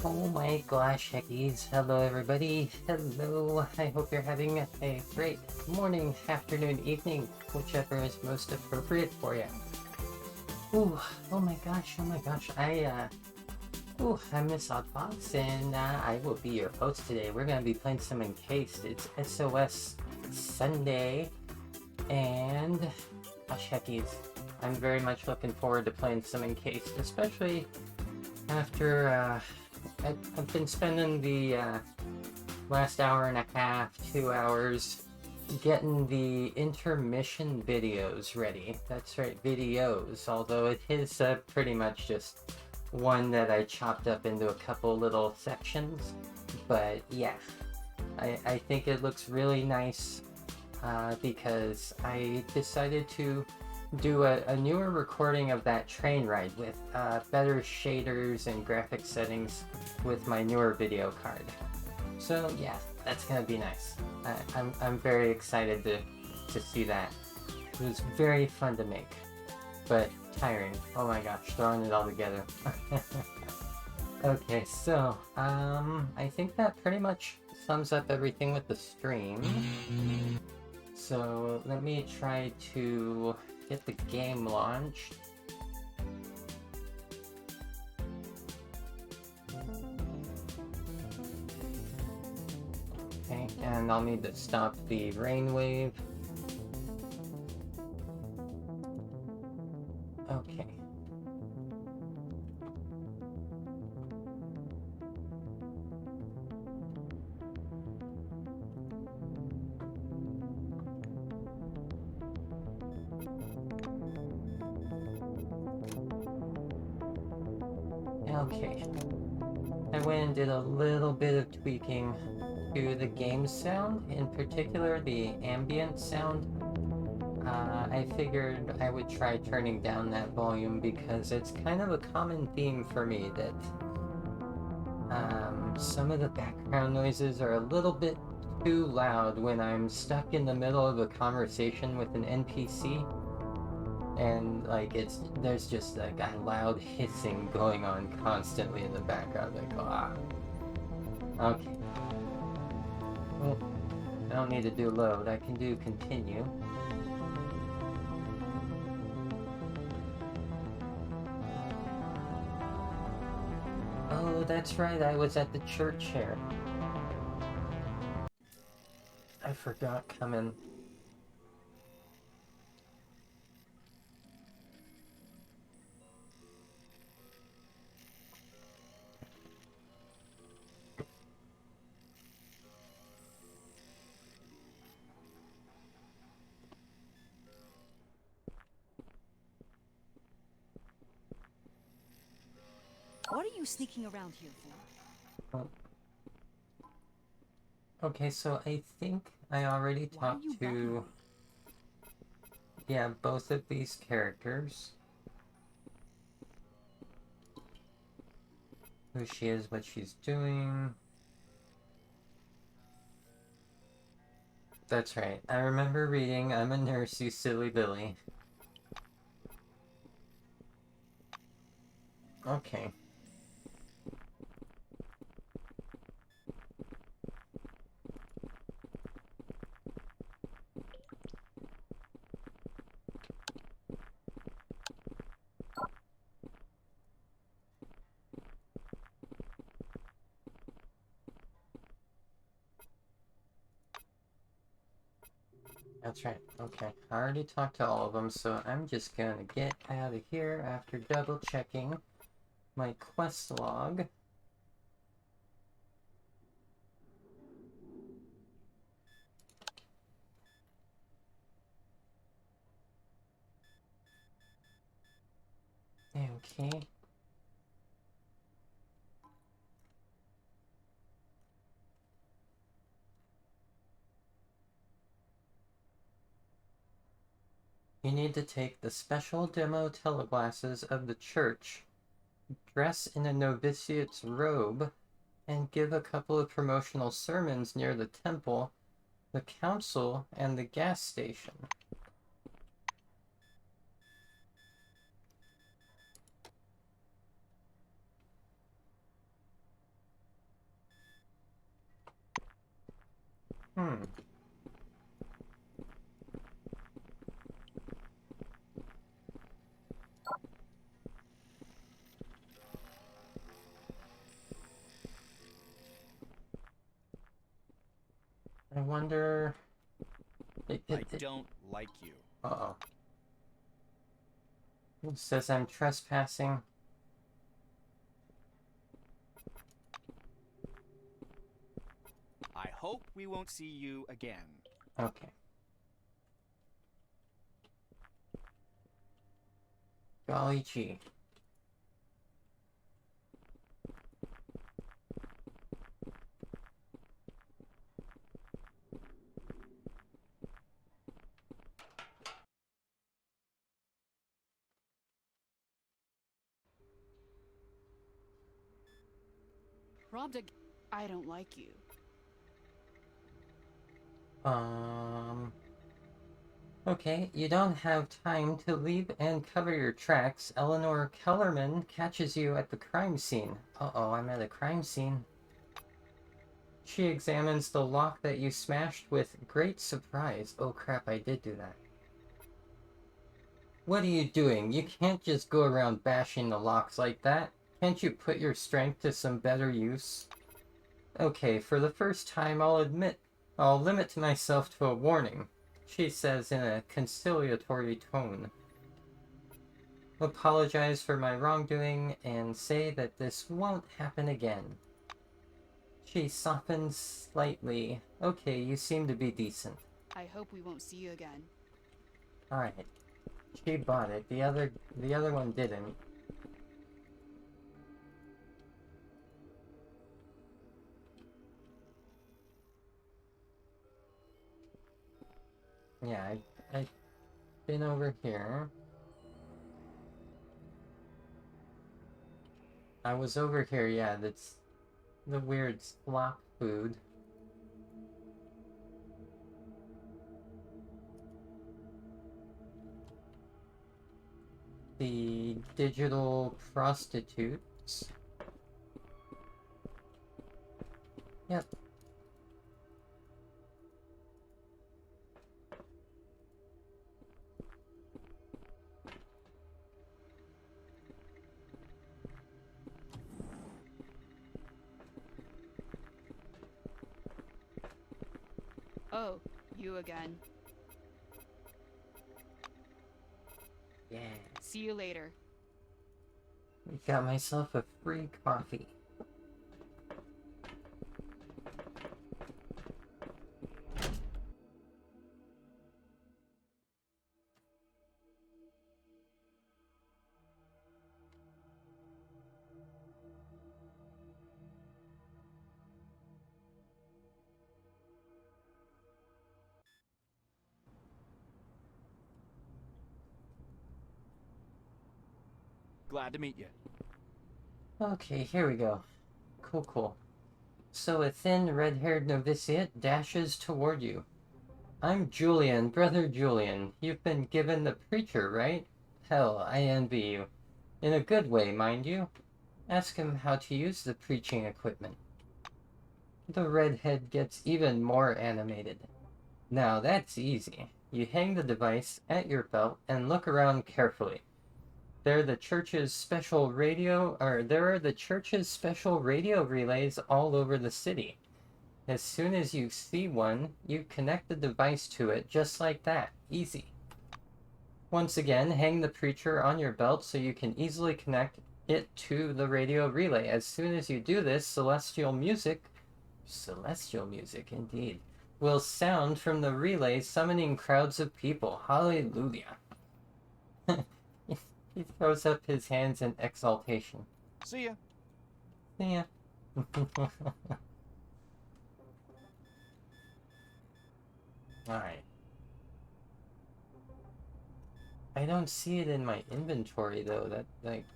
Oh my gosh, Heckies. Hello, everybody. Hello. I hope you're having a great morning, afternoon, evening, whichever is most appropriate for you. Ooh, oh my gosh, oh my gosh. I'm Miss Oddfox, and I will be your host today. We're going to be playing some Encased. It's SOS Sunday, and gosh, Heckies. I'm very much looking forward to playing some Encased, especially after, I've been spending the last hour and a half, 2 hours, getting the intermission videos ready. That's right, videos, although it is pretty much just one that I chopped up into a couple little sections. But yeah, I think it looks really nice because I decided to do a newer recording of that train ride with better shaders and graphic settings with my newer video card. So yeah, that's gonna be nice. I'm very excited to see that. It was very fun to make, but tiring. Oh my gosh, throwing it all together. Okay, so I think that pretty much sums up everything with the stream. So let me try to get the game launched. Okay, and I'll need to stop the rain wave. Okay. Okay. I went and did a little bit of tweaking to the game sound, in particular the ambient sound. I figured I would try turning down that volume because it's kind of a common theme for me that some of the background noises are a little bit too loud when I'm stuck in the middle of a conversation with an NPC. And like there's just like a loud hissing going on constantly in the background, like okay. Well, I don't need to do load, I can do continue. Oh, that's right, I was at the church here. I forgot coming. What are you sneaking around here for? Oh. Okay, so I think I already talked to both of these characters. Who she is, what she's doing. That's right. I remember reading I'm a Nurse, You Silly Billy. Okay. That's right. Okay. I already talked to all of them, so I'm just gonna get out of here after double checking my quest log. Okay. You need to take the special demo teleglasses of the church, dress in a novitiate's robe, and give a couple of promotional sermons near the temple, the council, and the gas station. Hmm. I wonder... I don't like you. Uh-oh. It says I'm trespassing. I hope we won't see you again. Okay. Golly gee. Robbed a... I don't like you. Okay, you don't have time to leave and cover your tracks. Eleanor Kellerman catches you at the crime scene. Uh-oh, I'm at a crime scene. She examines the lock that you smashed with great surprise. Oh crap, I did do that. What are you doing? You can't just go around bashing the locks like that. Can't you put your strength to some better use? Okay, for the first time, I'll limit myself to a warning, she says in a conciliatory tone. Apologize for my wrongdoing and say that this won't happen again. She softens slightly. Okay, you seem to be decent. I hope we won't see you again. Alright. She bought it. The other one didn't. Yeah, I've been over here. I was over here, yeah, that's the weird slop food. The digital prostitutes. Yep. Oh, you again. Yeah. See you later. Got myself a free coffee. Glad to meet you. Okay, here we go. Cool. So a thin, red-haired novitiate dashes toward you. I'm Julian, Brother Julian. You've been given the preacher, right? Hell, I envy you. In a good way, mind you. Ask him how to use the preaching equipment. The redhead gets even more animated. Now that's easy. You hang the device at your belt and look around carefully. There are the church's special radio relays all over the city. As soon as you see one, you connect the device to it just like that. Easy. Once again, hang the preacher on your belt so you can easily connect it to the radio relay. As soon as you do this, celestial music indeed, will sound from the relay, summoning crowds of people. Hallelujah. He throws up his hands in exaltation. See ya. See ya. Alright. I don't see it in my inventory though, that, like...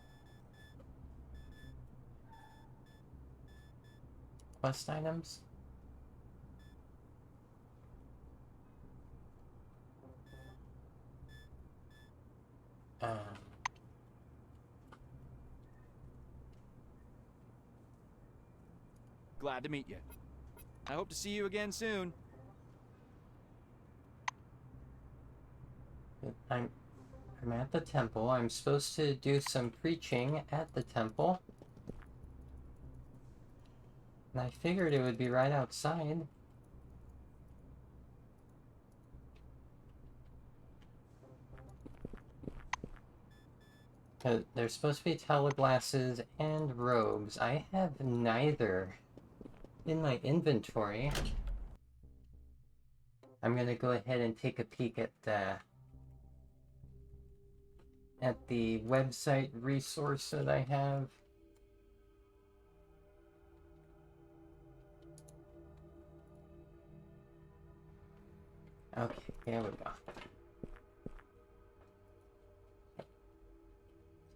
Quest items? Um... Glad to meet you. I hope to see you again soon. I'm at the temple. I'm supposed to do some preaching at the temple. And I figured it would be right outside. There's supposed to be teleglasses and robes. I have neither in my inventory. I'm gonna go ahead and take a peek at the website resource that I have. Okay, here we go.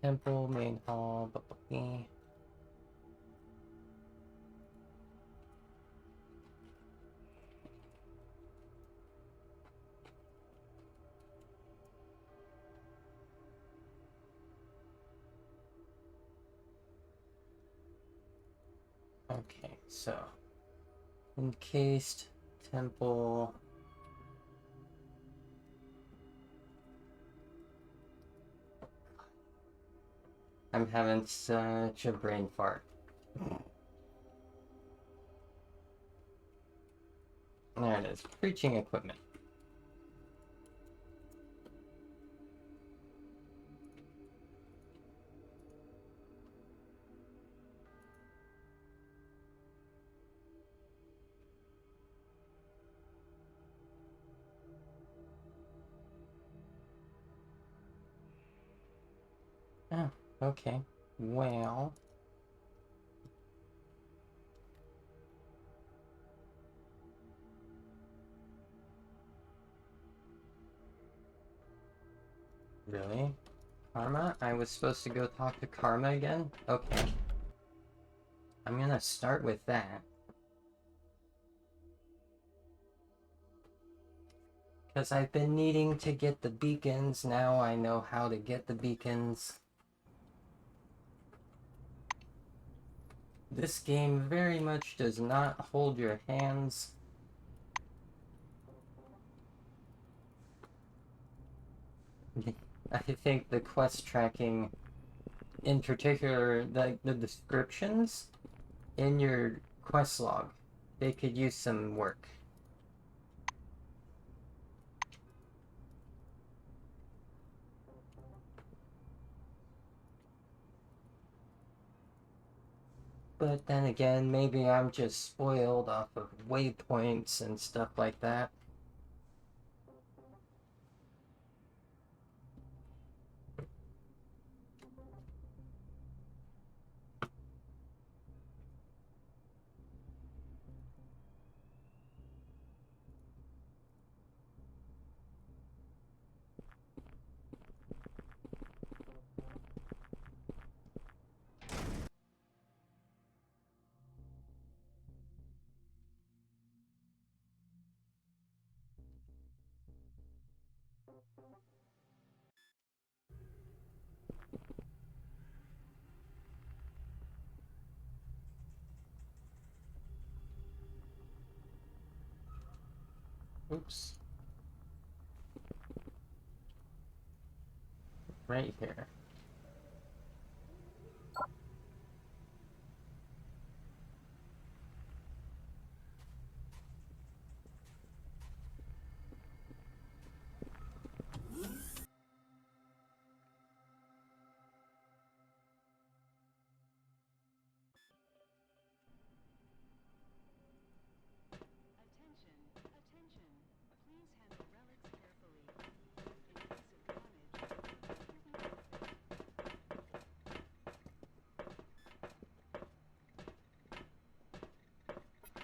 Temple, main hall, Bwoking. Okay, so Encased, temple. I'm having such a brain fart. There it is. Preaching equipment. Oh, okay. Well. Really? Karma? I was supposed to go talk to Karma again? Okay. I'm gonna start with that. Because I've been needing to get the beacons, now I know how to get the beacons. This game very much does not hold your hands. I think the quest tracking, in particular, the descriptions in your quest log, they could use some work. But then again, maybe I'm just spoiled off of waypoints and stuff like that. Oops. Right here.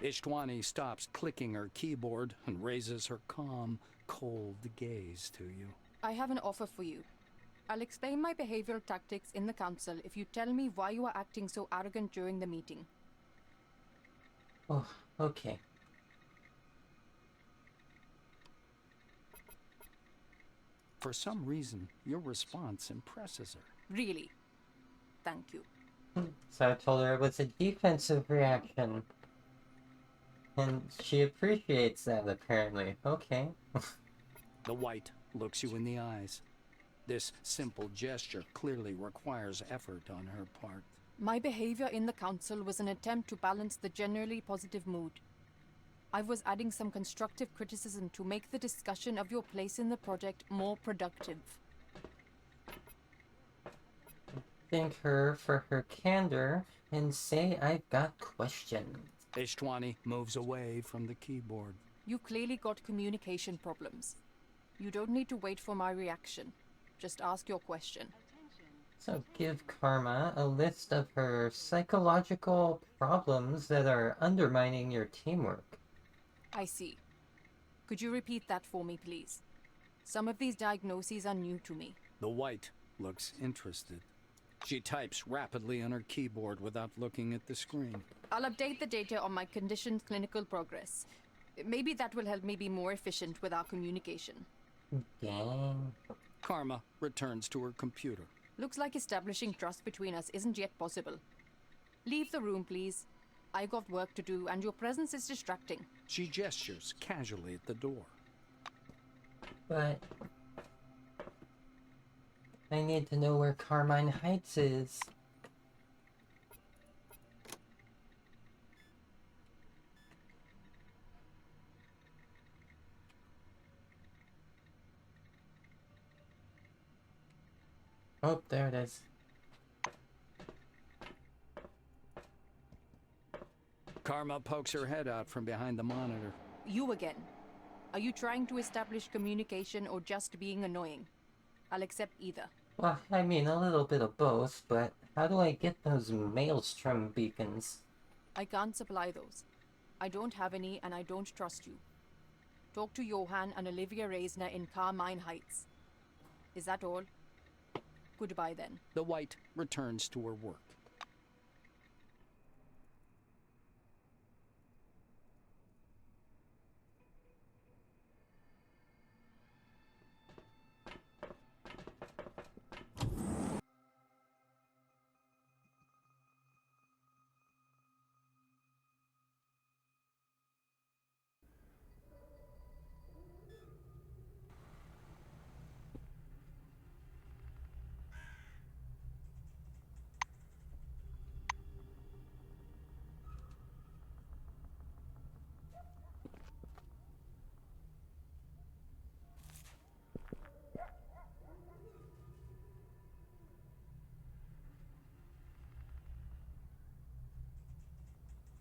Ishtwani stops clicking her keyboard and raises her calm, cold gaze to you. I have an offer for you. I'll explain my behavioral tactics in the council if you tell me why you are acting so arrogant during the meeting. Oh, okay. For some reason, your response impresses her. Really? Thank you. So I told her it was a defensive reaction. And she appreciates that, apparently. Okay. The white, looks you in the eyes. This simple gesture clearly requires effort on her part. My behavior in the council was an attempt to balance the generally positive mood. I was adding some constructive criticism to make the discussion of your place in the project more productive. Thank her for her candor and say I've got questions. Ishtwani moves away from the keyboard. You clearly got communication problems. You don't need to wait for my reaction. Just ask your question. So give Karma a list of her psychological problems that are undermining your teamwork. I see. Could you repeat that for me, please? Some of these diagnoses are new to me. The white looks interested. She types rapidly on her keyboard without looking at the screen. I'll update the data on my conditioned clinical progress. Maybe that will help me be more efficient with our communication. Dang. Karma returns to her computer. Looks like establishing trust between us isn't yet possible. Leave the room, please. I got work to do, and your presence is distracting. She gestures casually at the door. But I need to know where Carmine Heights is. Oh, there it is. Karma pokes her head out from behind the monitor. You again. Are you trying to establish communication or just being annoying? I'll accept either. Well, I mean, a little bit of both, but how do I get those maelstrom beacons? I can't supply those. I don't have any, and I don't trust you. Talk to Johan and Olivia Raysner in Carmine Heights. Is that all? Goodbye, then. The white returns to her work.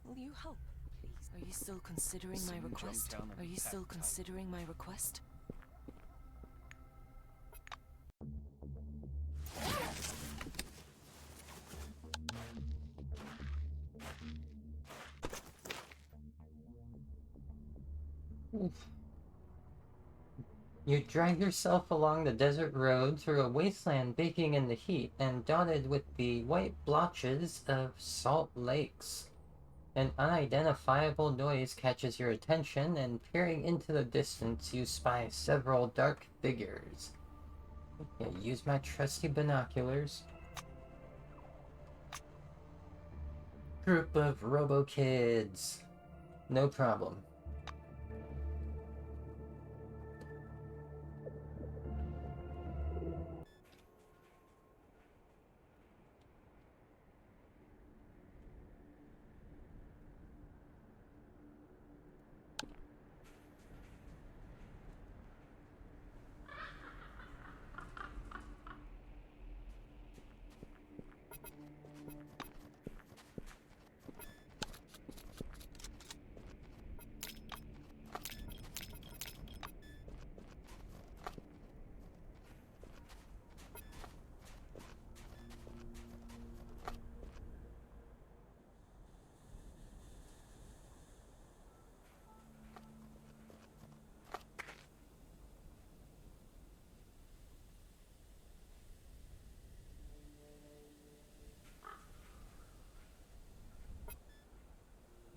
Will you help, please? Are you still considering my request? Are you still considering my request? You drag yourself along the desert road through a wasteland baking in the heat and dotted with the white blotches of salt lakes. An unidentifiable noise catches your attention, and peering into the distance, you spy several dark figures. Yeah, use my trusty binoculars. Group of robo-kids. No problem.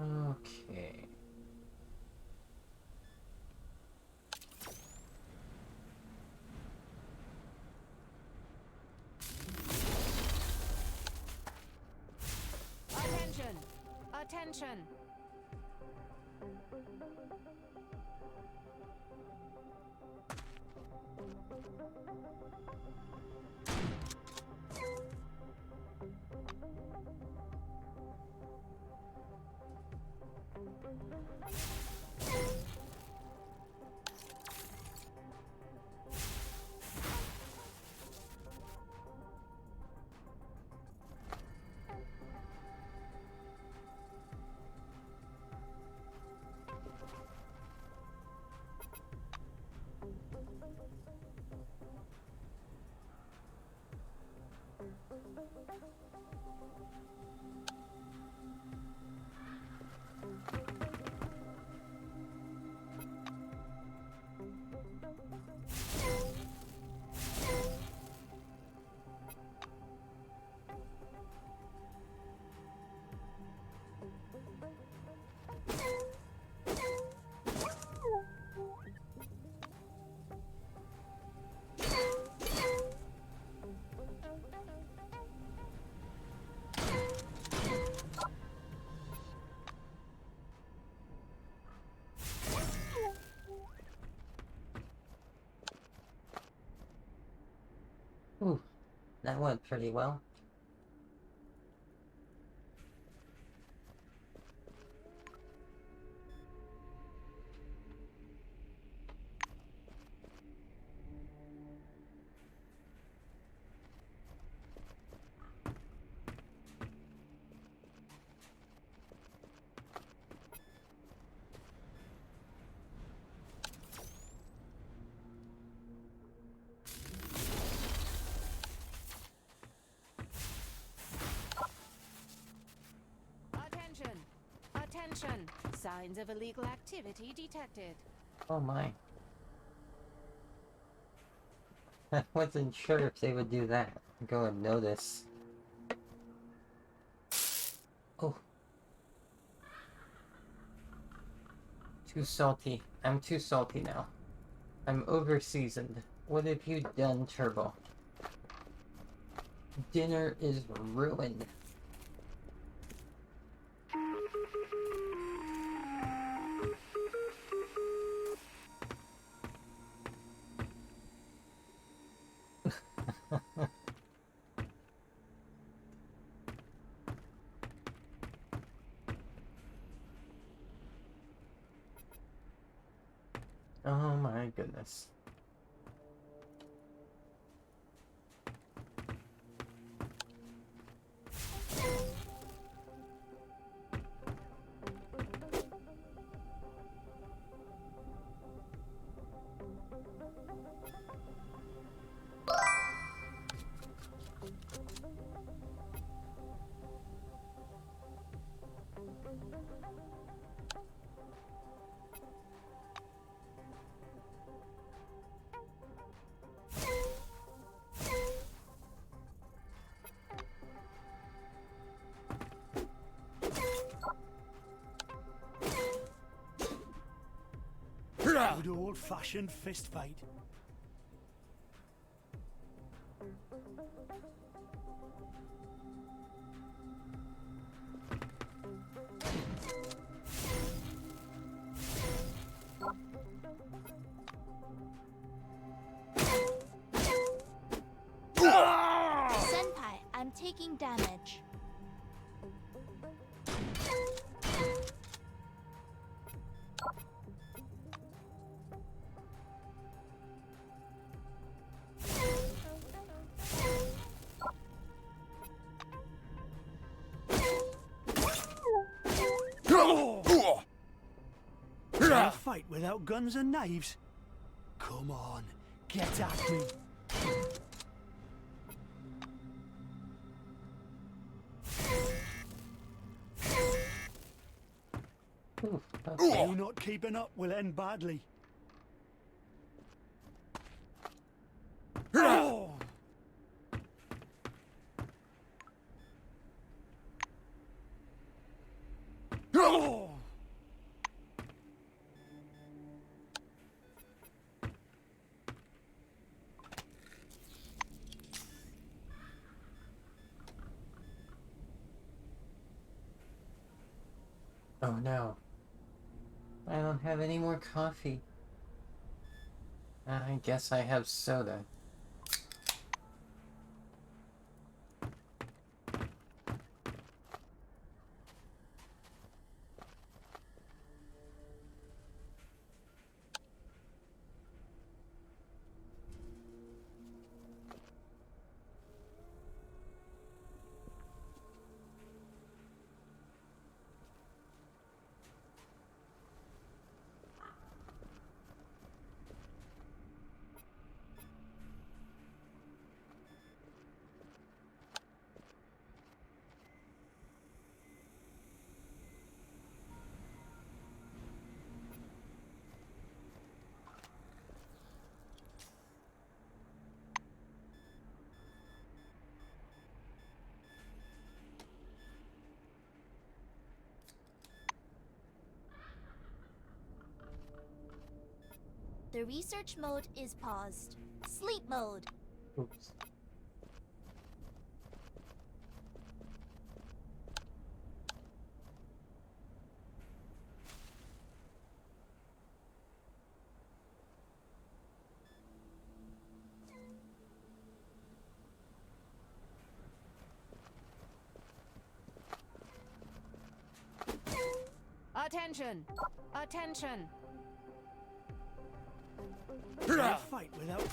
Okay. Attention! Attention! Ooh, that went pretty well. Attention! Attention! Signs of illegal activity detected. Oh my. I wasn't sure if they would do that. Go and notice. Oh. Too salty. I'm too salty now. I'm over-seasoned. What have you done, Turbo? Dinner is ruined. Oh my goodness. Good old-fashioned fist fight. Senpai, I'm taking damage. Can't fight without guns and knives. Come on, get at me. Ooh, okay. You not keeping up will end badly. Oh! Oh! Oh no. I don't have any more coffee. I guess I have soda. The research mode is paused. Sleep mode. Oops. Attention! Attention! Can't fight without...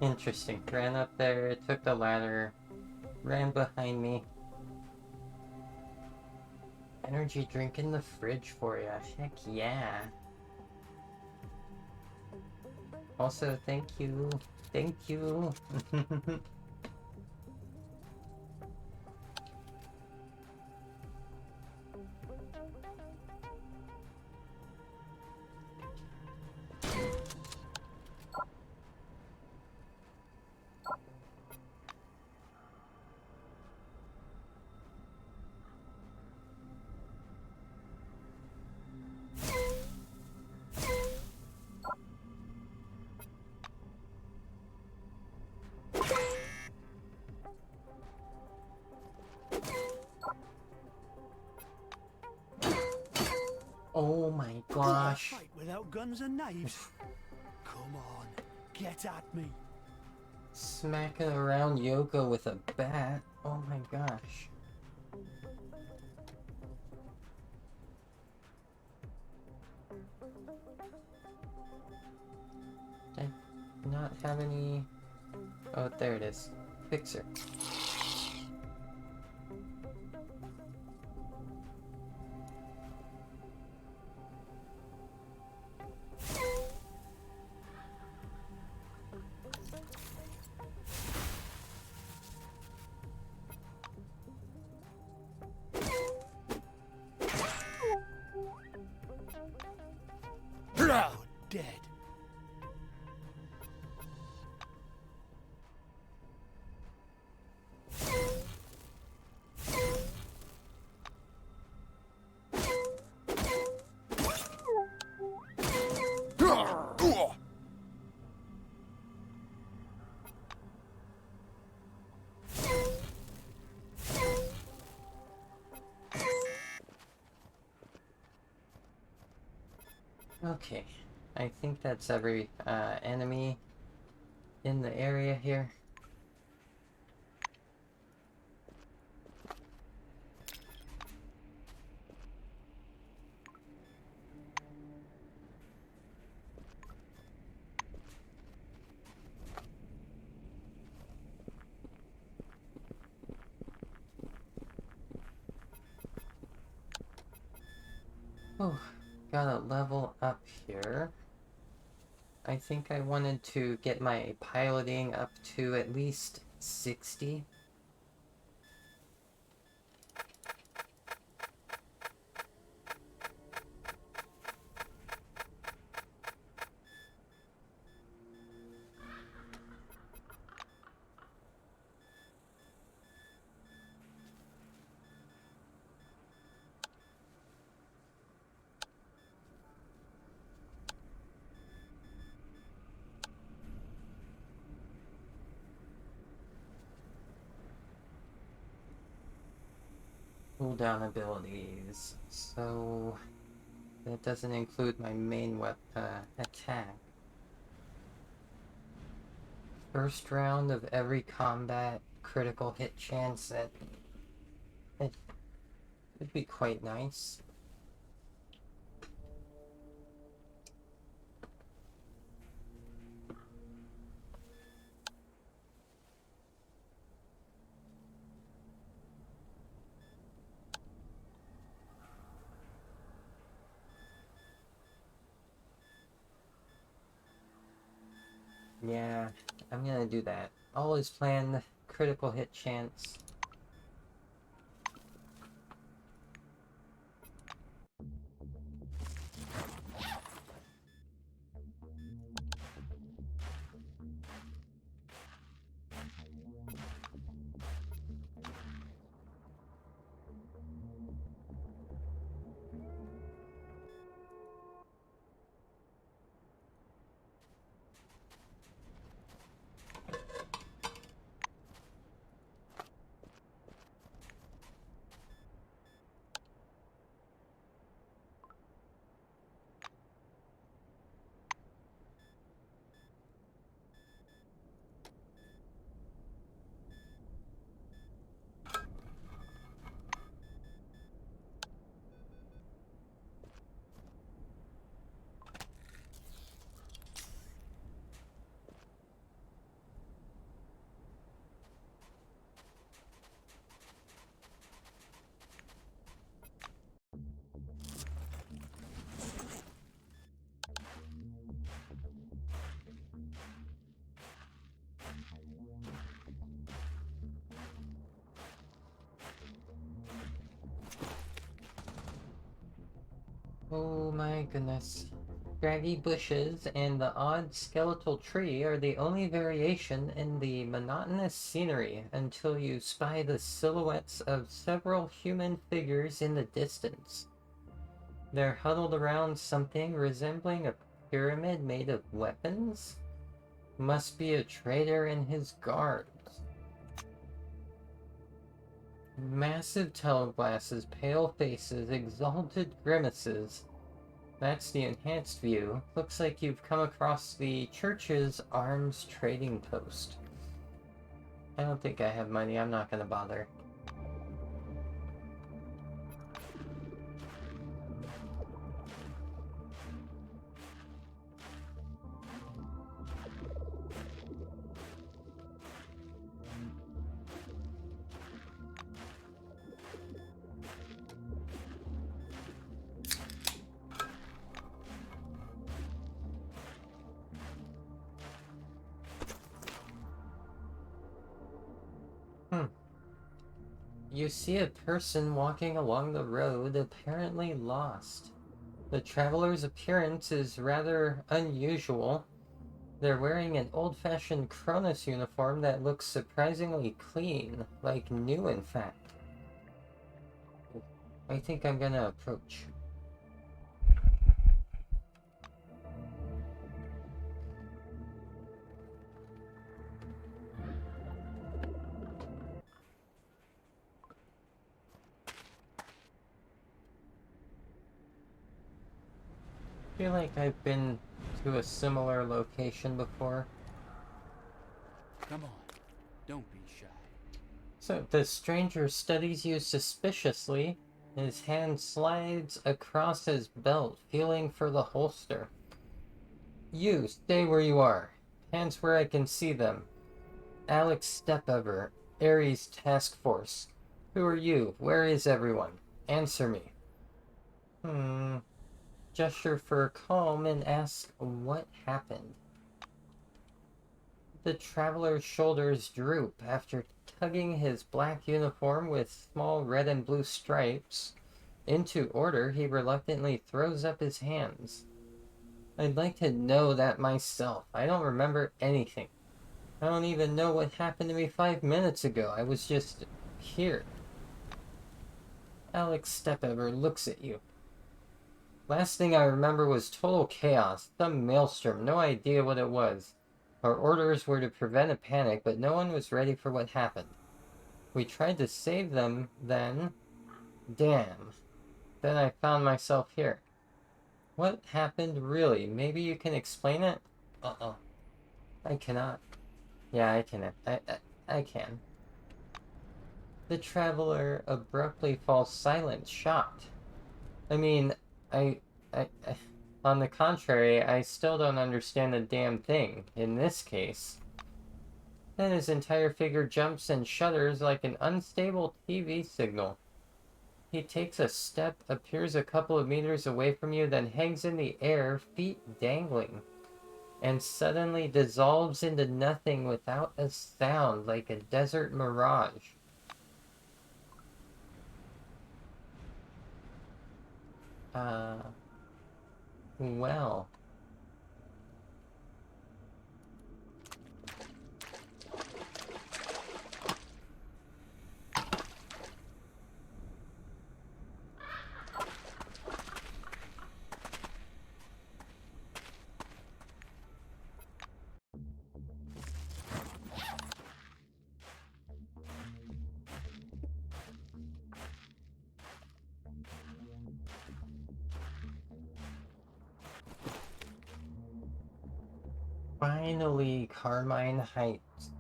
Interesting. Ran up there, took the ladder, ran behind me. Energy drink in the fridge for ya. Heck yeah. Also, thank you. Thank you. Oh my gosh. Fight without guns and knives. Come on, get at me. Smacking around Yoko with a bat. Oh my gosh. I not have any... Oh, there it is. Fixer. You're dead. Okay. I think that's every enemy in the area here. Oh, gotta level up here. I think I wanted to get my piloting up to at least 60. Cooldown abilities, so that doesn't include my main attack. First round of every combat, critical hit chance. It would be quite nice. Yeah, I'm gonna do that. Always plan critical hit chance. Oh my goodness. Scraggy bushes and the odd skeletal tree are the only variation in the monotonous scenery until you spy the silhouettes of several human figures in the distance. They're huddled around something resembling a pyramid made of weapons? Must be a traitor and his guards. Massive teleglasses, pale faces, exalted grimaces. That's the enhanced view. Looks like you've come across the church's arms trading post. I don't think I have money. I'm not gonna bother. You see a person walking along the road, apparently lost. The traveler's appearance is rather unusual. They're wearing an old-fashioned Cronus uniform that looks surprisingly clean, like new in fact. I think I'm gonna approach. I feel like I've been to a similar location before. Come on, don't be shy. So the stranger studies you suspiciously. His hand slides across his belt, feeling for the holster. You, stay where you are. Hands where I can see them. Alex Stepover, Ares Task Force. Who are you? Where is everyone? Answer me. gesture for calm and ask what happened. The traveler's shoulders droop after tugging his black uniform with small red and blue stripes into order. He reluctantly throws up his hands. I'd like to know that myself. I don't remember anything. I don't even know what happened to me 5 minutes ago. I was just here. Alex Stepover looks at you. Last thing I remember was total chaos. Some maelstrom. No idea what it was. Our orders were to prevent a panic, but no one was ready for what happened. We tried to save them then. Damn. Then I found myself here. What happened really? Maybe you can explain it? Uh-oh. I cannot. Yeah, I can. I can. The traveler abruptly falls silent, shocked. I mean, I, on the contrary, I still don't understand a damn thing, in this case. Then his entire figure jumps and shudders like an unstable TV signal. He takes a step, appears a couple of meters away from you, then hangs in the air, feet dangling, and suddenly dissolves into nothing without a sound, like a desert mirage. Well. Finally, Carmine Heights.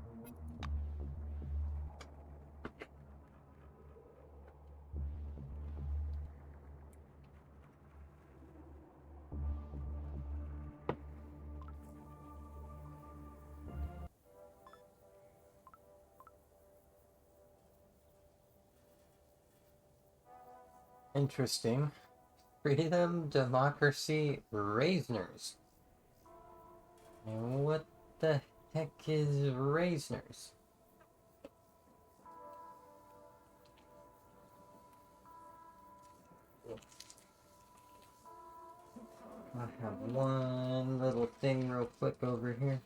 Interesting. Freedom, democracy, Raysners. And what the heck is Raysners? I have one little thing real quick over here.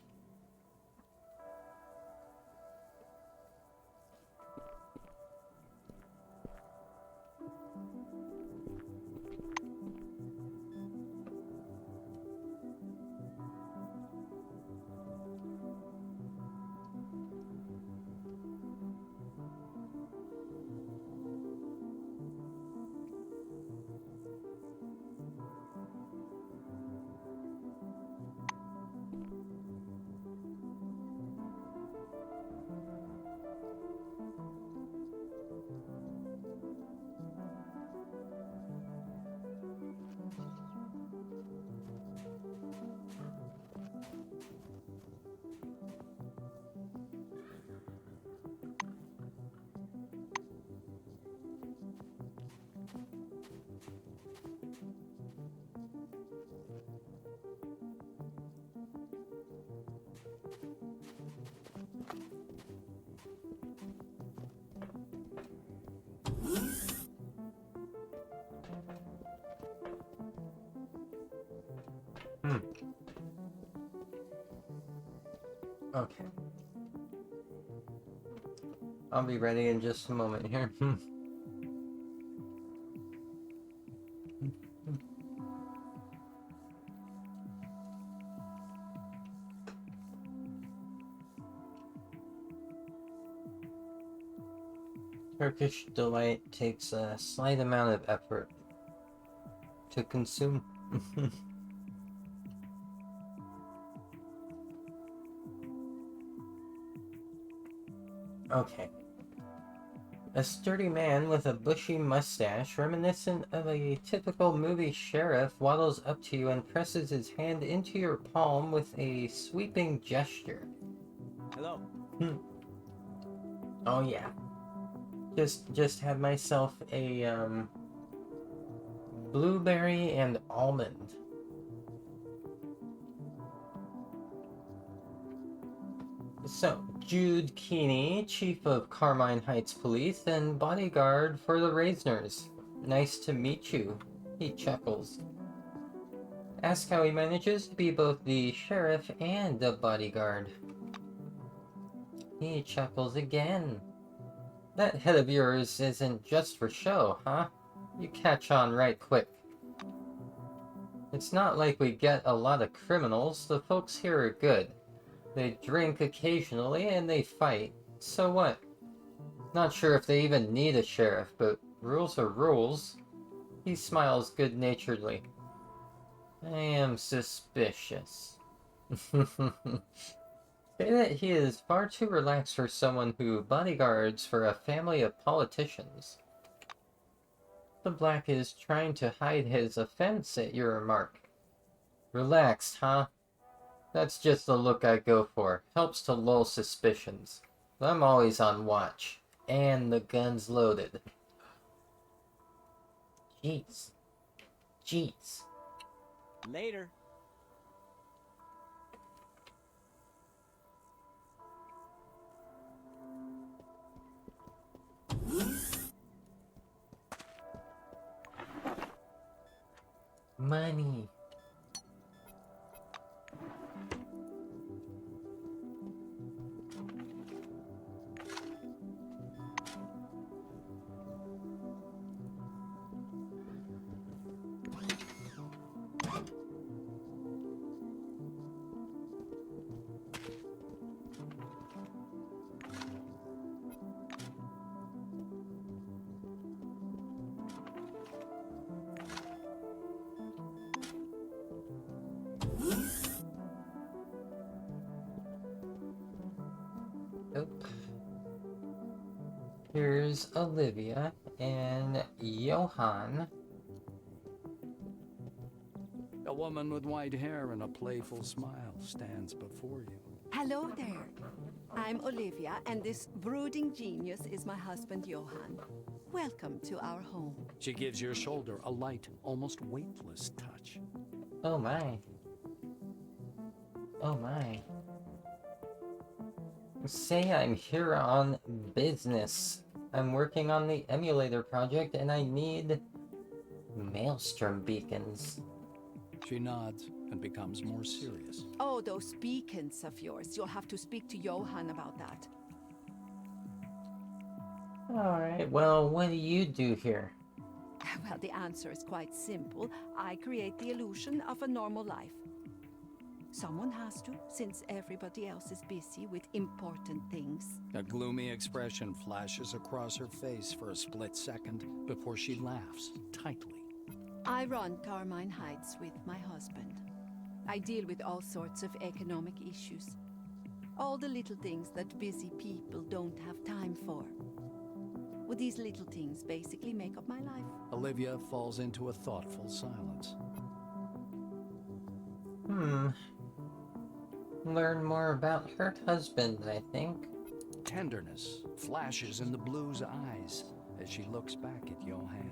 Okay. I'll be ready in just a moment here. Turkish delight takes a slight amount of effort to consume. Okay. A sturdy man with a bushy mustache, reminiscent of a typical movie sheriff, waddles up to you and presses his hand into your palm with a sweeping gesture. Hello. Oh yeah. Just had myself a blueberry and almond. So, Jude Keeney, Chief of Carmine Heights Police and bodyguard for the Raysners. Nice to meet you, he chuckles. Ask how he manages to be both the sheriff and a bodyguard. He chuckles again. That head of yours isn't just for show, huh? You catch on right quick. It's not like we get a lot of criminals. The folks here are good. They drink occasionally and they fight. So what? Not sure if they even need a sheriff, but rules are rules. He smiles good-naturedly. I am suspicious. Say that he is far too relaxed for someone who bodyguards for a family of politicians. The Black is trying to hide his offense at your remark. Relaxed, huh? That's just the look I go for. Helps to lull suspicions. I'm always on watch. And the gun's loaded. Jeez. Jeez. Later. Money. Nope. Here's Olivia and Johan. A woman with white hair and a playful smile stands before you. Hello there. I'm Olivia, and this brooding genius is my husband, Johan. Welcome to our home. She gives your shoulder a light, almost weightless touch. Oh my. Oh my. Say I'm here on business. I'm working on the emulator project and I need maelstrom beacons. She nods and becomes more serious. Oh, those beacons of yours. You'll have to speak to Johan about that. Alright, well, what do you do here? Well, the answer is quite simple. I create the illusion of a normal life. Someone has to, since everybody else is busy with important things. A gloomy expression flashes across her face for a split second before she laughs tightly. I run Carmine Heights with my husband. I deal with all sorts of economic issues. All the little things that busy people don't have time for. Well, these little things basically make up my life. Olivia falls into a thoughtful silence. Learn more about her husband, I think. Tenderness flashes in the Blue's eyes as she looks back at Johan,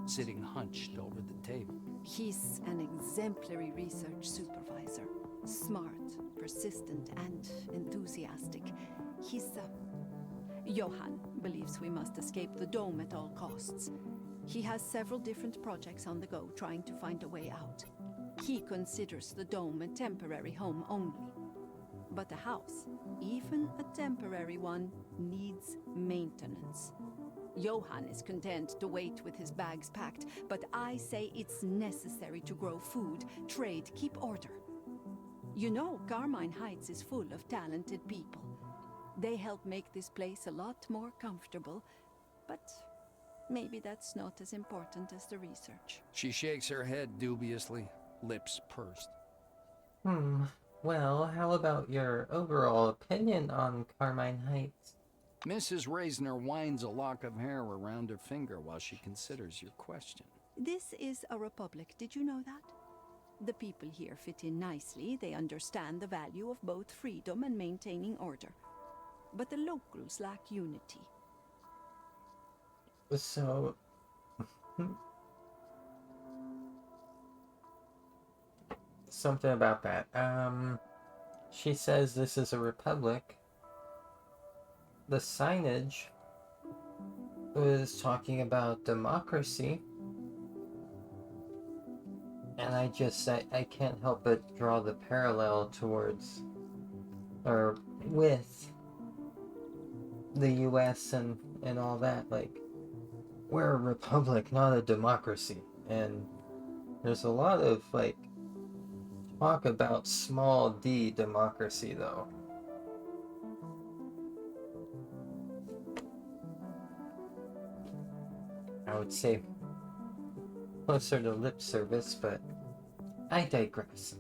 sitting hunched over the table. He's an exemplary research supervisor. Smart, persistent, and enthusiastic. Johan believes we must escape the dome at all costs. He has several different projects on the go, trying to find a way out. He considers the dome a temporary home only. But a house, even a temporary one, needs maintenance. Johan is content to wait with his bags packed, but I say it's necessary to grow food, trade, keep order. You know, Carmine Heights is full of talented people. They help make this place a lot more comfortable, but maybe that's not as important as the research. She shakes her head dubiously, lips pursed. Well, how about your overall opinion on Carmine Heights? Mrs. Raysner winds a lock of hair around her finger while she considers your question. This is a republic, did you know that? The people here fit in nicely, they understand the value of both freedom and maintaining order. But the locals lack unity. So... something about that. She says this is a republic. The signage was talking about democracy. And I can't help but draw the parallel towards, or with, the US and all that. Like, we're a republic, not a democracy. And there's a lot of, like, talk about small d democracy, though. I would say closer to lip service, but I digress.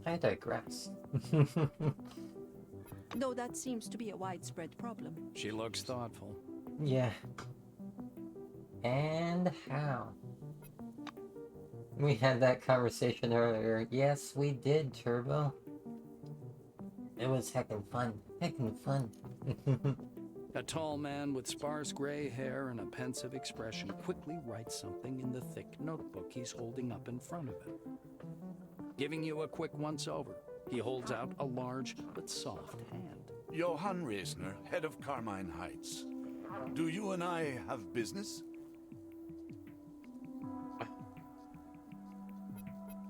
Though that seems to be a widespread problem. She looks thoughtful. Yeah. And how? We had that conversation earlier. Yes, we did, Turbo. It was heckin' fun. A tall man with sparse gray hair and a pensive expression quickly writes something in the thick notebook he's holding up in front of him. Giving you a quick once-over, he holds out a large but soft hand. Johann Raysner, head of Carmine Heights. Do you and I have business?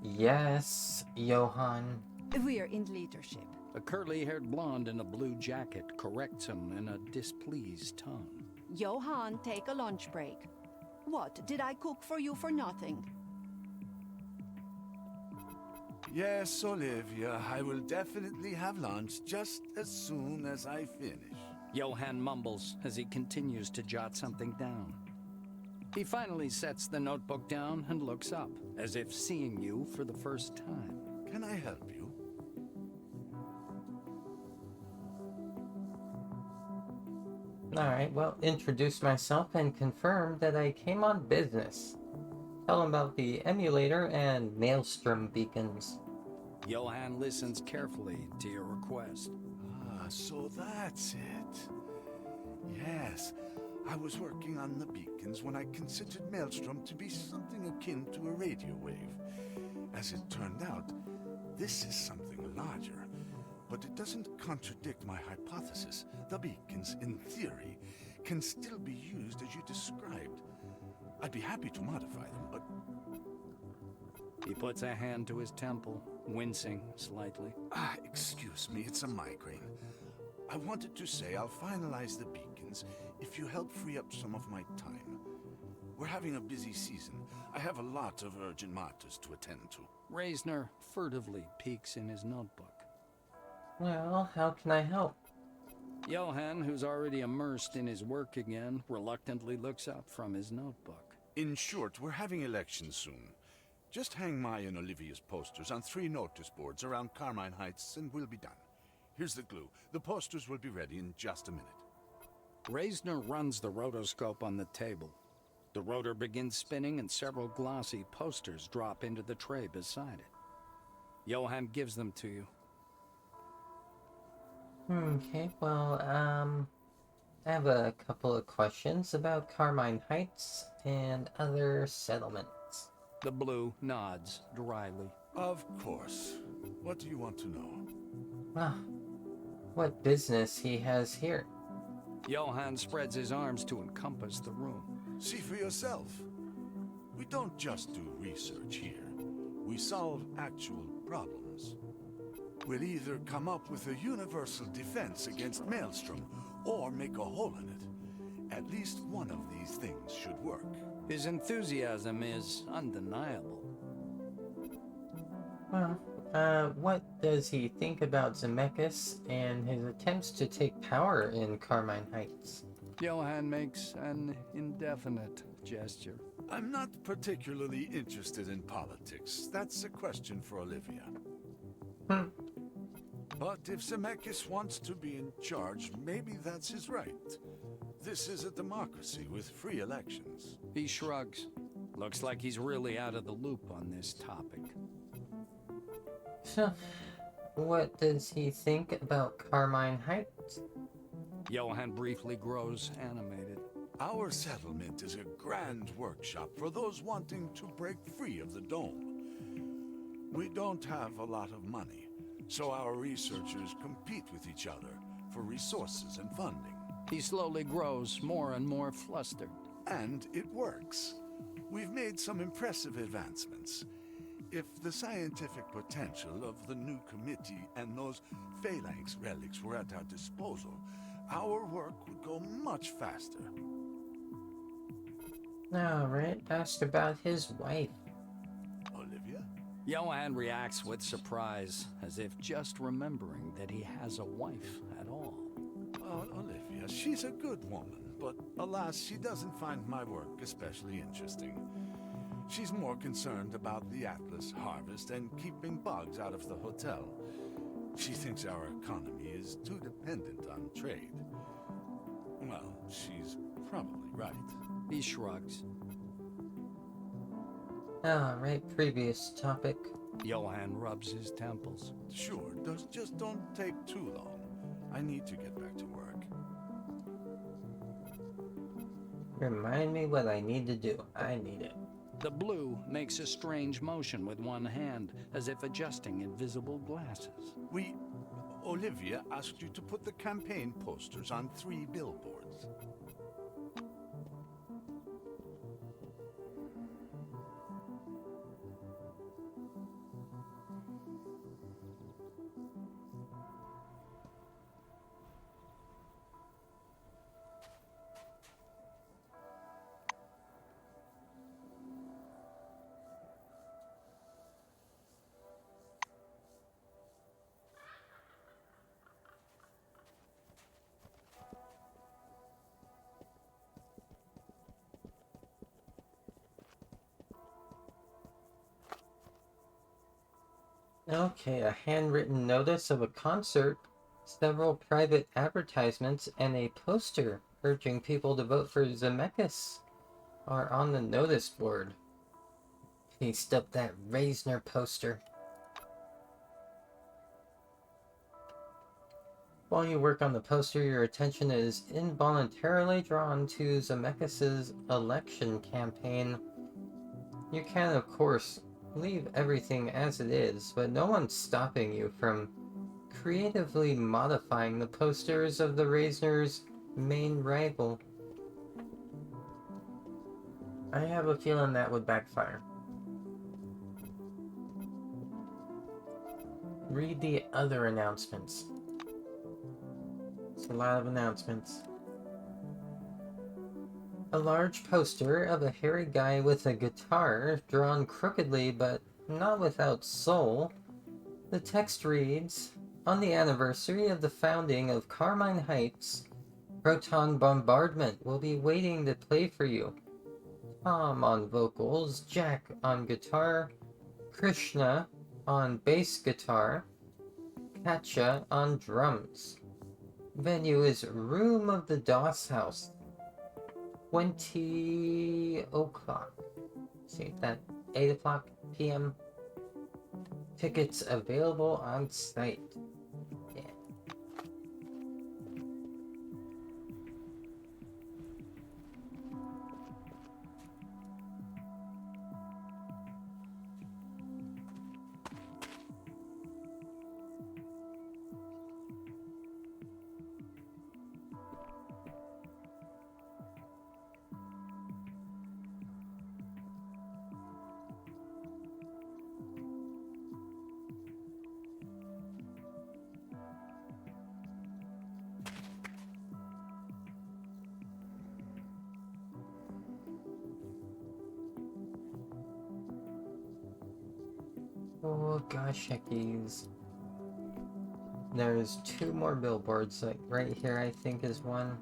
Yes, Johann. We are in leadership. A curly-haired blonde in a blue jacket corrects him in a displeased tone. Johann, take a lunch break. What, did I cook for you for nothing? Yes, Olivia, I will definitely have lunch just as soon as I finish. Johann mumbles as he continues to jot something down. He finally sets the notebook down and looks up, as if seeing you for the first time. Can I help you? Alright, well, introduce myself and confirm that I came on business. Tell him about the emulator and maelstrom beacons. Johann listens carefully to your request. Ah, so that's it. Yes, I was working on the beacons when I considered maelstrom to be something akin to a radio wave. As it turned out, this is something larger. But it doesn't contradict my hypothesis. The beacons, in theory, can still be used as you described. I'd be happy to modify them, but... He puts a hand to his temple, wincing slightly. Excuse me, it's a migraine. I wanted to say I'll finalize the beacons if you help free up some of my time. We're having a busy season. I have a lot of urgent matters to attend to. Raysner furtively peeks in his notebook. Well, how can I help? Johann, who's already immersed in his work again, reluctantly looks up from his notebook. In short, we're having elections soon. Just hang my and Olivia's posters on 3 notice boards around Carmine Heights and we'll be done. Here's the glue. The posters will be ready in just a minute. Raysner runs the rotoscope on the table. The rotor begins spinning and several glossy posters drop into the tray beside it. Johann gives them to you. Okay, well, I have a couple of questions about Carmine Heights and other settlements. The blue nods dryly. Of course. What do you want to know? Ah, what business he has here? Johann spreads his arms to encompass the room. See for yourself. We don't just do research here. We solve actual problems. We'll either come up with a universal defense against Maelstrom, or make a hole in it. At least one of these things should work. His enthusiasm is undeniable. Well, what does he think about Zemeckis and his attempts to take power in Carmine Heights? Johann makes an indefinite gesture. I'm not particularly interested in politics. That's a question for Olivia. But if Zemeckis wants to be in charge, maybe that's his right. This is a democracy with free elections. He shrugs. Looks like he's really out of the loop on this topic. So, what does he think about Carmine Heights? Johann briefly grows animated. Our settlement is a grand workshop for those wanting to break free of the dome. We don't have a lot of money, so our researchers compete with each other for resources and funding. He slowly grows more and more flustered. And it works. We've made some impressive advancements. If the scientific potential of the new committee and those phalanx relics were at our disposal, our work would go much faster. Alright, asked about his wife. Olivia? Johan reacts with surprise, as if just remembering that he has a wife at all. Olivia, she's a good woman, but alas, she doesn't find my work especially interesting. She's more concerned about the Atlas harvest and keeping bugs out of the hotel. She thinks our economy is too dependent on trade. Well, she's probably right. He shrugs. Alright, previous topic. Johan rubs his temples. Sure, just don't take too long. I need to get back to work. Remind me what I need to do. I need it. The blue makes a strange motion with one hand, as if adjusting invisible glasses. Olivia asked you to put the campaign posters on 3 billboards. Okay, a handwritten notice of a concert, several private advertisements, and a poster urging people to vote for Zemeckis are on the notice board. Paste up that Raysner poster. While you work on the poster, your attention is involuntarily drawn to Zemeckis' election campaign. You can, of course, leave everything as it is, but no one's stopping you from creatively modifying the posters of the Raysners' main rival. I have a feeling that would backfire. Read the other announcements. It's a lot of announcements. A large poster of a hairy guy with a guitar, drawn crookedly but not without soul. The text reads, "On the anniversary of the founding of Carmine Heights, Proton Bombardment will be waiting to play for you. Tom on vocals, Jack on guitar, Krishna on bass guitar, Katja on drums. Venue is Room of the Doss House. 20 o'clock. See, that 8 o'clock p.m. Tickets available on site." Yeah. Oh gosh, heckies. There's 2 more billboards, like right here I think is one.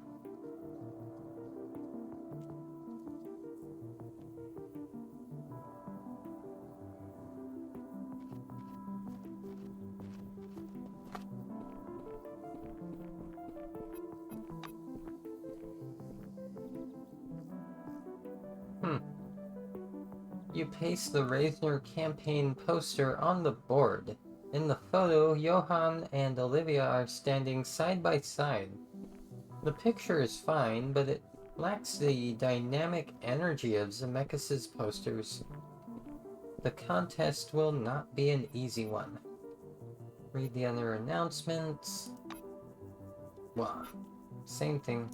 You paste the Raysner campaign poster on the board. In the photo, Johan and Olivia are standing side by side. The picture is fine, but it lacks the dynamic energy of Zemeckis' posters. The contest will not be an easy one. Read the other announcements. Well, same thing.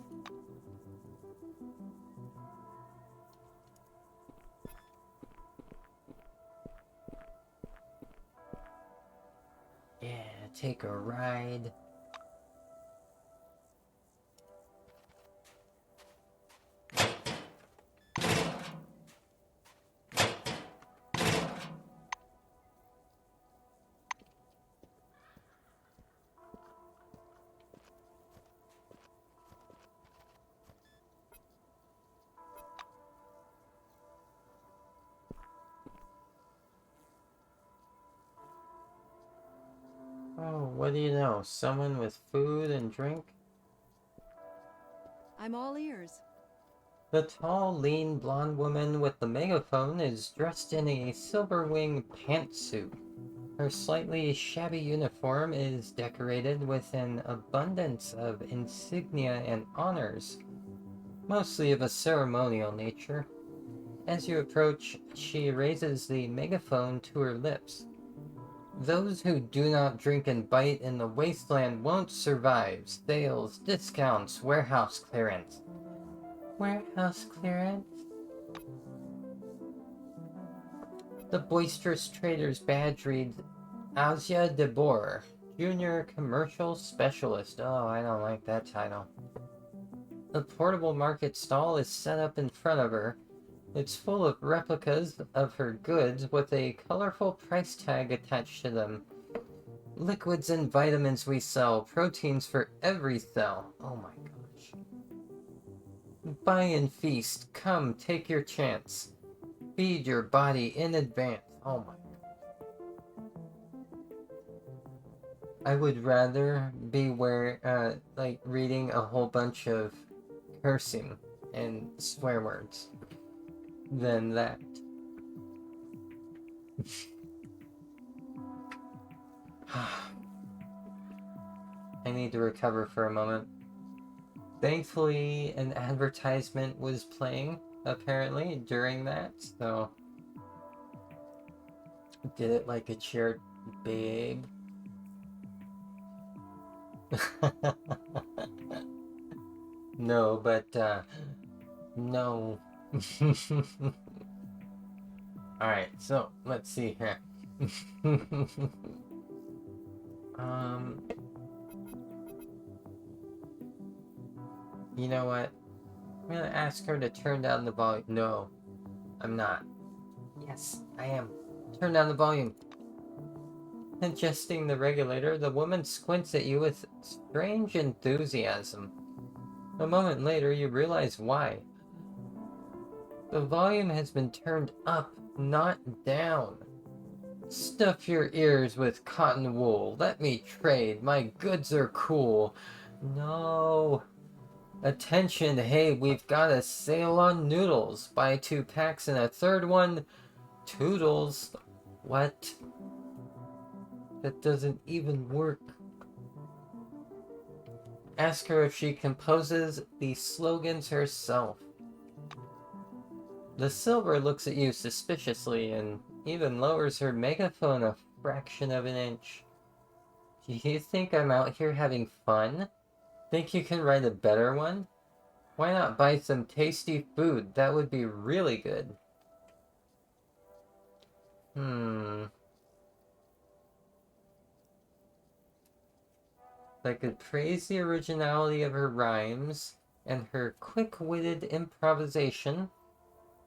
Yeah, take a ride. Oh, what do you know? Someone with food and drink? I'm all ears. The tall, lean, blonde woman with the megaphone is dressed in a silver wing pantsuit. Her slightly shabby uniform is decorated with an abundance of insignia and honors, mostly of a ceremonial nature. As you approach, she raises the megaphone to her lips. Those who do not drink and bite in the wasteland won't survive. Sales, discounts, warehouse clearance. Warehouse clearance? The boisterous trader's badge reads Asia de Boer, Junior Commercial Specialist. Oh, I don't like that title. The portable market stall is set up in front of her. It's full of replicas of her goods with a colorful price tag attached to them. Liquids and vitamins we sell, proteins for every cell. Oh my gosh. Buy and feast, come, take your chance. Feed your body in advance. Oh my god. I would rather be reading a whole bunch of cursing and swear words than that. I need to recover for a moment. Thankfully, an advertisement was playing, apparently, during that, so... Did it like a cheered babe. No, but, no. Alright, so, let's see here. You know what? I'm gonna ask her to turn down the volume. No, I'm not. Yes, I am. Turn down the volume. Adjusting the regulator, the woman squints at you with strange enthusiasm. A moment later, you realize why. The volume has been turned up, not down. Stuff your ears with cotton wool. Let me trade. My goods are cool. No. Attention, hey, we've got a sale on noodles. Buy 2 packs and a third one. Toodles. What? That doesn't even work. Ask her if she composes the slogans herself. The silver looks at you suspiciously and even lowers her megaphone a fraction of an inch. Do you think I'm out here having fun? Think you can write a better one? Why not buy some tasty food? That would be really good. I could praise the originality of her rhymes and her quick-witted improvisation,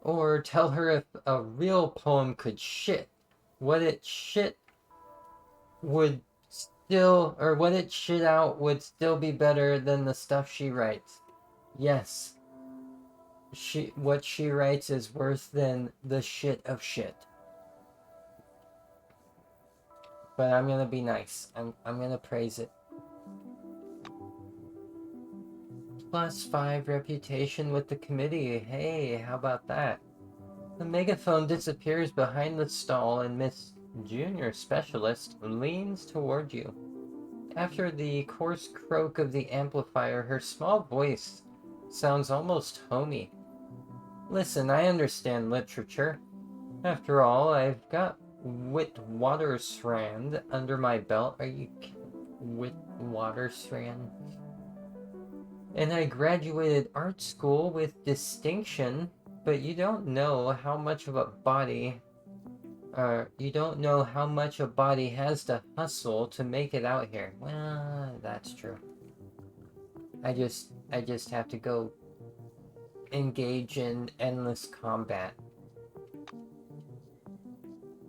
or tell her if a real poem could shit, what it shit would still, or what it shit out would still be better than the stuff she writes. Yes. What she writes is worse than the shit of shit. But I'm gonna be nice. I'm gonna praise it. +5 reputation with the committee. Hey, how about that? The megaphone disappears behind the stall and Miss Junior Specialist leans toward you. After the coarse croak of the amplifier, her small voice sounds almost homey. Listen, I understand literature. After all, I've got Witwatersrand under my belt. Are you Witwatersrand? And I graduated art school with distinction, but you don't know how much of a body you don't know how much a body has to hustle to make it out here. Well, that's true. I just have to go engage in endless combat.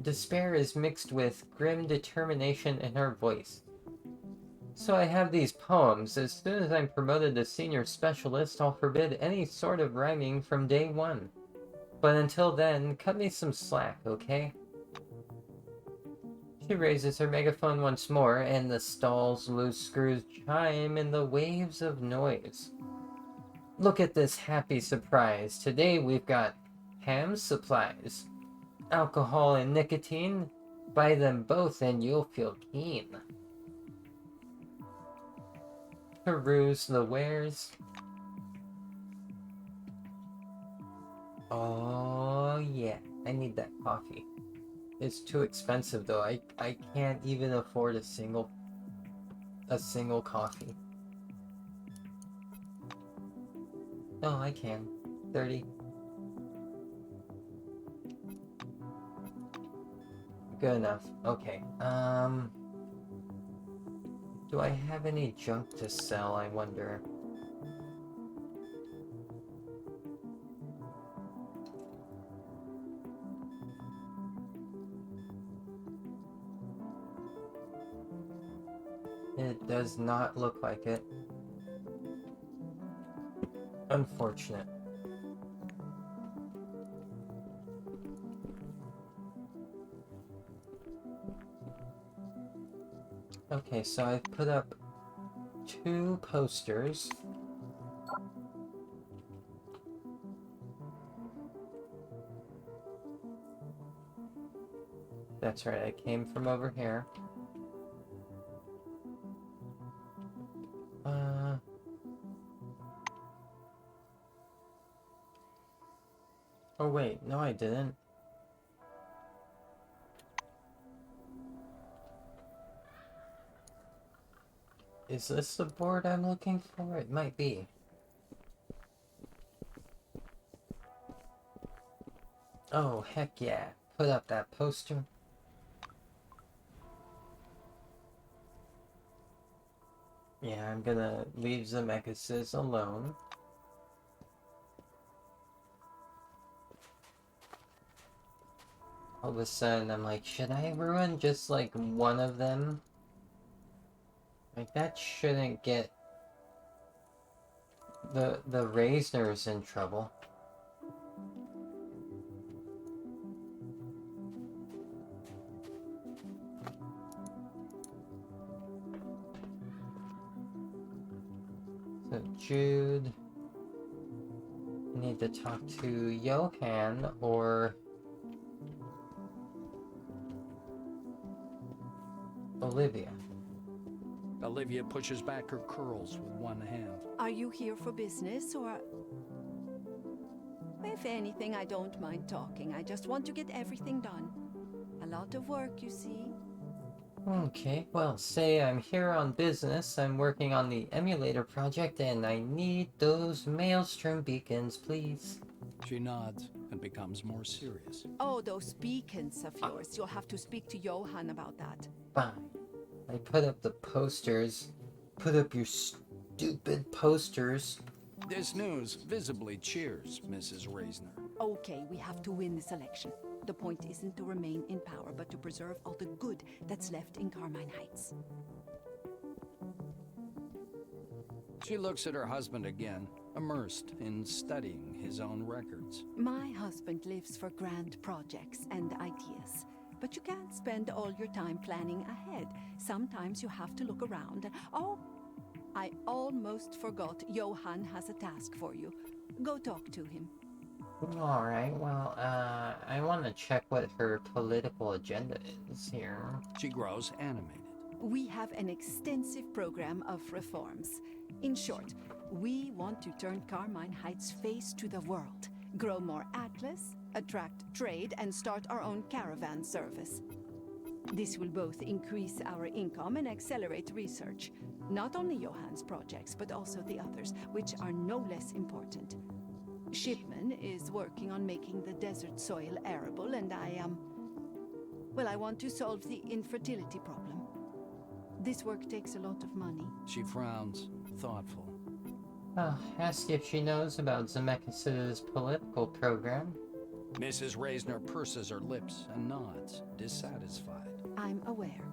Despair is mixed with grim determination in her voice. So I have these poems. As soon as I'm promoted to senior specialist, I'll forbid any sort of rhyming from day one. But until then, cut me some slack, okay? She raises her megaphone once more, and the stall's loose screws chime in the waves of noise. Look at this happy surprise. Today we've got ham supplies, alcohol and nicotine. Buy them both and you'll feel keen. Peruse the wares. Oh yeah, I need that coffee. It's too expensive though. I can't even afford a single coffee. No, I can. 30. Good enough. Okay. Do I have any junk to sell, I wonder? It does not look like it. Unfortunate. Okay, so I've put up 2 posters. That's right, I came from over here. Oh wait, no I didn't. Is this the board I'm looking for? It might be. Oh, heck yeah. Put up that poster. Yeah, I'm gonna leave Zemeckis alone. All of a sudden, I'm like, should I ruin just like one of them? Like, that shouldn't get the Raysners in trouble. So, Jude. I need to talk to Johan or Olivia. Olivia pushes back her curls with one hand. Are you here for business, or... If anything, I don't mind talking. I just want to get everything done. A lot of work, you see. Okay, well, say I'm here on business. I'm working on the emulator project, and I need those maelstrom beacons, please. She nods and becomes more serious. Oh, those beacons of yours. You'll have to speak to Johan about that. Fine. I put up the posters. Put up your stupid posters. This news visibly cheers Mrs. Raysner. Okay, we have to win this election. The point isn't to remain in power, but to preserve all the good that's left in Carmine Heights. She looks at her husband again, immersed in studying his own records. My husband lives for grand projects and ideas. But you can't spend all your time planning ahead. Sometimes you have to look around. Oh, I almost forgot. Johan has a task for you. Go talk to him. Alright, well, I want to check what her political agenda is here. She grows animated. We have an extensive program of reforms. In short, we want to turn Carmine Heights' face to the world, grow more Atlas, attract trade, and start our own caravan service. This will both increase our income and accelerate research. Not only Johann's projects, but also the others, which are no less important. Shipman is working on making the desert soil arable, and I want to solve the infertility problem. This work takes a lot of money. She frowns, thoughtful. Ask if she knows about Zemeckis' political program. Mrs. Raysner purses her lips and nods, dissatisfied. I'm aware.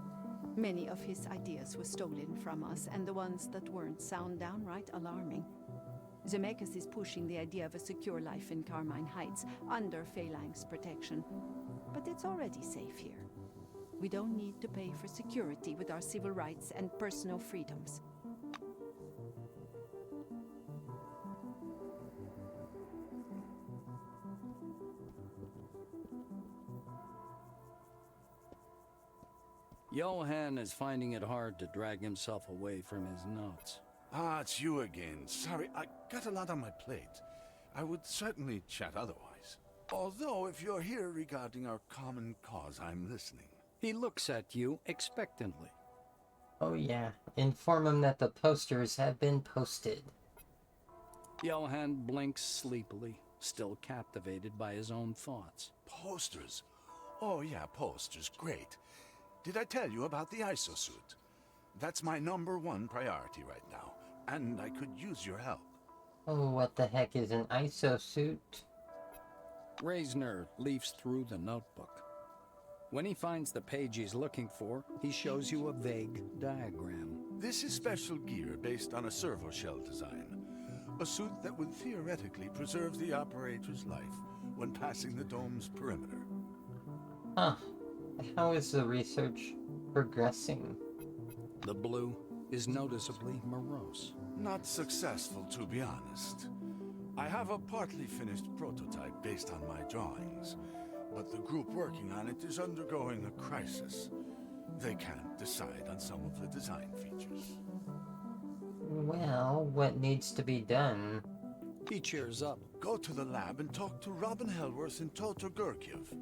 Many of his ideas were stolen from us, and the ones that weren't sound downright alarming. Zemeckis is pushing the idea of a secure life in Carmine Heights, under Phalanx protection. But it's already safe here. We don't need to pay for security with our civil rights and personal freedoms. Johann is finding it hard to drag himself away from his notes. Ah, it's you again. Sorry, I got a lot on my plate. I would certainly chat otherwise. Although, if you're here regarding our common cause, I'm listening. He looks at you expectantly. Oh yeah, inform him that the posters have been posted. Johann blinks sleepily, still captivated by his own thoughts. Posters? Oh yeah, posters, great. Did I tell you about the isosuit? That's my #1 priority right now, and I could use your help. Oh, what the heck is an isosuit? Raysner leafs through the notebook. When he finds the page he's looking for, he shows you a vague diagram. This is special gear based on a servo shell design. A suit that would theoretically preserve the operator's life when passing the dome's perimeter. Huh. How is the research progressing? The blue is noticeably morose. Not successful, to be honest. I have a partly finished prototype based on my drawings, but the group working on it is undergoing a crisis. They can't decide on some of the design features. Well, what needs to be done? He cheers up. Go to the lab and talk to Robin Helworth and Toto Gurgiev.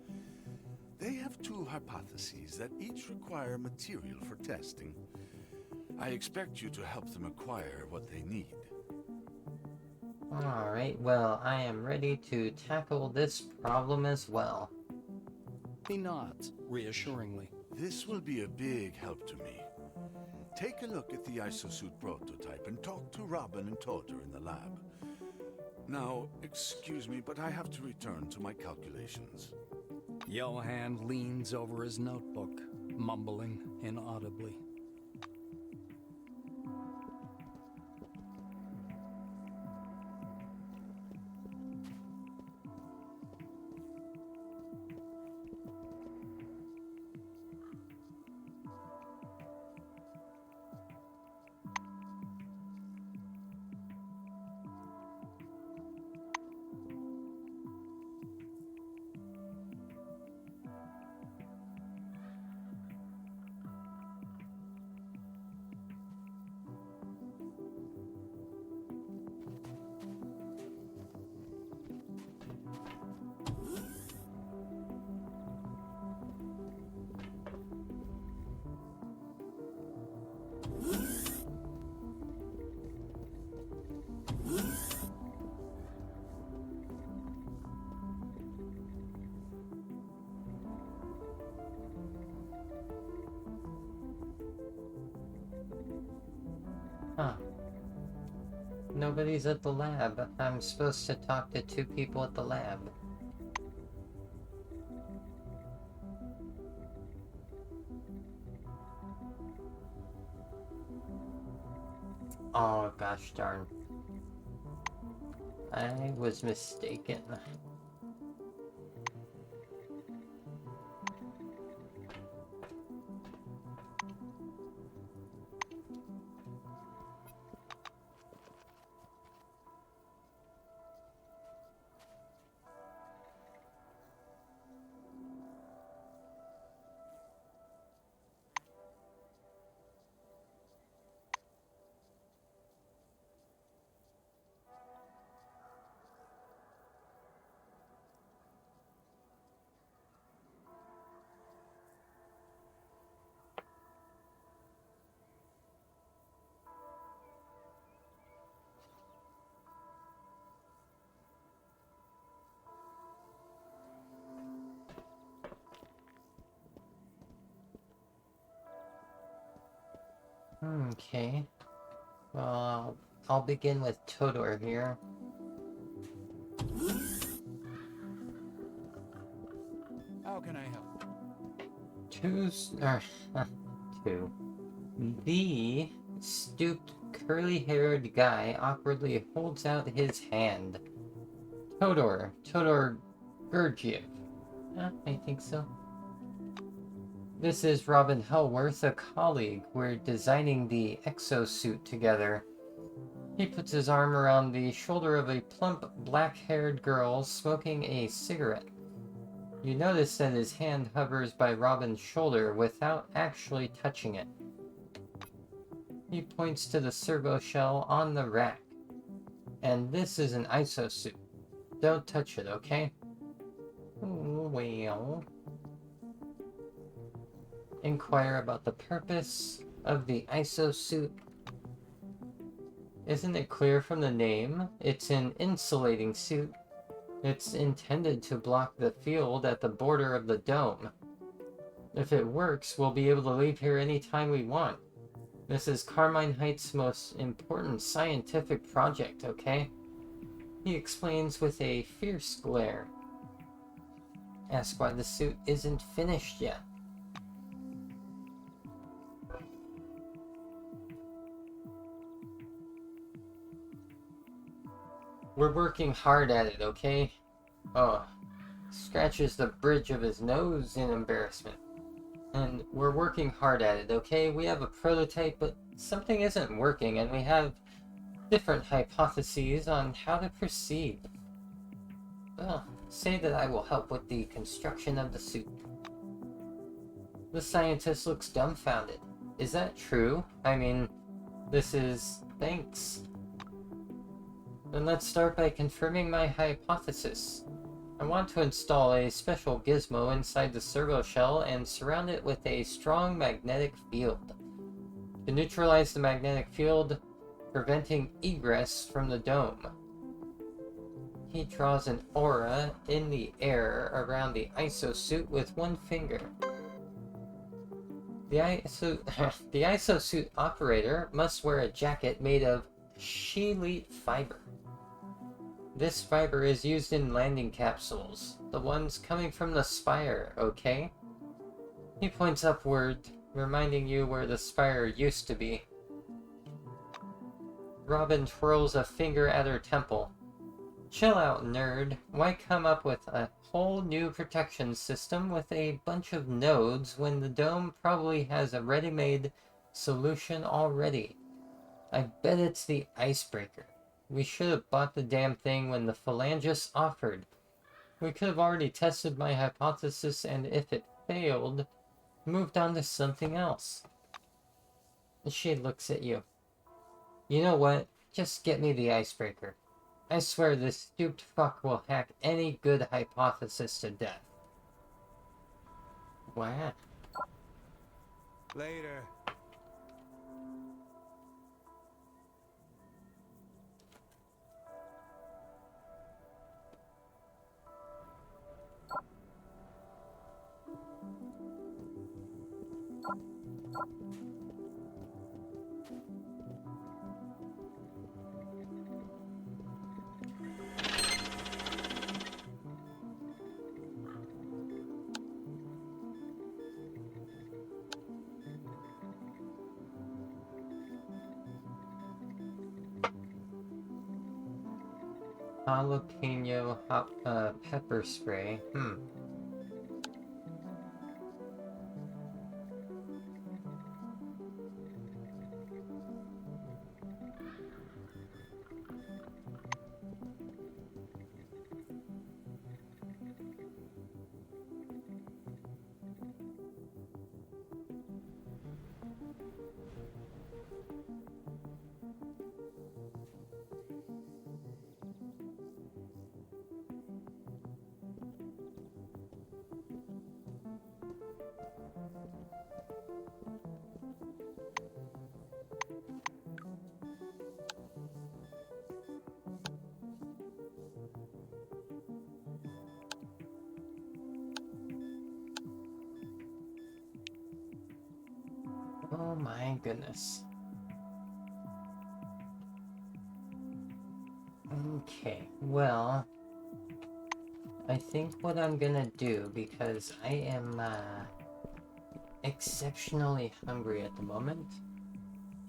They have 2 hypotheses that each require material for testing. I expect you to help them acquire what they need. Alright, well, I am ready to tackle this problem as well. He nods, reassuringly. This will be a big help to me. Take a look at the isosuit prototype and talk to Robin and Toto in the lab. Now, excuse me, but I have to return to my calculations. Johann leans over his notebook, mumbling inaudibly. Huh. Nobody's at the lab. I'm supposed to talk to 2 people at the lab. Oh, gosh darn. I was mistaken. Okay. Well, I'll begin with Todor here. How can I help? Two. The stooped, curly-haired guy awkwardly holds out his hand. Todor Gurdjieff. I think so. This is Robin Hellworth, a colleague. We're designing the exosuit together. He puts his arm around the shoulder of a plump, black-haired girl smoking a cigarette. You notice that his hand hovers by Robin's shoulder without actually touching it. He points to the servo shell on the rack. And this is an isosuit. Don't touch it, okay? Well... Inquire about the purpose of the isosuit. Isn't it clear from the name? It's an insulating suit. It's intended to block the field at the border of the dome. If it works, we'll be able to leave here anytime we want. This is Carmine Heights' most important scientific project, okay? He explains with a fierce glare. Ask why the suit isn't finished yet. We're working hard at it, okay? Oh, scratches the bridge of his nose in embarrassment. And we're working hard at it, okay? We have a prototype, but something isn't working, and we have different hypotheses on how to proceed. Well, say that I will help with the construction of the suit. The scientist looks dumbfounded. Is that true? I mean, this is... thanks. Then let's start by confirming my hypothesis. I want to install a special gizmo inside the servo shell and surround it with a strong magnetic field. To neutralize the magnetic field, preventing egress from the dome. He draws an aura in the air around the isosuit with one finger. The isosuit operator must wear a jacket made of sheelite fiber. This fiber is used in landing capsules, the ones coming from the spire, okay? He points upward, reminding you where the spire used to be. Robin twirls a finger at her temple. Chill out, nerd. Why come up with a whole new protection system with a bunch of nodes when the dome probably has a ready-made solution already? I bet it's the icebreaker. We should have bought the damn thing when the phalangists offered. We could have already tested my hypothesis, and if it failed, moved on to something else. She looks at you. You know what? Just get me the icebreaker. I swear this stooped fuck will hack any good hypothesis to death. Wow. Later. Jalapeno pepper spray. Oh my goodness. Okay, well, I think what I'm gonna do, because I am exceptionally hungry at the moment,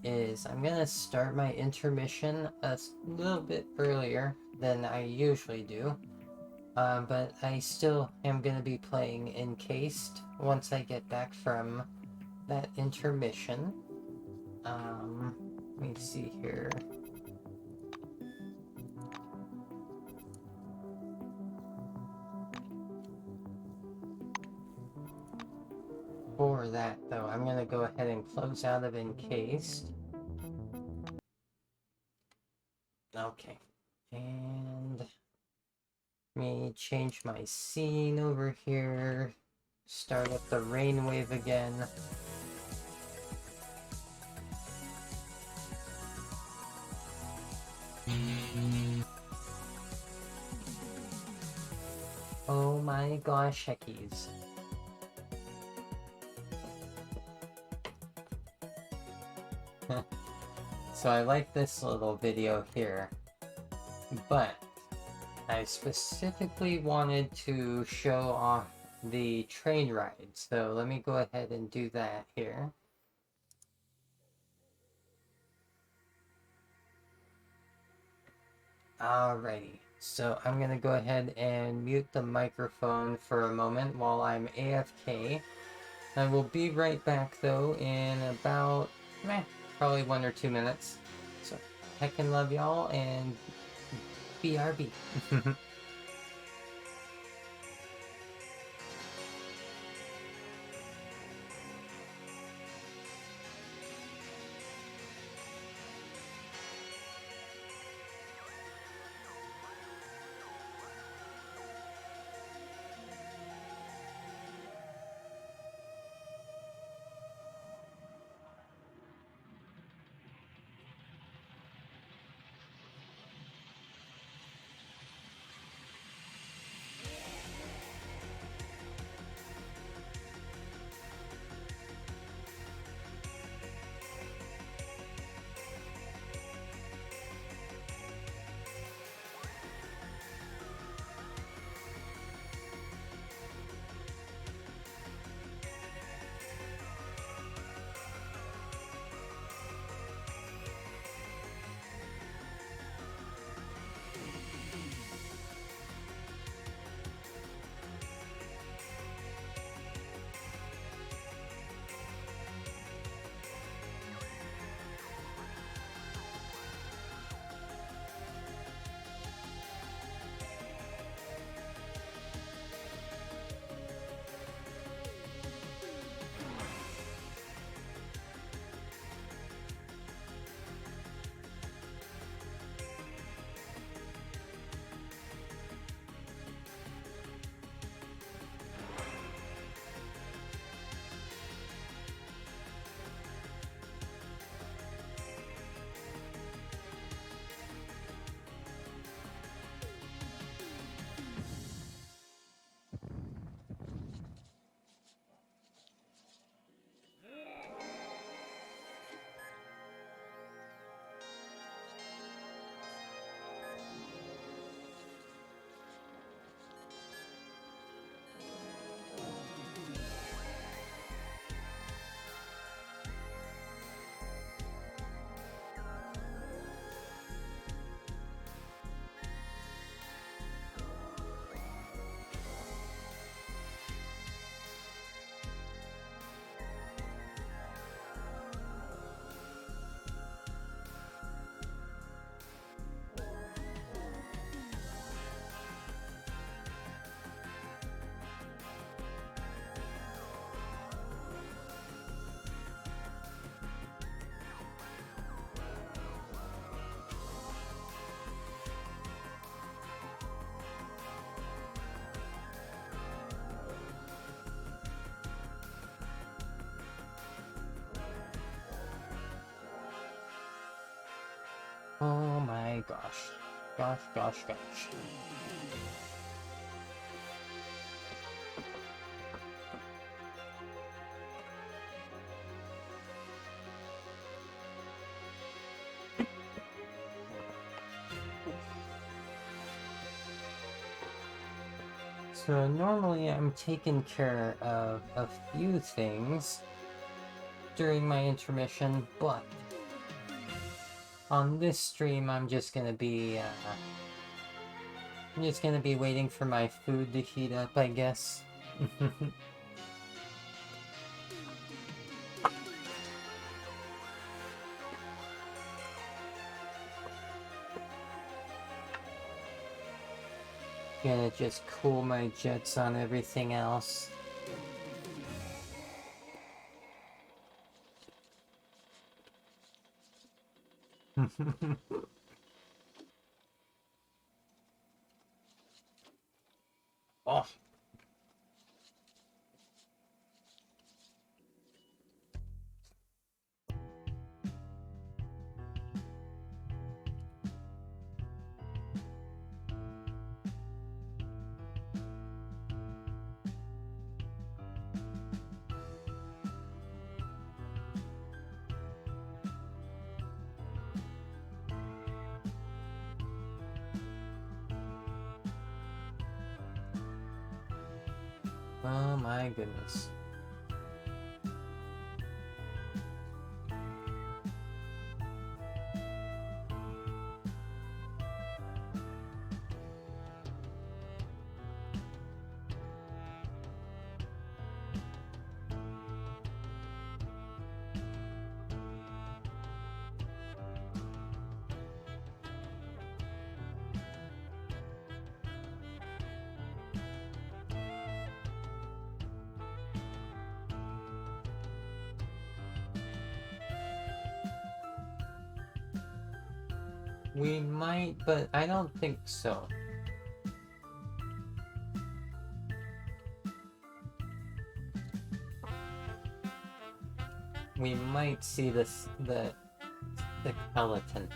is I'm gonna start my intermission a little bit earlier than I usually do. But I still am gonna be playing Encased once I get back from that intermission. Let me see here. For that, though, I'm gonna go ahead and close out of Encased. Okay. And let me change my scene over here. Start up the rain wave again. Oh my gosh, heckies. So I like this little video here, but I specifically wanted to show off the train ride, so let me go ahead and do that here. Alrighty, so I'm gonna go ahead and mute the microphone for a moment while I'm AFK. I will be right back though in about, probably 1 or 2 minutes. So, heckin' love y'all and BRB. Oh my gosh. Gosh. So normally I'm taking care of a few things during my intermission, but on this stream I'm just gonna be waiting for my food to heat up, I guess. Gonna just cool my jets on everything else. Oh. Oh my goodness. We might, but I don't think so. We might see the skeleton.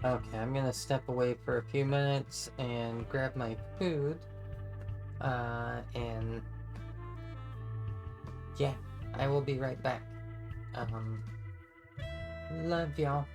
Okay, I'm gonna step away for a few minutes and grab my food. And yeah, I will be right back. Love y'all.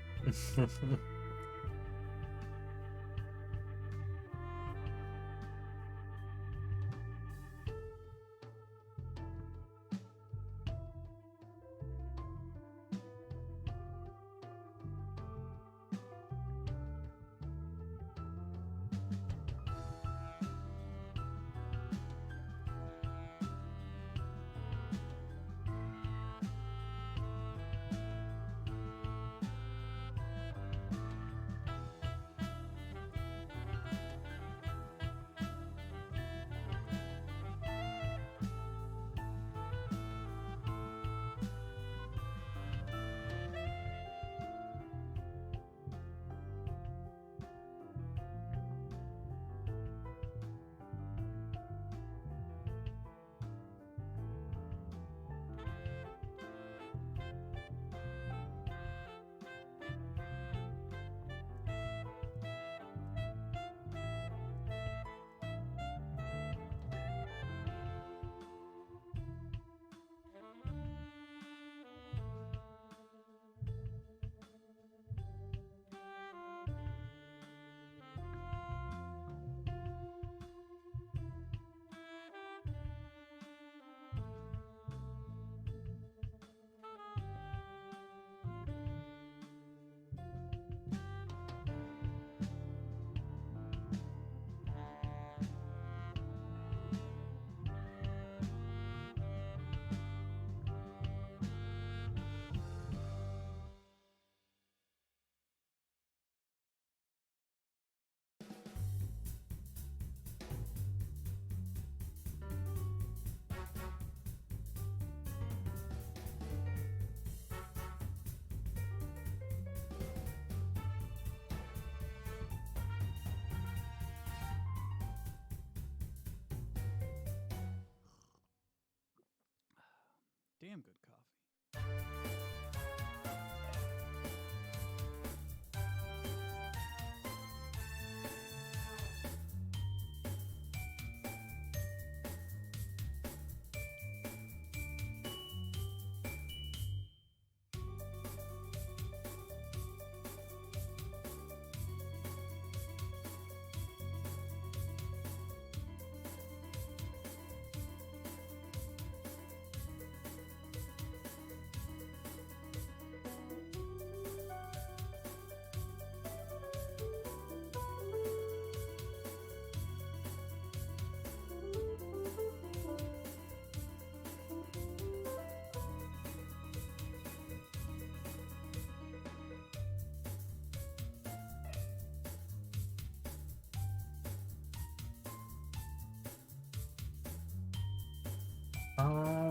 Damn good coffee.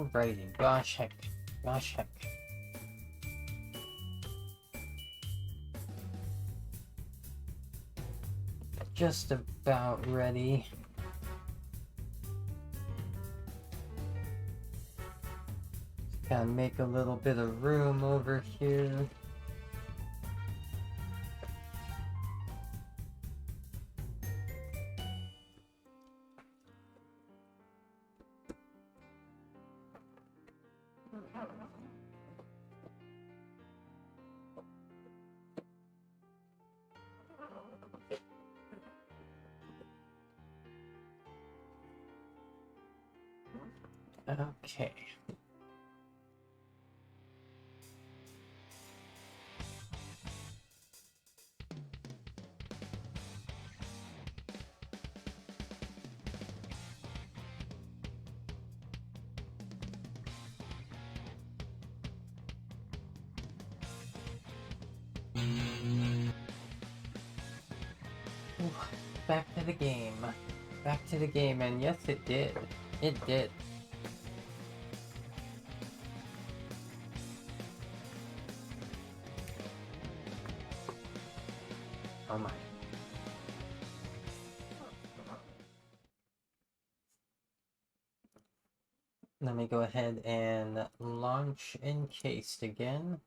Alrighty, gosh heck. Gosh heck. Just about ready. Gotta make a little bit of room over here. Okay. Back to the game. Back to the game, and yes, it did. It did. Oh my. Let me go ahead and launch Encased again.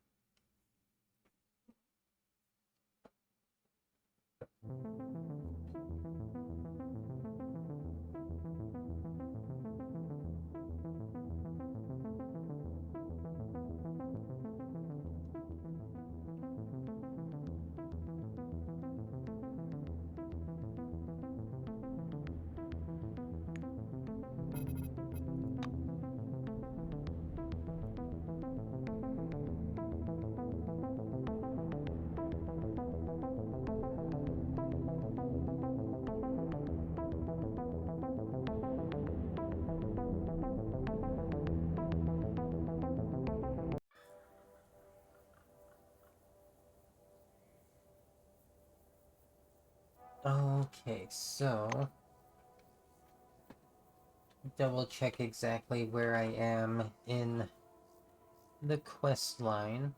Okay, so double check exactly where I am in the quest line.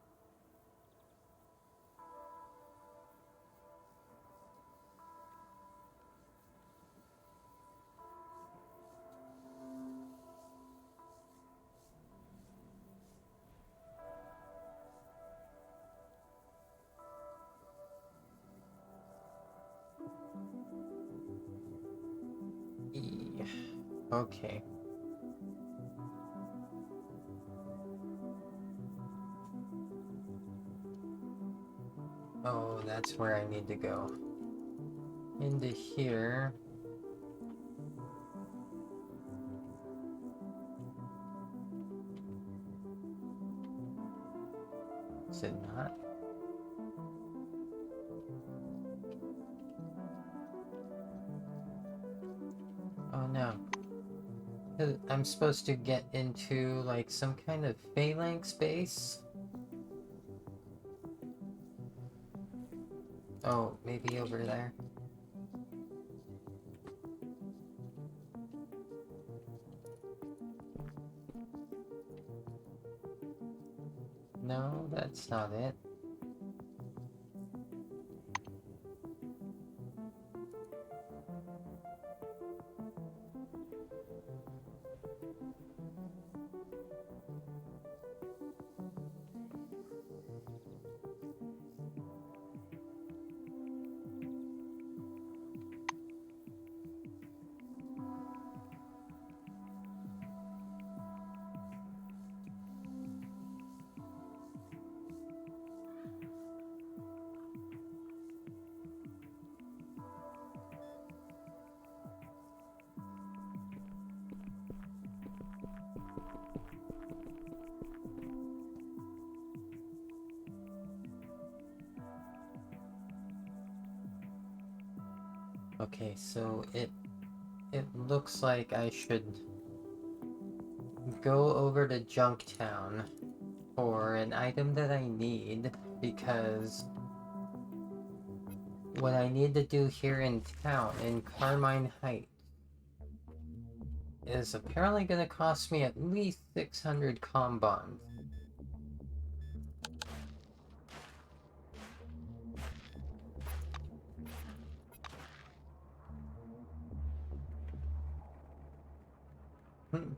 Okay. Oh, that's where I need to go. Into here. Is it not? Oh no. I'm supposed to get into like some kind of phalanx base? Oh, maybe over there. No, that's not it. Okay, so it looks like I should go over to Junktown for an item that I need, because what I need to do here in town, in Carmine Heights, is apparently going to cost me at least 600 comm bonds.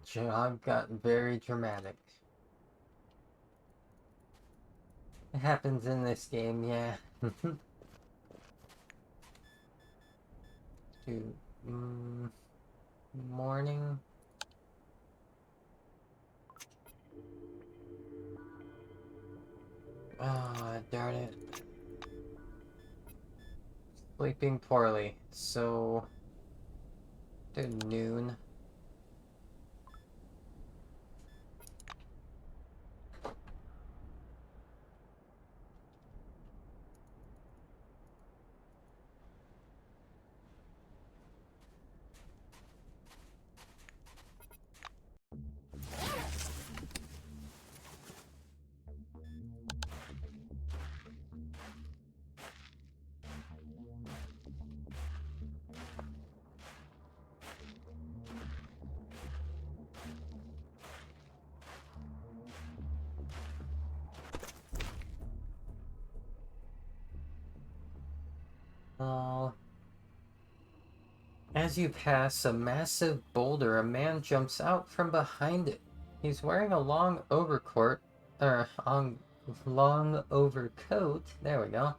Job got very dramatic. It happens in this game, yeah. Dude, morning. Ah, darn it. Sleeping poorly, so... to noon. As you pass a massive boulder, a man jumps out from behind it. He's wearing a long overcoat, there we go,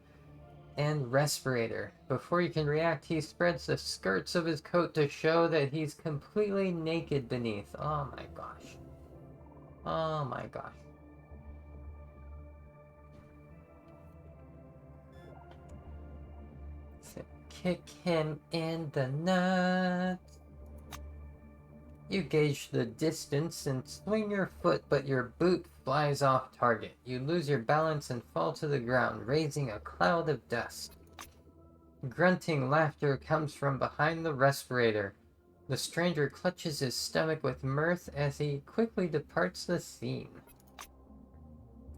and respirator. Before you can react, he spreads the skirts of his coat to show that he's completely naked beneath. Oh my gosh. Oh my gosh. Kick him in the nuts. You gauge the distance and swing your foot, but your boot flies off target. You lose your balance and fall to the ground, raising a cloud of dust. Grunting laughter comes from behind the respirator. The stranger clutches his stomach with mirth as he quickly departs the scene.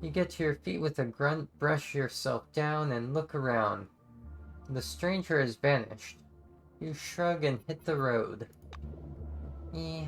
You get to your feet with a grunt, brush yourself down, and look around. The stranger has vanished. You shrug and hit the road. Eh.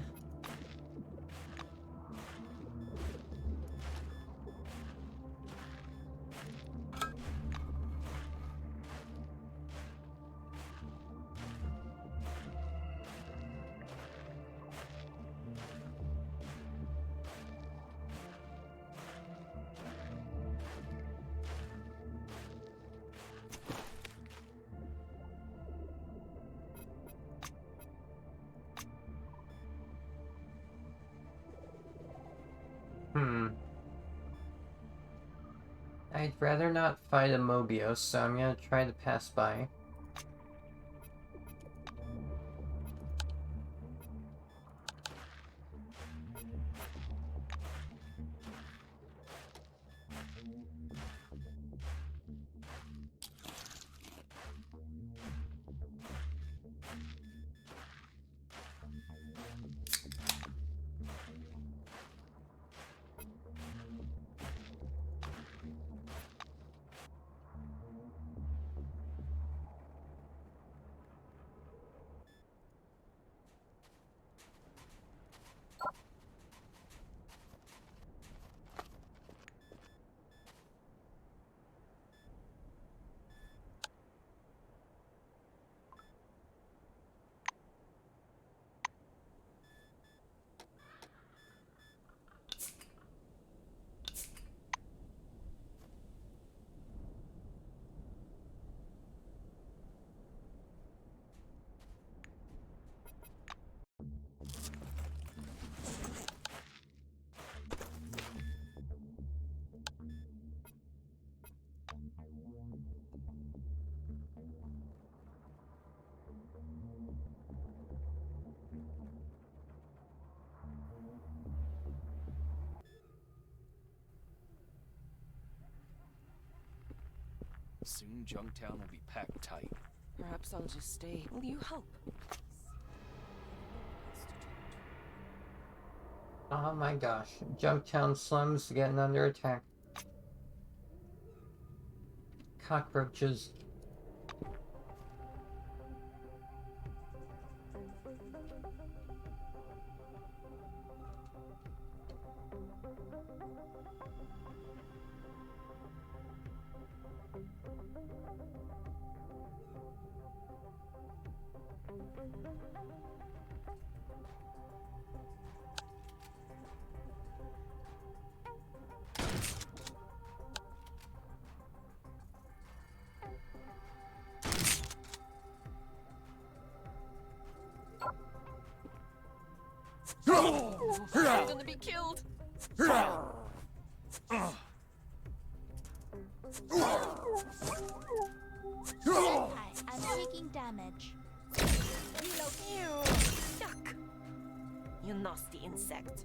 I'd rather not fight a Mobius, so I'm gonna try to pass by. Soon Junktown will be packed tight. Perhaps I'll just stay. Will you help? Oh my gosh. Junktown slums getting under attack. Cockroaches. I'm gonna be killed. I'm taking damage. Ew, yuck. You nasty insect.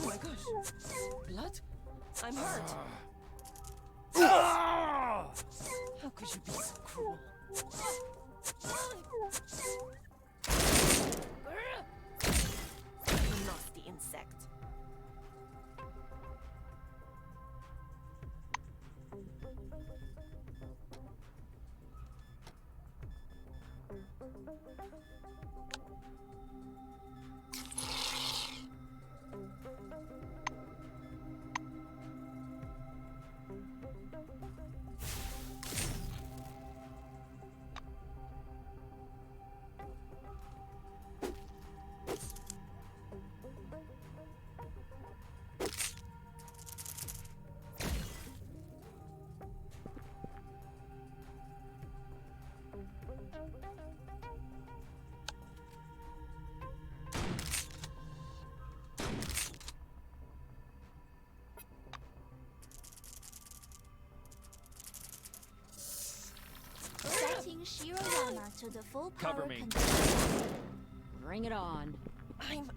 Oh my gosh. Blood? I'm hurt. How could you be so cruel? You nasty insect. Setting Shirayama to the full power Cover me. control. Bring it on. I'm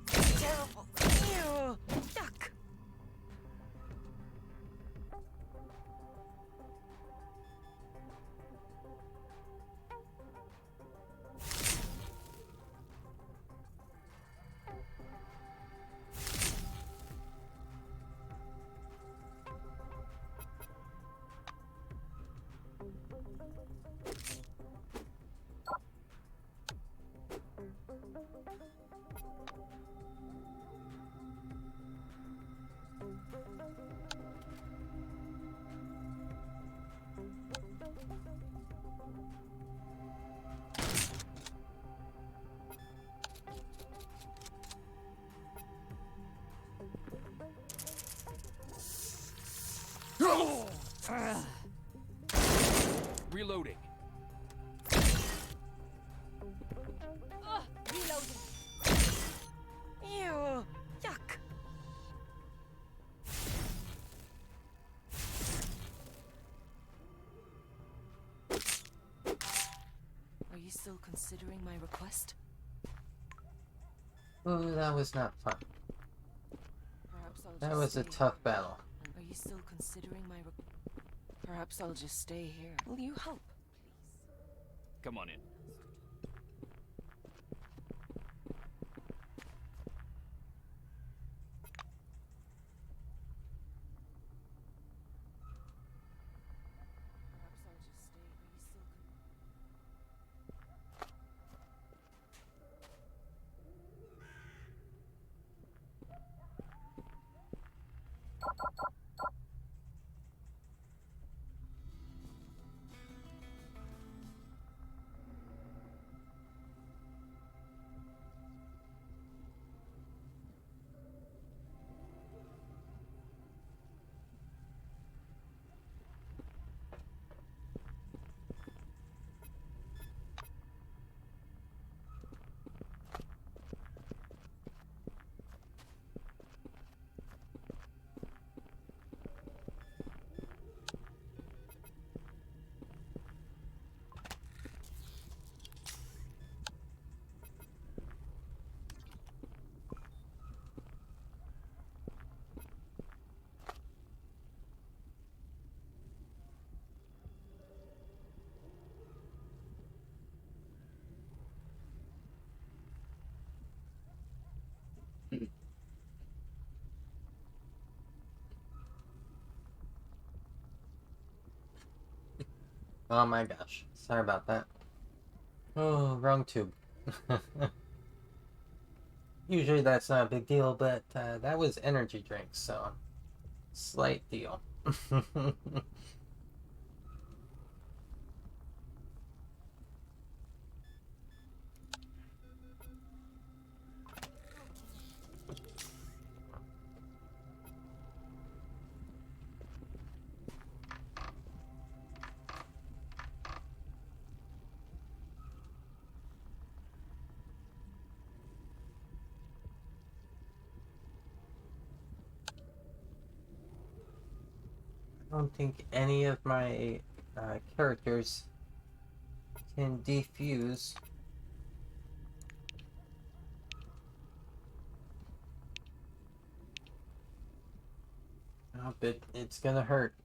terrible. Ew, yuck. Reloading. Reloading. Ew, yuck. Are you still considering my request? Ooh, that was not fun. Perhaps I'll That just was a stay tough here. battle. Are you still considering my Perhaps I'll just stay here. Will you help, please? Come on in. Perhaps I'll just stay. Are you still Oh my gosh. Sorry about that. Oh, wrong tube. Usually that's not a big deal, but that was energy drinks, so slight deal. I don't think any of my characters can defuse. Oh, but it's gonna hurt.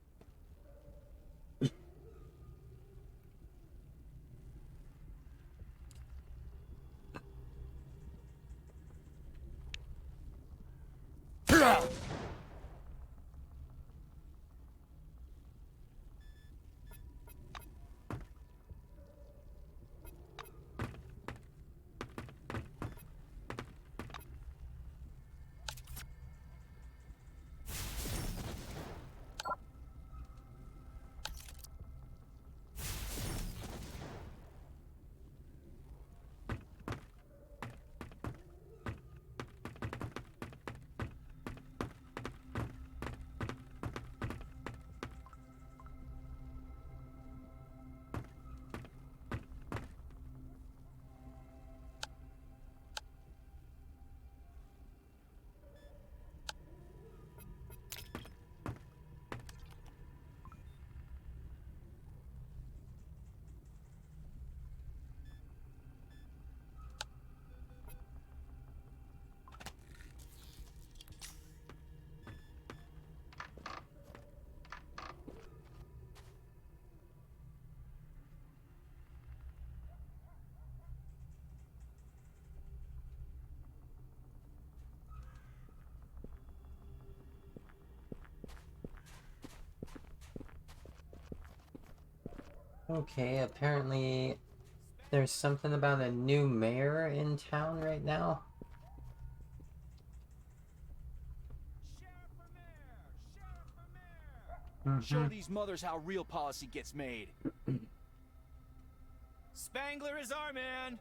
Okay, apparently there's something about a new mayor in town right now. Show these mothers how real policy gets made. Spangler is our man.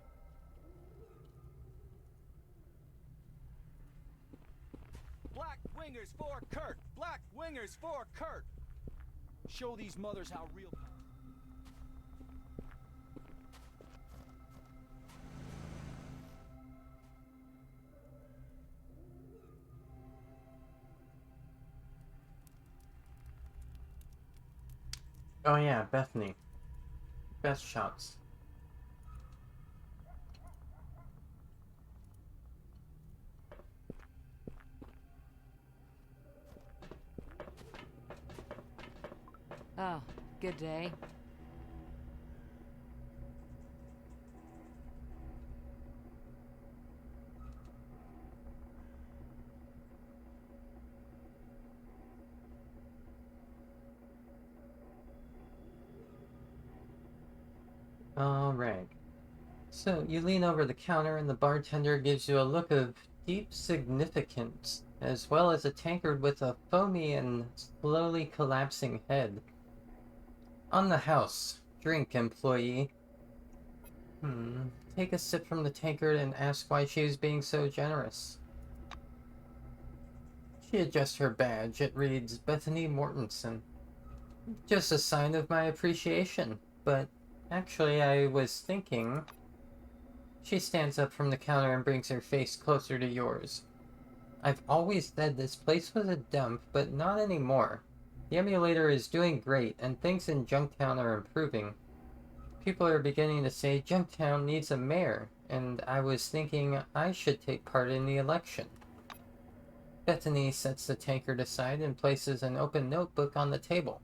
Black wingers for Kurt. Black wingers for Kurt. Show these mothers how real. Oh yeah, Bethany. Best shots. Oh, good day. Alright. So you lean over the counter and the bartender gives you a look of deep significance, as well as a tankard with a foamy and slowly collapsing head. On the house. Drink, employee. Take a sip from the tankard and ask why she is being so generous. She adjusts her badge. It reads Bethany Mortensen. Just a sign of my appreciation, but actually I was thinking... She stands up from the counter and brings her face closer to yours. I've always said this place was a dump, but not anymore. The emulator is doing great, and things in Junktown are improving. People are beginning to say Junktown needs a mayor, and I was thinking I should take part in the election. Bethany sets the tankard aside and places an open notebook on the table.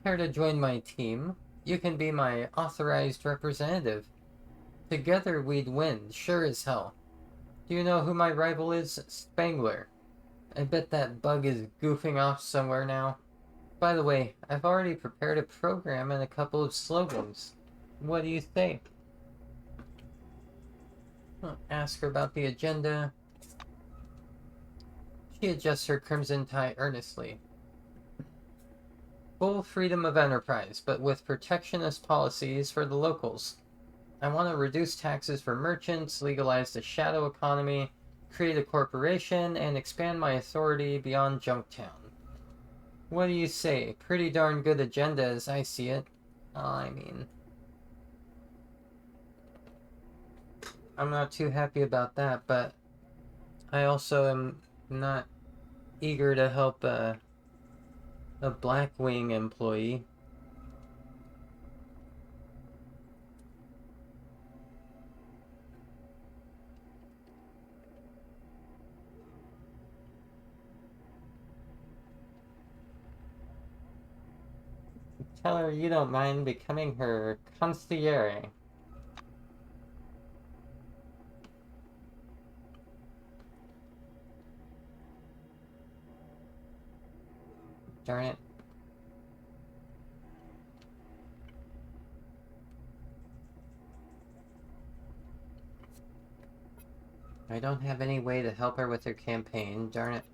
Care to join my team? You can be my authorized representative. Together we'd win, sure as hell. Do you know who my rival is? Spangler. I bet that bug is goofing off somewhere now. By the way, I've already prepared a program and a couple of slogans. What do you think? Ask her about the agenda. She adjusts her crimson tie earnestly. Full freedom of enterprise, but with protectionist policies for the locals. I want to reduce taxes for merchants, legalize the shadow economy, create a corporation, and expand my authority beyond Junktown. What do you say? Pretty darn good agenda as I see it. I mean, I'm not too happy about that, but I also am not eager to help a Blackwing employee. Tell her you don't mind becoming her concierge. Darn it. I don't have any way to help her with her campaign, darn it.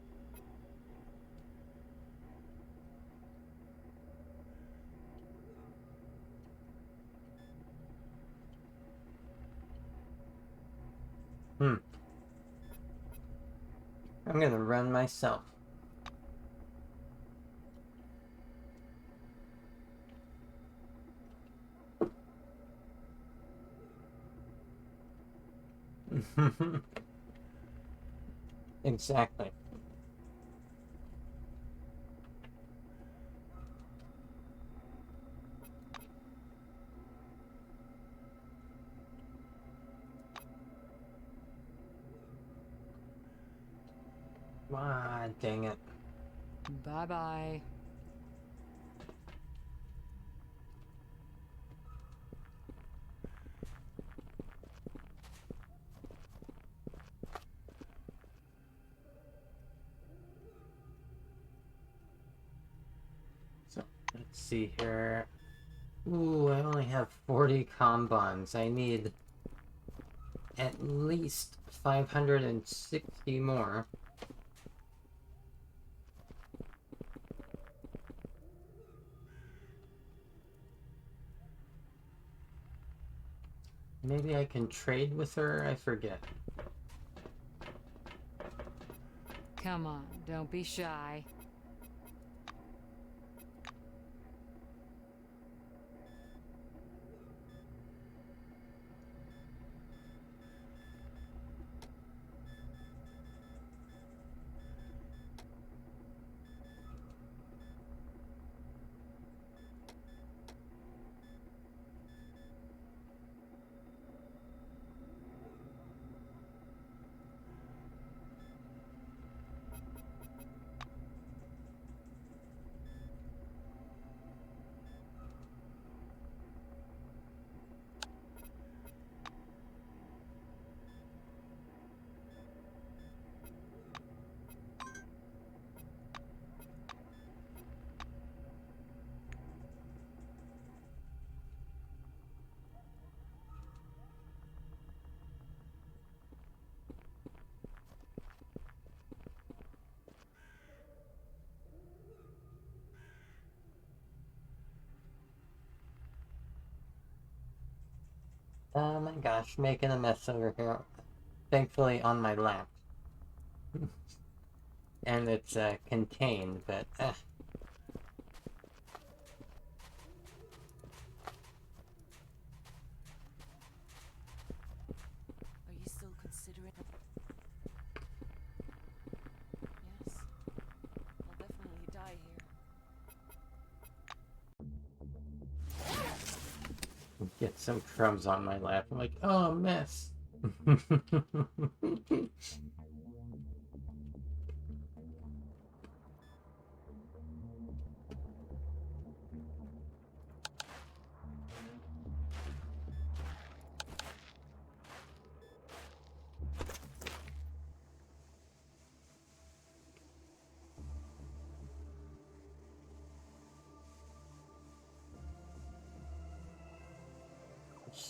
I'm gonna run myself. Exactly. Ah, dang it. Bye-bye. So, let's see here. Ooh, I only have 40 combons. I need at least 560 more. Maybe I can trade with her? I forget. Come on, don't be shy. Oh my gosh, making a mess over here. Thankfully on my lap. And it's contained, but Are you still considering? Yes. I'll definitely die here. get some crumbs on my lap. I'm like, oh, mess.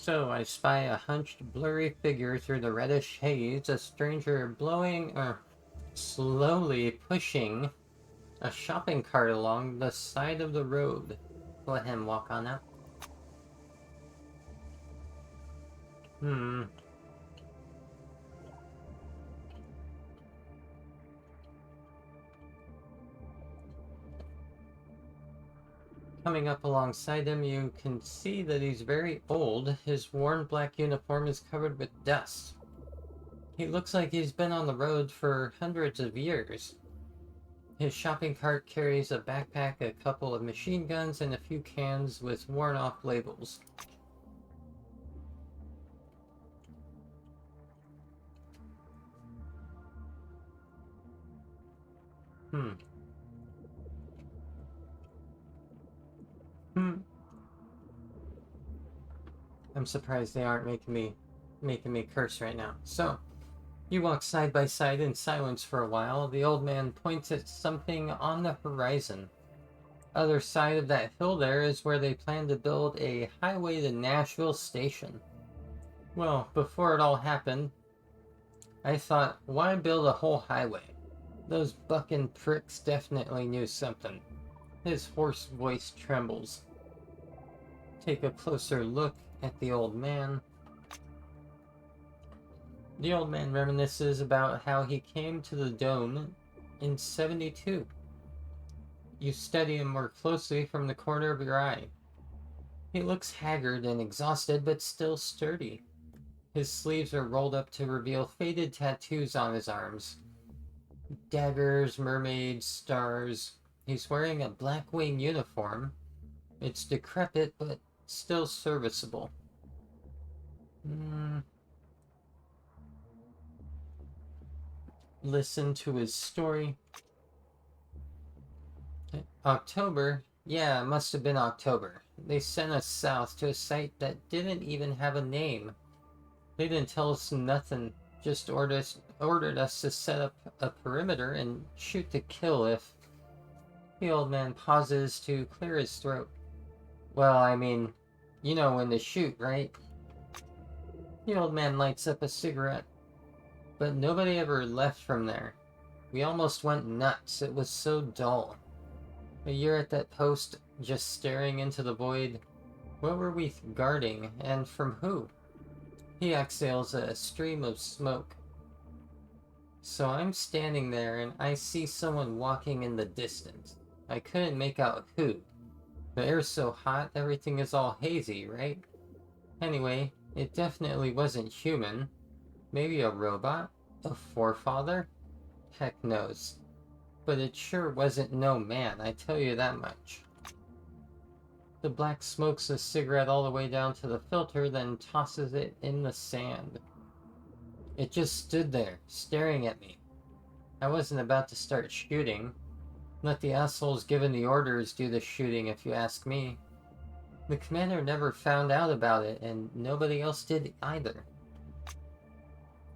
So I spy a hunched, blurry figure through the reddish haze, a stranger slowly pushing a shopping cart along the side of the road. Let him walk on up. Coming up alongside him, you can see that he's very old. His worn black uniform is covered with dust. He looks like he's been on the road for hundreds of years. His shopping cart carries a backpack, a couple of machine guns, and a few cans with worn-off labels. I'm surprised they aren't making me curse right now. So, you walk side by side in silence for a while. The old man points at something on the horizon. Other side of that hill there is where they plan to build a highway to Nashville Station. Well, before it all happened, I thought, why build a whole highway? Those bucking pricks definitely knew something. His hoarse voice trembles. Take a closer look at the old man. The old man reminisces about how he came to the dome in 72. You study him more closely from the corner of your eye. He looks haggard and exhausted, but still sturdy. His sleeves are rolled up to reveal faded tattoos on his arms. Daggers, mermaids, stars. He's wearing a black wing uniform. It's decrepit, but still serviceable. Listen to his story. October? Yeah, it must have been October. They sent us south to a site that didn't even have a name. They didn't tell us nothing, just ordered us to set up a perimeter and shoot to kill if... The old man pauses to clear his throat. Well, I mean, you know when to shoot, right? The old man lights up a cigarette. But nobody ever left from there. We almost went nuts. It was so dull. A year at that post, just staring into the void. What were we guarding, and from who? He exhales a stream of smoke. So I'm standing there, and I see someone walking in the distance. I couldn't make out who. The air's so hot, everything is all hazy, right? Anyway, it definitely wasn't human. Maybe a robot? A forefather? Heck knows. But it sure wasn't no man, I tell you that much. The black smokes a cigarette all the way down to the filter, then tosses it in the sand. It just stood there, staring at me. I wasn't about to start shooting. Let the assholes giving the orders do the shooting, if you ask me. The commander never found out about it, and nobody else did either.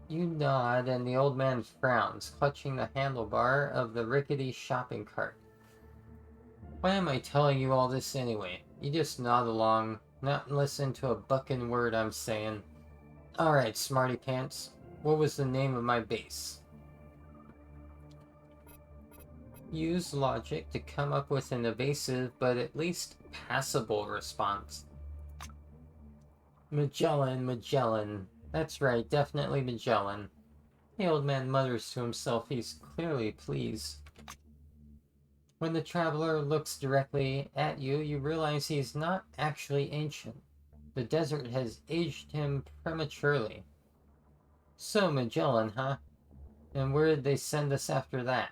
You nod, and the old man frowns, clutching the handlebar of the rickety shopping cart. Why am I telling you all this anyway? You just nod along, not listen to a bucking word I'm saying. Alright, smarty pants. What was the name of my base? Use logic to come up with an evasive, but at least passable response. Magellan. That's right, definitely Magellan. The old man mutters to himself. He's clearly pleased. When the traveler looks directly at you, you realize he's not actually ancient. The desert has aged him prematurely. So, Magellan, huh? And where did they send us after that?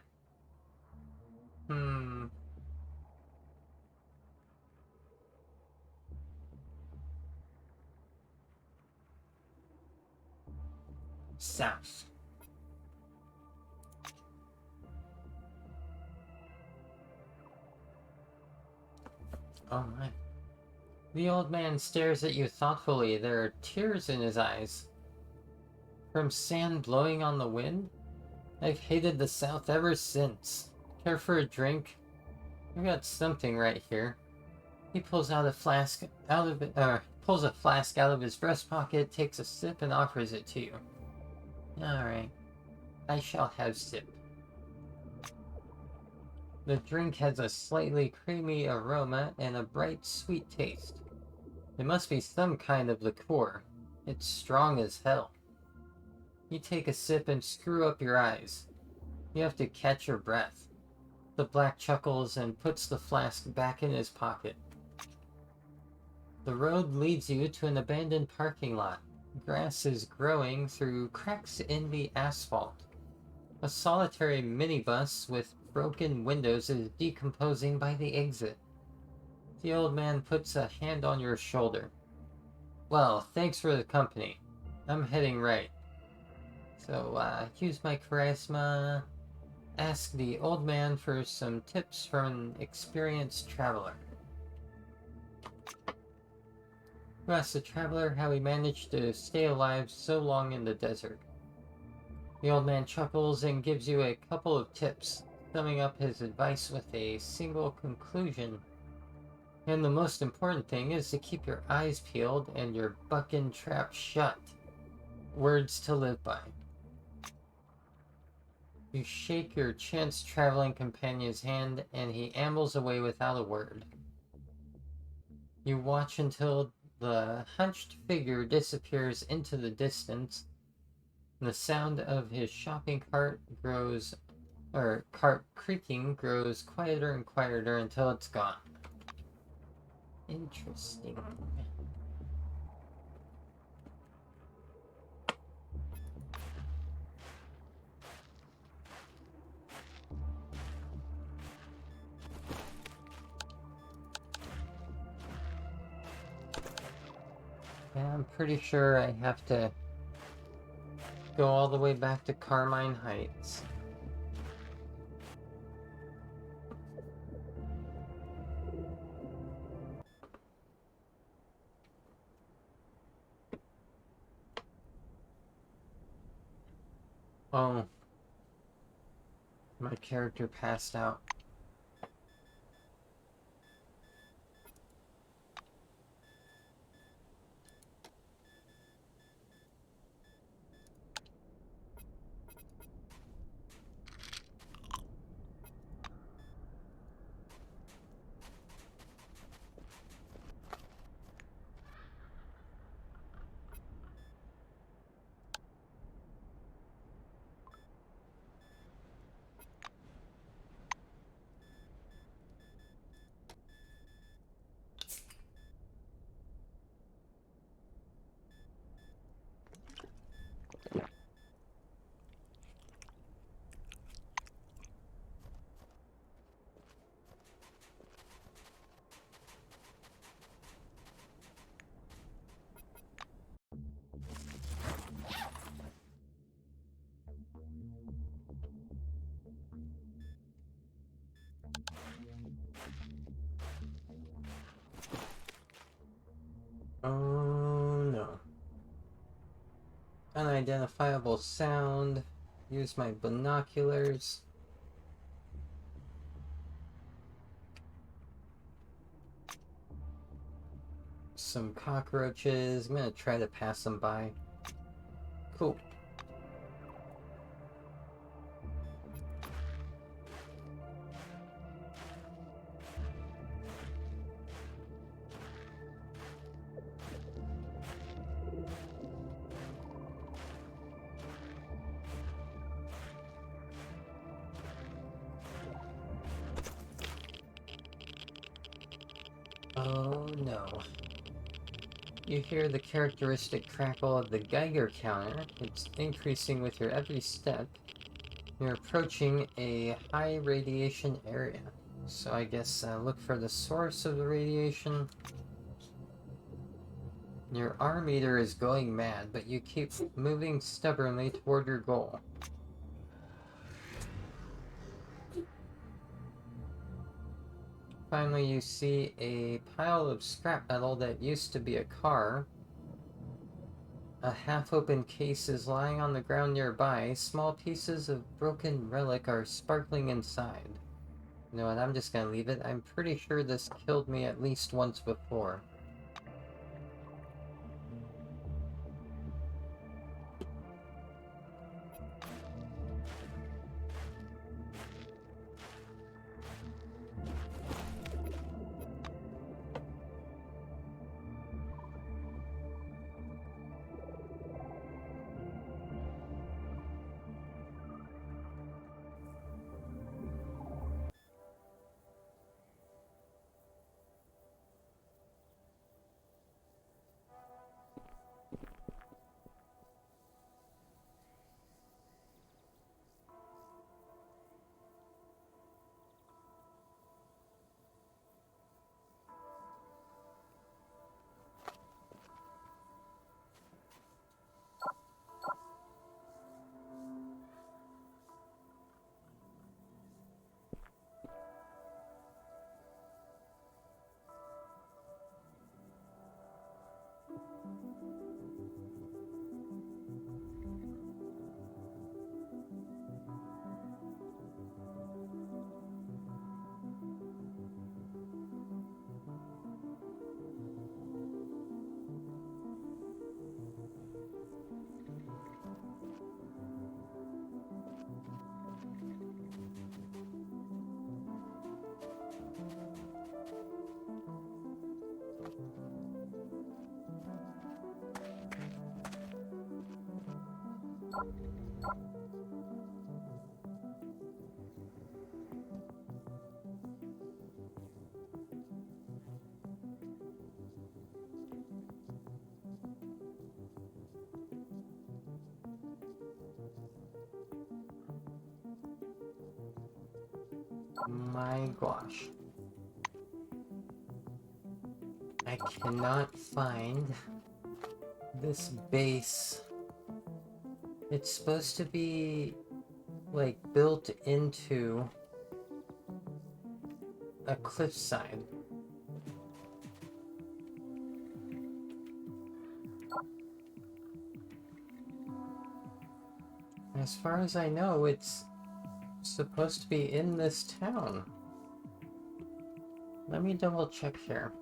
South. Oh my. The old man stares at you thoughtfully. There are tears in his eyes. From sand blowing on the wind? I've hated the South ever since. Care for a drink? I've got something right here. He pulls out a flask pulls a flask out of his breast pocket, takes a sip, and offers it to you. Alright. I shall have sip. The drink has a slightly creamy aroma and a bright, sweet taste. It must be some kind of liqueur. It's strong as hell. You take a sip and screw up your eyes. You have to catch your breath. The black chuckles and puts the flask back in his pocket. The road leads you to an abandoned parking lot. Grass is growing through cracks in the asphalt. A solitary minibus with broken windows is decomposing by the exit. The old man puts a hand on your shoulder. Well, thanks for the company. I'm heading right. So, use my charisma. Ask the old man for some tips from an experienced traveler. You ask the traveler how he managed to stay alive so long in the desert. The old man chuckles and gives you a couple of tips, summing up his advice with a single conclusion. And the most important thing is to keep your eyes peeled and your bucking trap shut. Words to live by. You shake your chance traveling companion's hand and he ambles away without a word. You watch until the hunched figure disappears into the distance. The sound of his shopping cart creaking grows quieter and quieter until it's gone. Interesting. Yeah, I'm pretty sure I have to go all the way back to Carmine Heights. Oh. My character passed out. Oh no. Unidentifiable sound. Use my binoculars. Some cockroaches. I'm gonna try to pass them by. Cool. Oh no. You hear the characteristic crackle of the Geiger counter. It's increasing with your every step. You're approaching a high radiation area. So I guess look for the source of the radiation. Your R meter is going mad, but you keep moving stubbornly toward your goal. Finally, you see a pile of scrap metal that used to be a car. A half-open case is lying on the ground nearby. Small pieces of broken relic are sparkling inside. You know what, I'm just gonna leave it. I'm pretty sure this killed me at least once before. My gosh. I cannot find this base. It's supposed to be, like, built into a cliffside. As far as I know, it's supposed to be in this town. Let me double check here.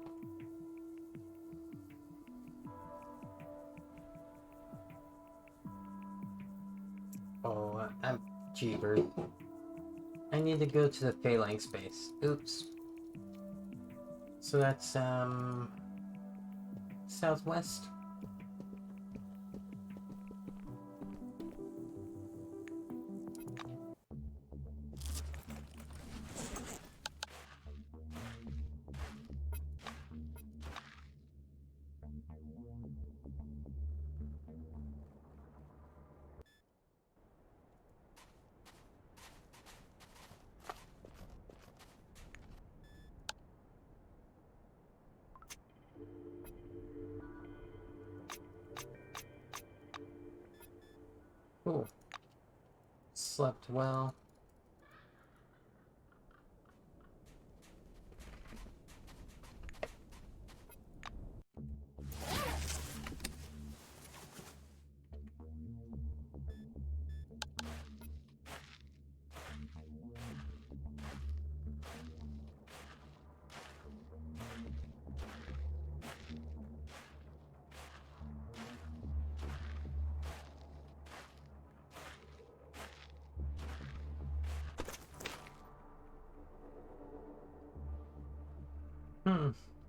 Oh, I'm jeebers. I need to go to the phalanx base. Oops. So that's, southwest? Cool. Slept well.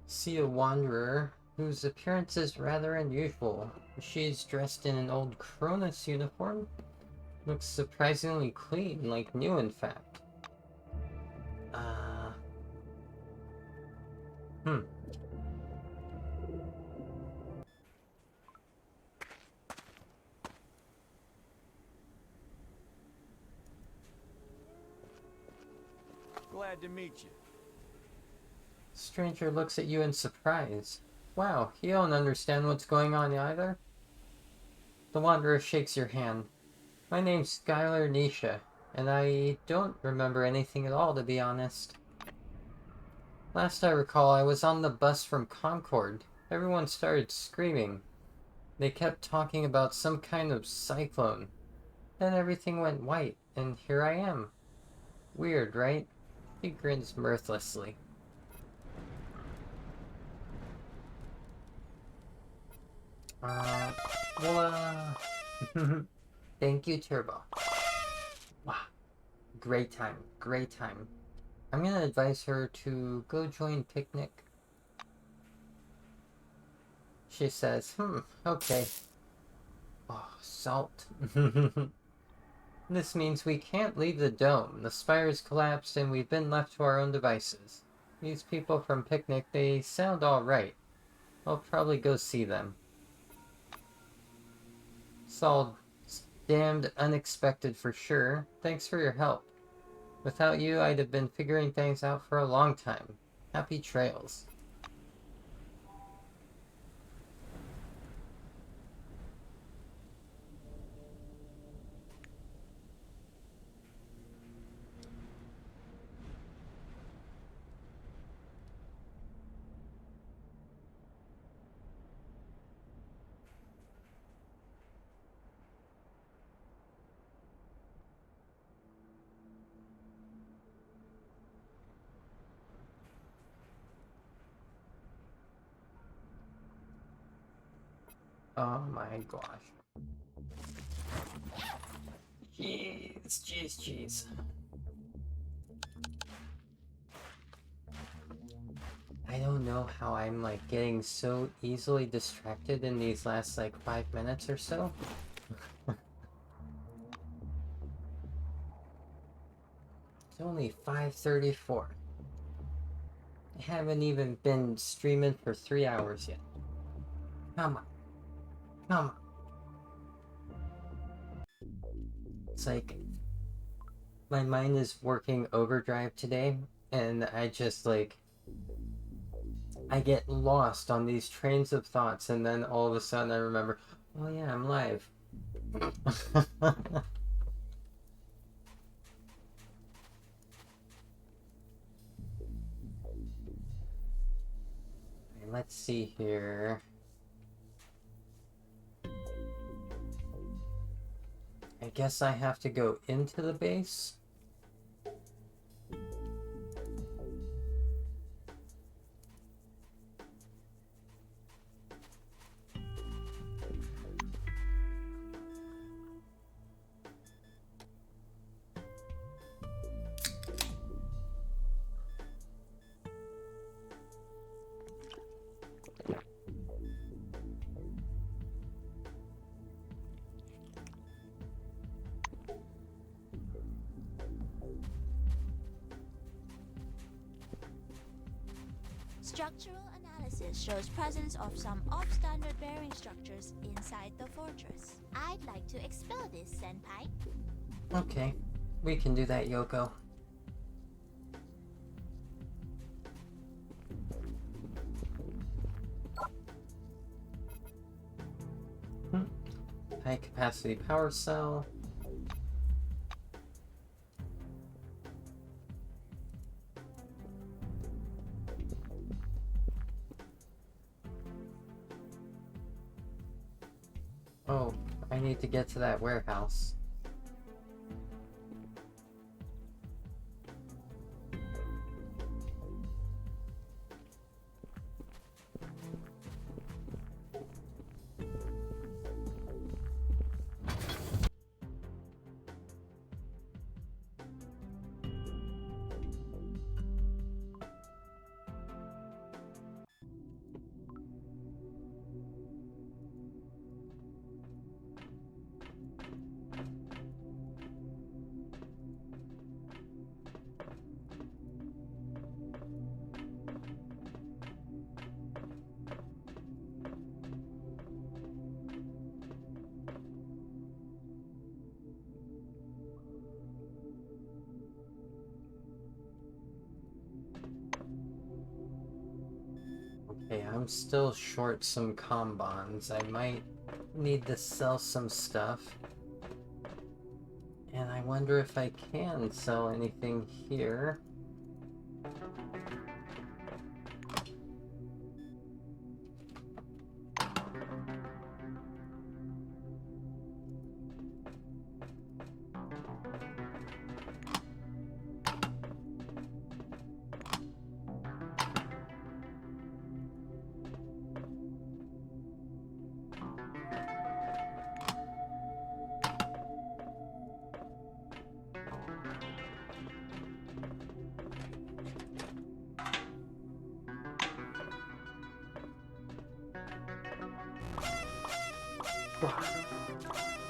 See a wanderer whose appearance is rather unusual. She's dressed in an old Cronus uniform. Looks surprisingly clean, like new in fact. Hmm. Glad to meet you. Stranger looks at you in surprise. Wow, you don't understand what's going on either? The wanderer shakes your hand. My name's Skylar Nisha, and I don't remember anything at all, to be honest. Last I recall, I was on the bus from Concord. Everyone started screaming. They kept talking about some kind of cyclone. Then everything went white, and here I am. Weird, right? He grins mirthlessly. Thank you, Turbo. Wow. Great time. Great time. I'm gonna advise her to go join Picnic. She says, okay. Oh, salt. This means we can't leave the dome. The spire's collapsed and we've been left to our own devices. These people from Picnic, they sound alright. I'll probably go see them. It's all damned unexpected for sure. Thanks for your help. Without you, I'd have been figuring things out for a long time. Happy trails. Oh my gosh. Jeez. I don't know how I'm like getting so easily distracted in these last like 5 minutes or so. only 5:34. I haven't even been streaming for 3 hours yet. Come on. Come on. It's like my mind is working overdrive today, and I just like I get lost on these trains of thoughts, and then all of a sudden I remember, oh yeah, I'm live. Let's see here. I guess I have to go into the base. Structural analysis shows presence of some off-standard bearing structures inside the fortress. I'd like to explore this, Senpai. Okay, we can do that, Yoko. High capacity power cell. Oh, I need to get to that warehouse. Okay, I'm still short some combons. I might need to sell some stuff. And I wonder if I can sell anything here.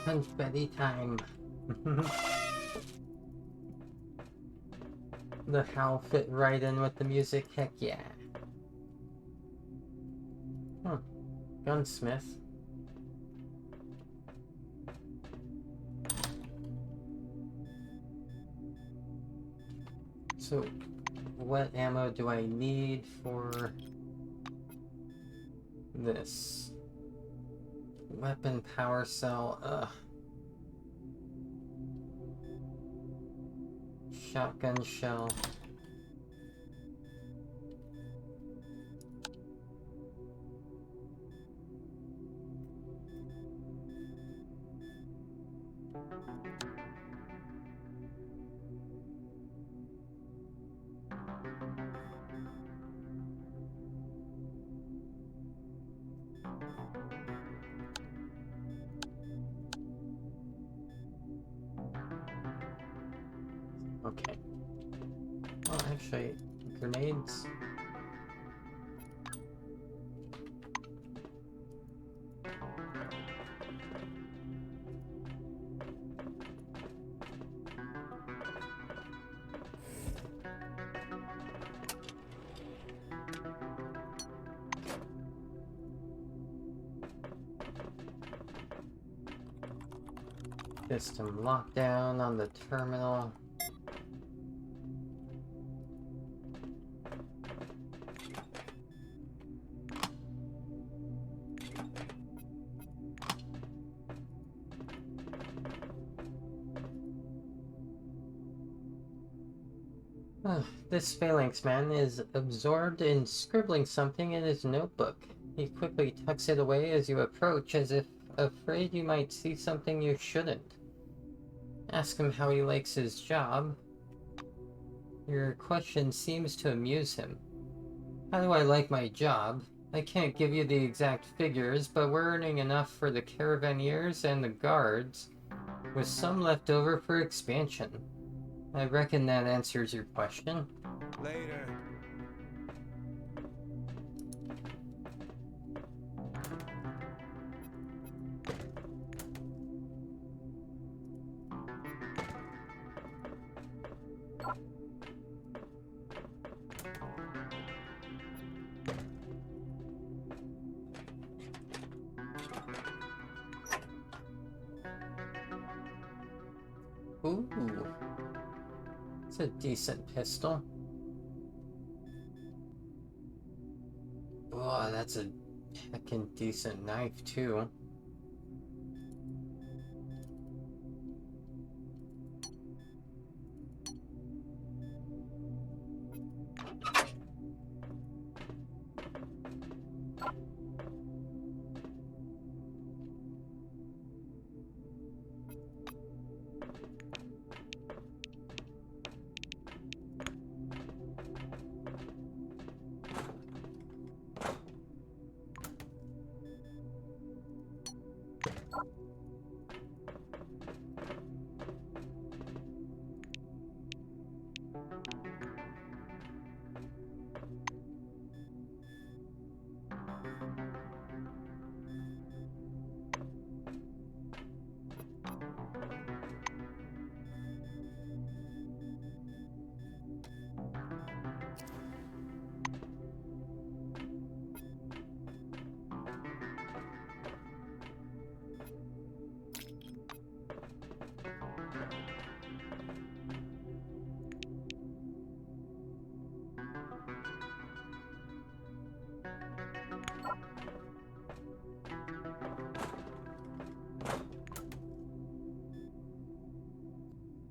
Confetti time. The howl fit right in with the music, heck yeah. Gunsmith. So, what ammo do I need for this? Weapon power cell, shotgun shell. Okay. Well, actually, grenades. System lockdown on the terminal. This phalanx man is absorbed in scribbling something in his notebook. He quickly tucks it away as you approach, as if afraid you might see something you shouldn't. Ask him how he likes his job. Your question seems to amuse him. How do I like my job? I can't give you the exact figures, but we're earning enough for the caravaneers and the guards, with some left over for expansion. I reckon that answers your question. Later. Ooh. It's a decent pistol. Oh, that's a heckin' decent knife, too.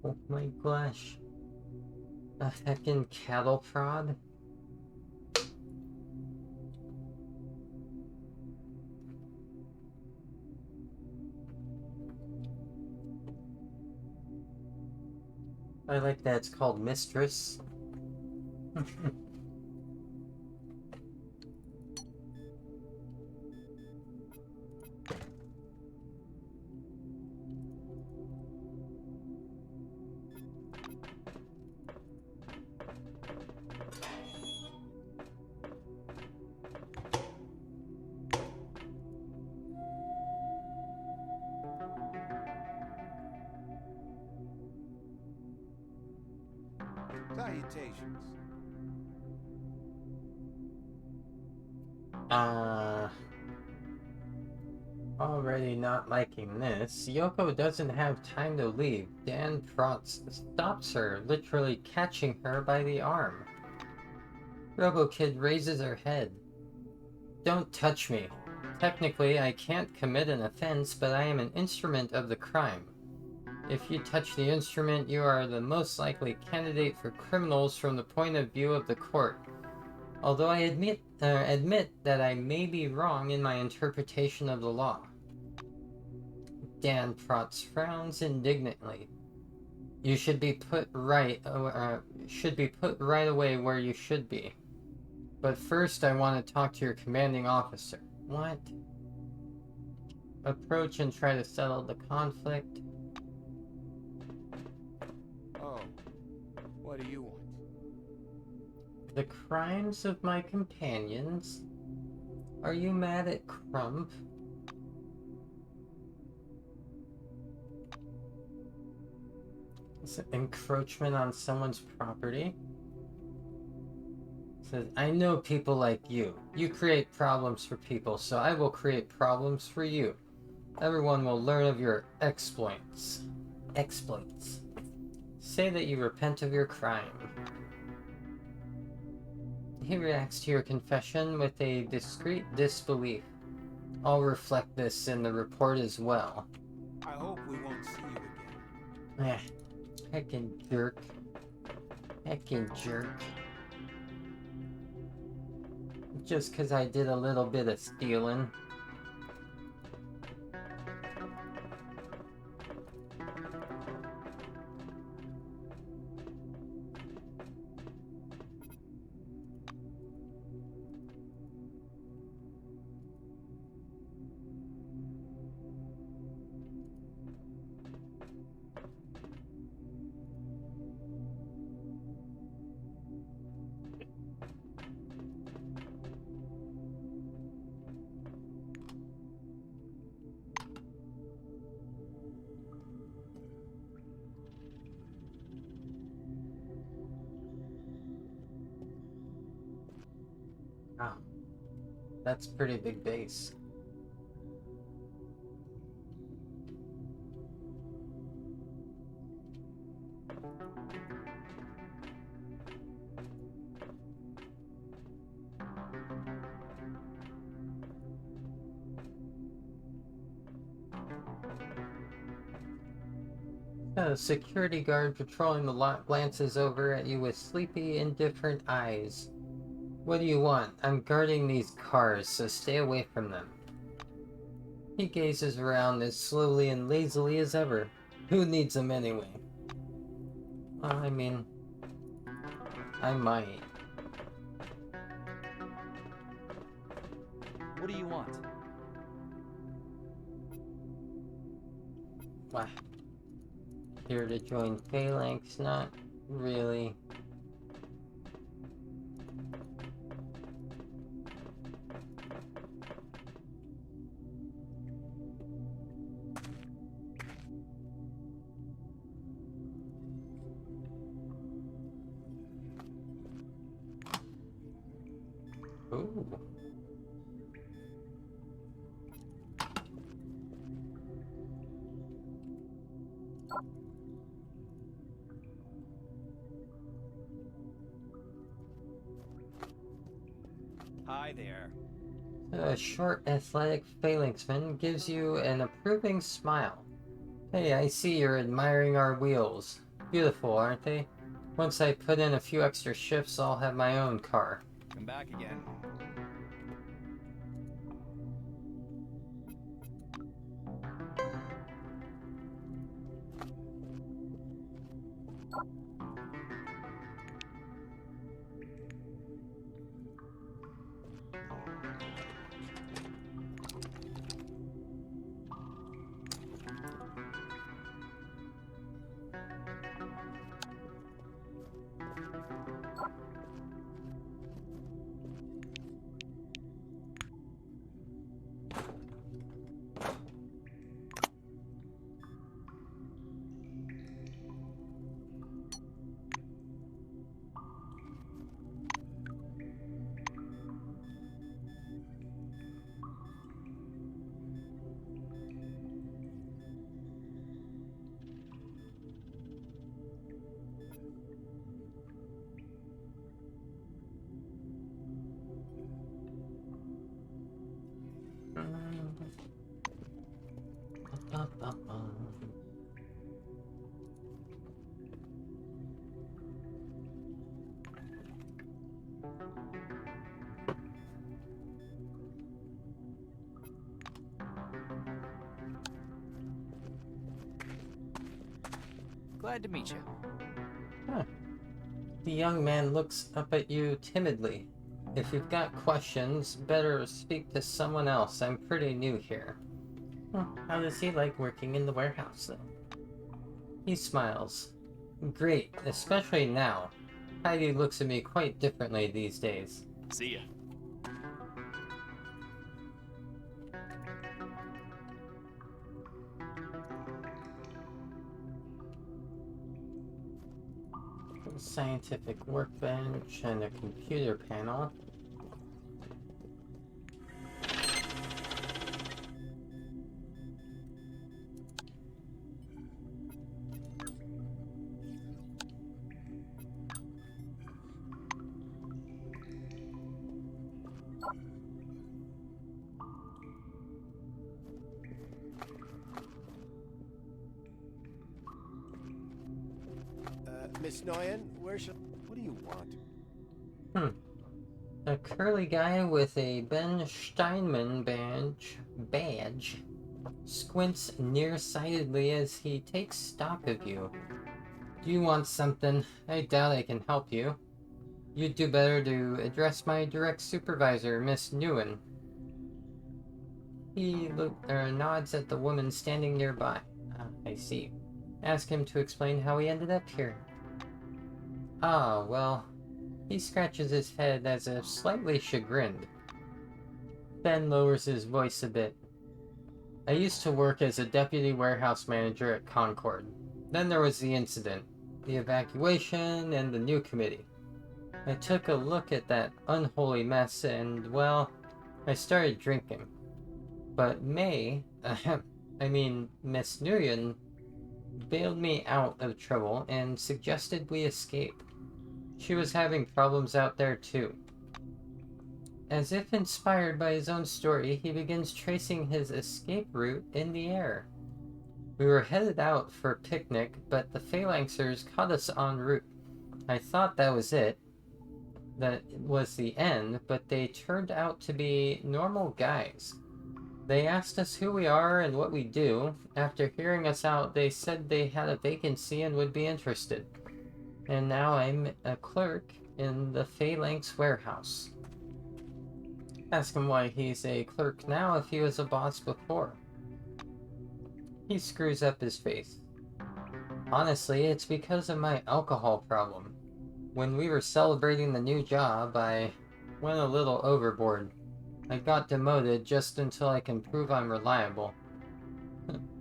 Oh my gosh. A heckin' cattle prod? I like that it's called Mistress. Salutations. Already not liking this. Yoko doesn't have time to leave. Dan Protz stops her, literally catching her by the arm. RoboKid raises her head. Don't touch me. Technically, I can't commit an offense, but I am an instrument of the crime. If you touch the instrument, you are the most likely candidate for criminals from the point of view of the court. Although I admit that I may be wrong in my interpretation of the law. Dan Protz frowns indignantly. You should be put right away where you should be. But first, I want to talk to your commanding officer. What? Approach and try to settle the conflict. Oh, what do you want? The crimes of my companions? Are you mad at Crump? Is it encroachment on someone's property? It says, I know people like you. You create problems for people, so I will create problems for you. Everyone will learn of your exploits. Exploits. Say that you repent of your crime. He reacts to your confession with a discreet disbelief. I'll reflect this in the report as well. I hope we won't see you again. Heckin' jerk. Heckin' jerk. Just 'cause I did a little bit of stealing. Wow. That's pretty big base. A security guard patrolling the lot glances over at you with sleepy, indifferent eyes. What do you want? I'm guarding these cars, so stay away from them. He gazes around as slowly and lazily as ever. Who needs them anyway? Well, I mean, I might. What do you want? Wow. Here to join Phalanx? Not really. Ooh. Hi there. A short, athletic phalanxman gives you an approving smile. Hey, I see you're admiring our wheels. Beautiful, aren't they? Once I put in a few extra shifts, I'll have my own car. Come back again. Glad to meet you. Huh. The young man looks up at you timidly. If you've got questions, better speak to someone else. I'm pretty new here. How does he like working in the warehouse, though? He smiles. Great, especially now. Heidi looks at me quite differently these days. See ya. Scientific workbench and a computer panel. Miss Noyan, where should... What do you want? A curly guy with a Ben Steinman badge squints nearsightedly as he takes stock of you. Do you want something? I doubt I can help you. You'd do better to address my direct supervisor, Miss Newen. He nods at the woman standing nearby. I see. Ask him to explain how he ended up here. Ah, well, he scratches his head as if slightly chagrined. Ben lowers his voice a bit. I used to work as a deputy warehouse manager at Concord. Then there was the incident, the evacuation, and the new committee. I took a look at that unholy mess and, well, I started drinking. But Miss Nguyen, bailed me out of trouble and suggested we escape. She was having problems out there too. As if inspired by his own story, he begins tracing his escape route in the air. We were headed out for a picnic, but the phalanxers caught us en route. I thought that was it. That was the end, but they turned out to be normal guys. They asked us who we are and what we do. After hearing us out, they said they had a vacancy and would be interested. And now I'm a clerk in the Phalanx warehouse. Ask him why he's a clerk now if he was a boss before. He screws up his face. Honestly, it's because of my alcohol problem. When we were celebrating the new job, I went a little overboard. I got demoted just until I can prove I'm reliable.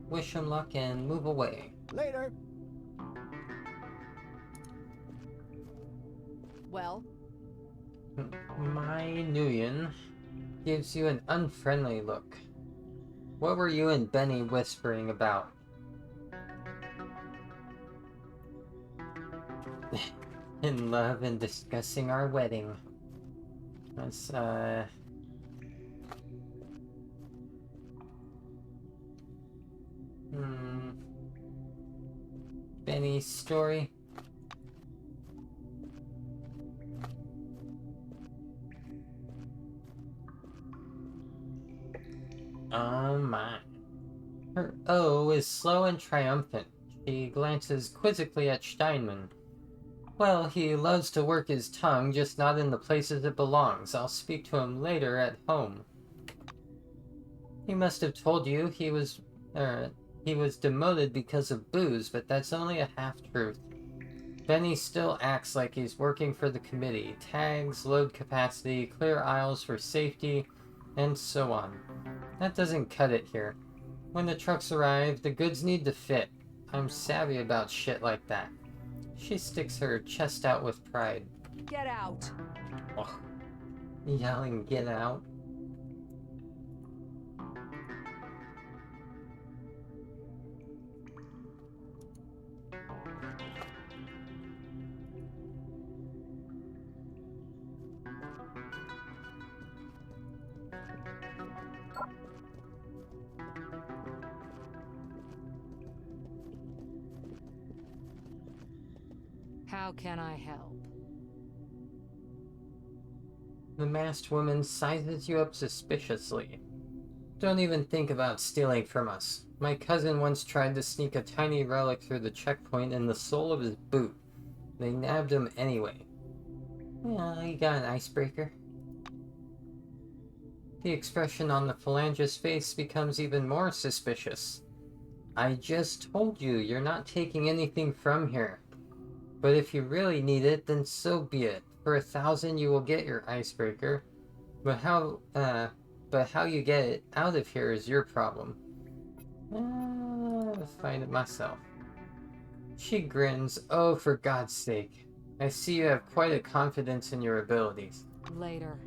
Wish him luck and move away. Later. Well? My Nguyen gives you an unfriendly look. What were you and Benny whispering about? In love and discussing our wedding. That's, Benny's story? Oh my. Her O is slow and triumphant. She glances quizzically at Steinman. Well, he loves to work his tongue, just not in the places it belongs. I'll speak to him later at home. He must have told you he was demoted because of booze, but that's only a half-truth. Benny still acts like he's working for the committee. Tags, load capacity, clear aisles for safety, and so on. That doesn't cut it here. When the trucks arrive, the goods need to fit. I'm savvy about shit like that. She sticks her chest out with pride. Get out! Ugh. Yelling, get out. How can I help? The masked woman sizes you up suspiciously. Don't even think about stealing from us. My cousin once tried to sneak a tiny relic through the checkpoint in the sole of his boot. They nabbed him anyway. Well, you got an icebreaker. The expression on the phalangist's face becomes even more suspicious. I just told you, you're not taking anything from here. But if you really need it, then so be it. For 1,000 you will get your icebreaker. But how you get it out of here is your problem. I'll find it myself. She grins. Oh, for God's sake. I see you have quite a confidence in your abilities. Later.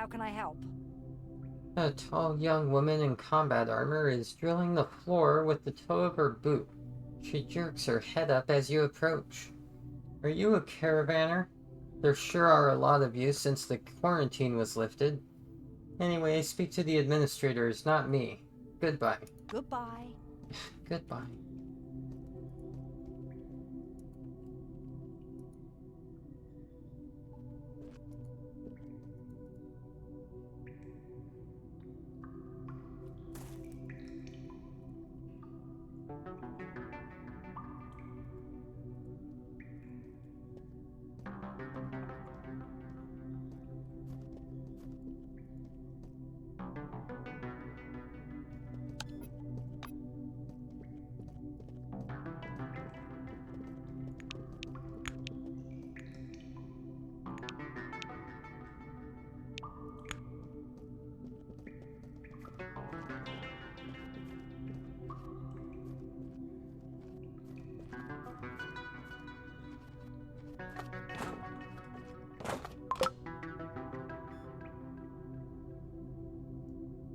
How can I help? A tall young woman in combat armor is drilling the floor with the toe of her boot. She jerks her head up as you approach. Are you a caravaner? There sure are a lot of you since the quarantine was lifted. Anyway, speak to the administrators, not me. Goodbye. Goodbye. Goodbye.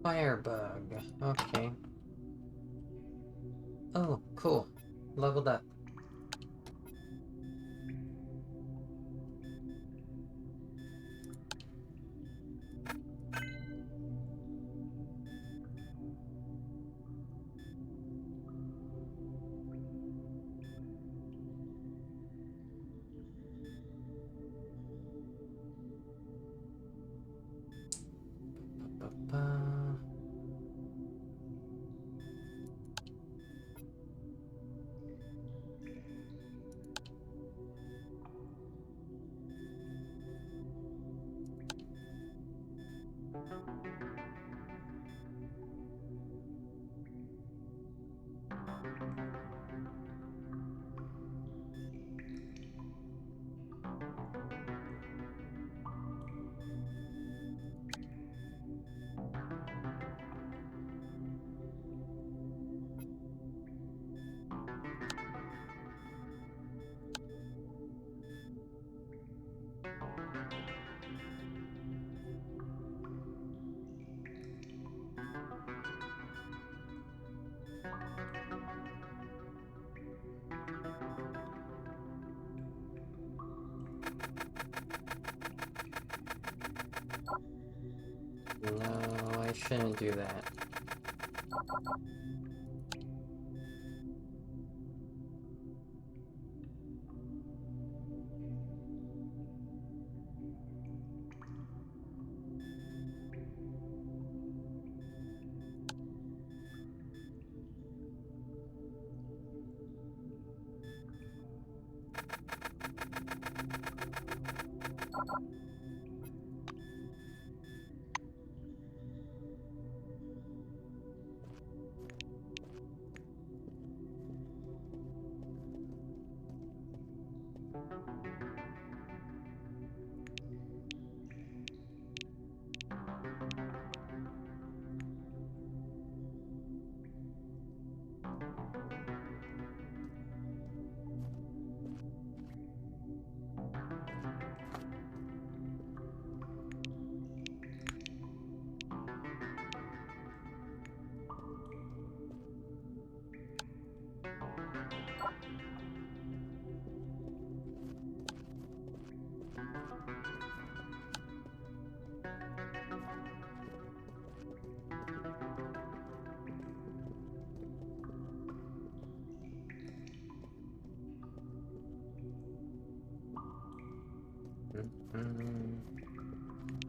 Firebug. Okay. Oh, cool. Leveled up. Ba-ba-ba. No, I shouldn't do that.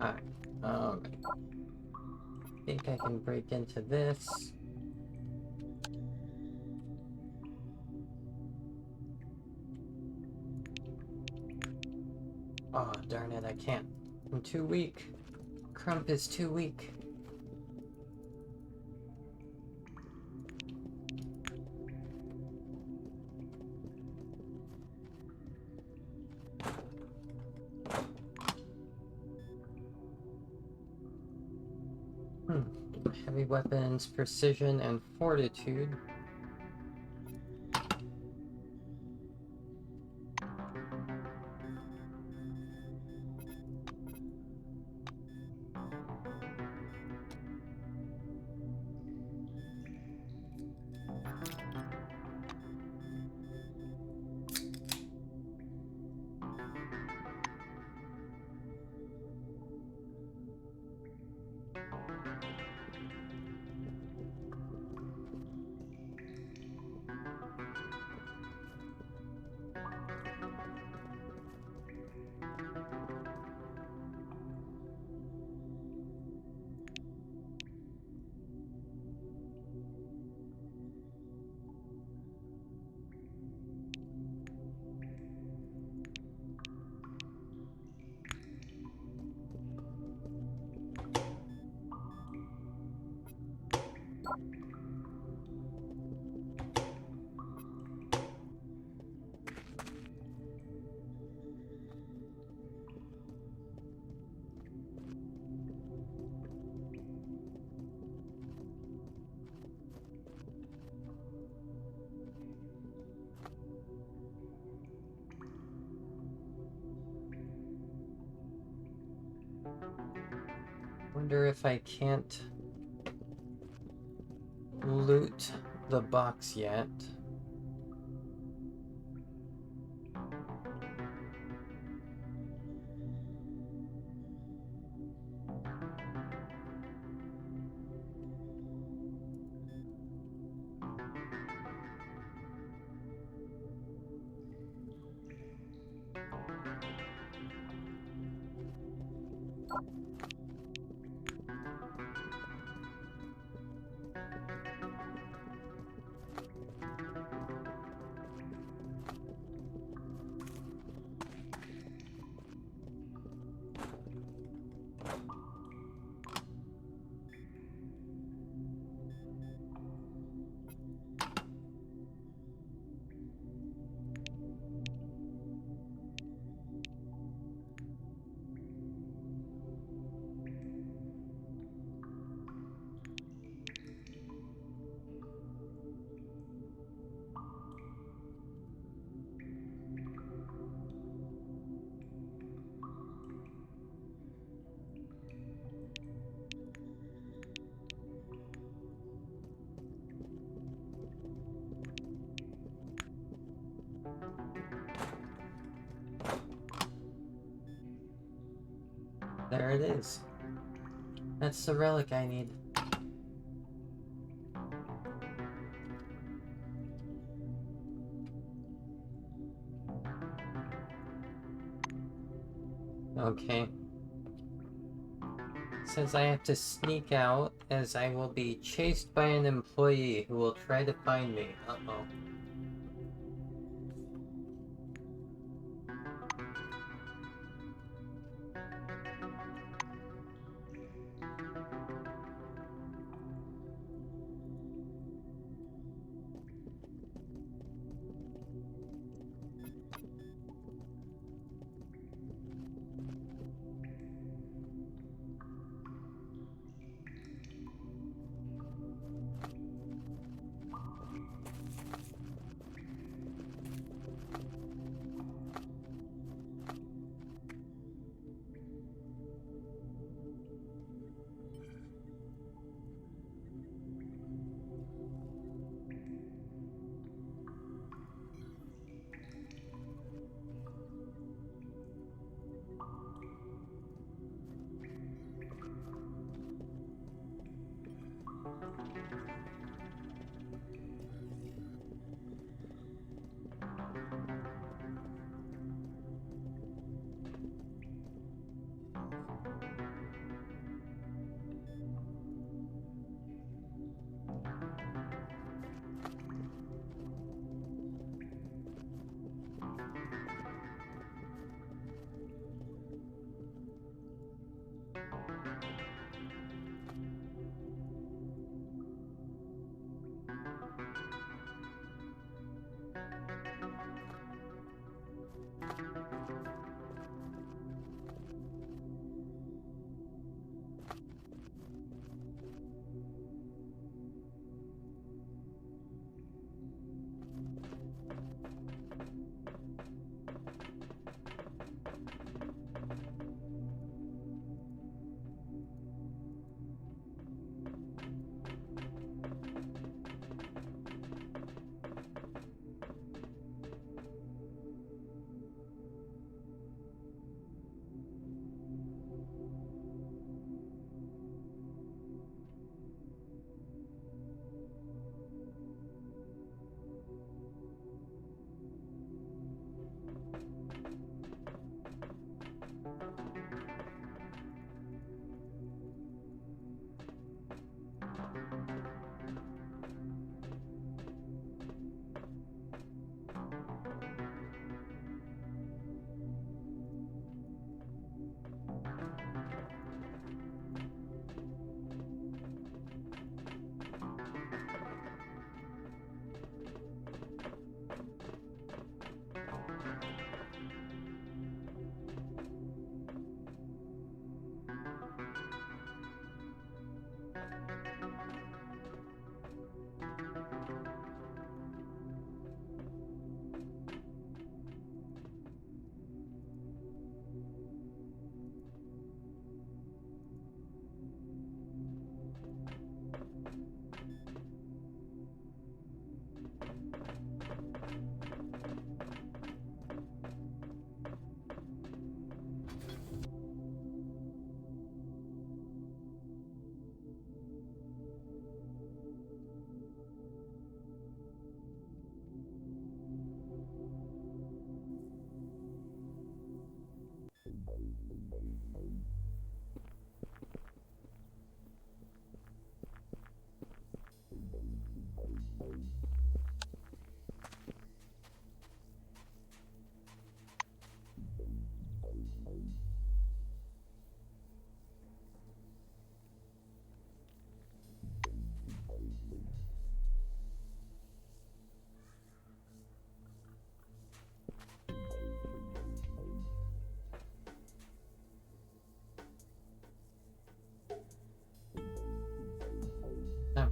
Alright. Okay. Think I can break into this. Oh, darn it, I can't. I'm too weak. Crump is too weak. Heavy weapons, precision, and fortitude. Wonder if I can't loot the box yet. There it is. That's the relic I need. Okay. Says I have to sneak out as I will be chased by an employee who will try to find me. Uh-oh.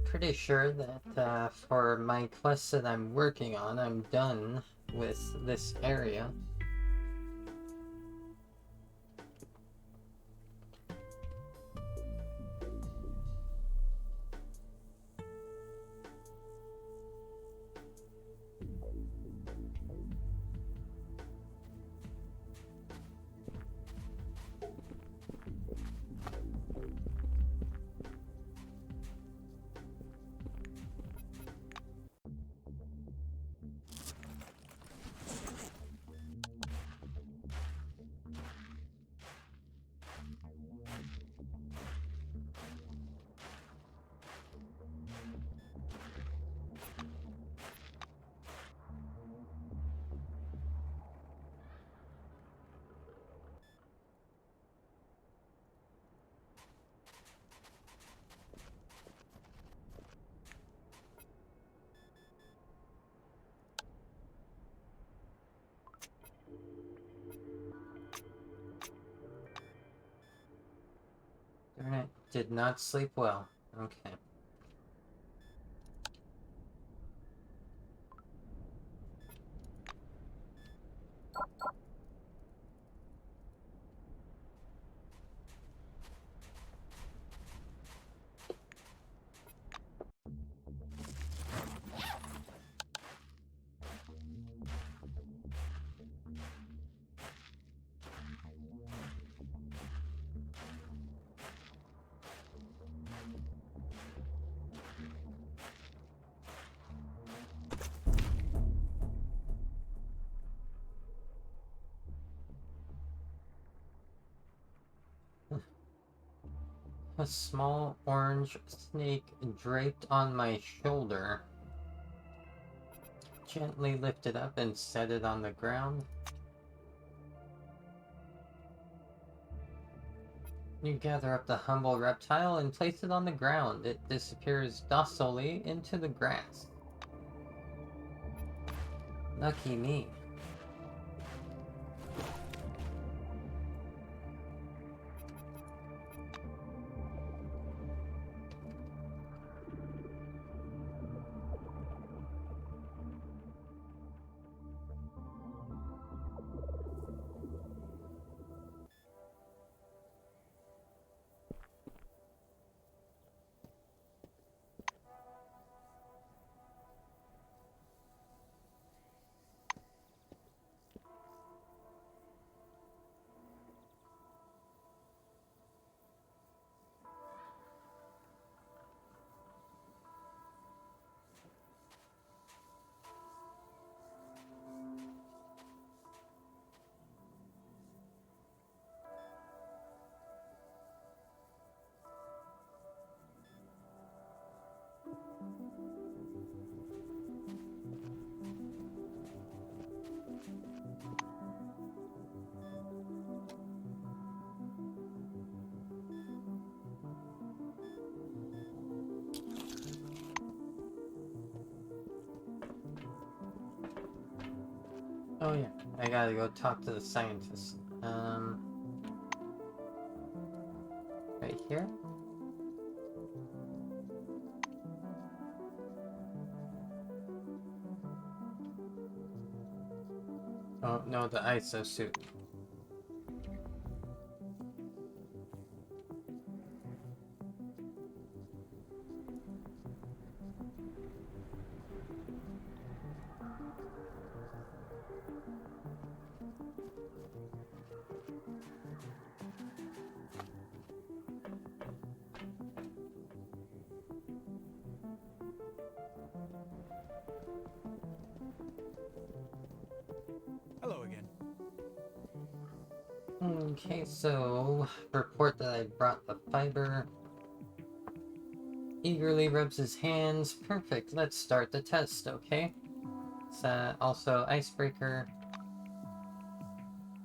pretty sure that for my quests that I'm working on, I'm done with this area. Darn it, did not sleep well. Okay. A small orange snake draped on my shoulder. Gently lift it up and set it on the ground. You gather up the humble reptile and place it on the ground. It disappears docilely into the grass. Lucky me. Oh yeah, I gotta go talk to the scientist. Right here? Oh no, the ISO suit. Hello again. Okay, so report that I brought the fiber. Eagerly rubs his hands. Perfect, let's start the test, okay? It's also icebreaker.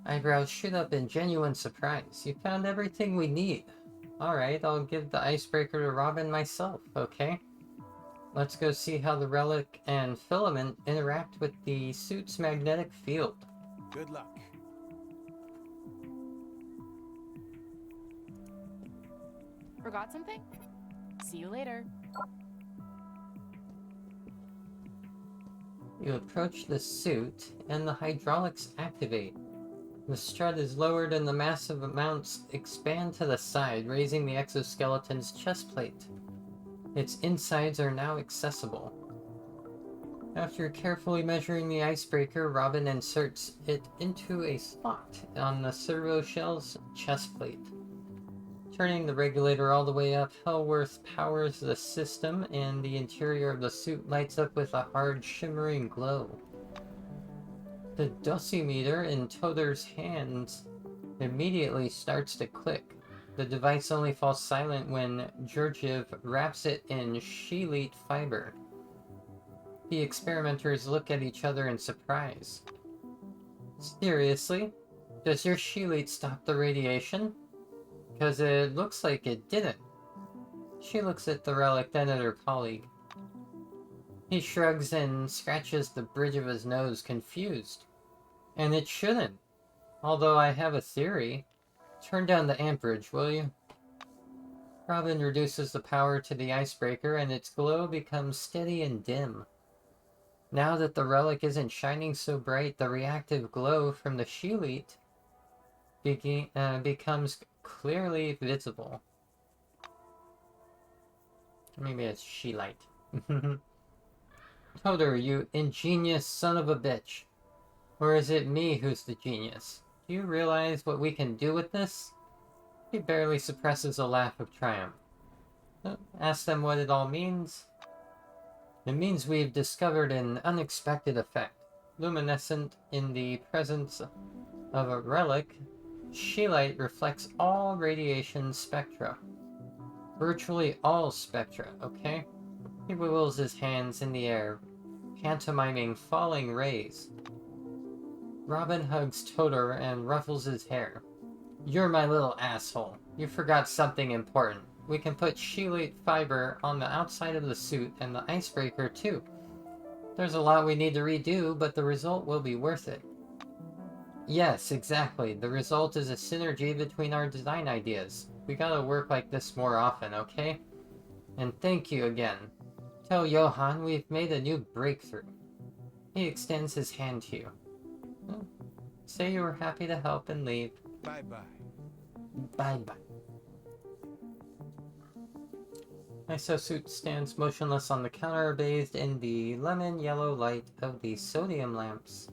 Eyebrows shoot up in genuine surprise. You found everything we need. Alright, I'll give the icebreaker to Robin myself, okay? Let's go see how the relic and filament interact with the suit's magnetic field. Good luck. Forgot something? See you later. You approach the suit, and the hydraulics activate. The strut is lowered and the massive amounts expand to the side, raising the exoskeleton's chest plate. Its insides are now accessible. After carefully measuring the icebreaker, Robin inserts it into a slot on the servo shell's chest plate. Turning the regulator all the way up, Hellworth powers the system, and the interior of the suit lights up with a hard, shimmering glow. The dosimeter in Todor's hands immediately starts to click. The device only falls silent when Georgiev wraps it in sheelite fiber. The experimenters look at each other in surprise. Seriously? Does your sheelite stop the radiation? Because it looks like it didn't. She looks at the relic, then at her colleague. He shrugs and scratches the bridge of his nose, confused. And it shouldn't. Although I have a theory. Turn down the amperage, will you? Robin reduces the power to the icebreaker, and its glow becomes steady and dim. Now that the relic isn't shining so bright, the reactive glow from the sheelite becomes clearly visible. Maybe it's sheelite. Todor, you ingenious son of a bitch. Or is it me who's the genius? Do you realize what we can do with this? He barely suppresses a laugh of triumph. Ask them what it all means. It means we've discovered an unexpected effect. Luminescent in the presence of a relic, sheelite reflects all radiation spectra. Virtually all spectra, okay? He wiggles his hands in the air, pantomiming falling rays. Robin hugs Todor and ruffles his hair. You're my little asshole. You forgot something important. We can put sheelite fiber on the outside of the suit and the icebreaker too. There's a lot we need to redo, but the result will be worth it. Yes, exactly. The result is a synergy between our design ideas. We gotta work like this more often, okay? And thank you again. Tell Johann we've made a new breakthrough. He extends his hand to you. Say you were happy to help and leave. Bye-bye. Bye-bye. Isosuit stands motionless on the counter, bathed in the lemon yellow light of the sodium lamps.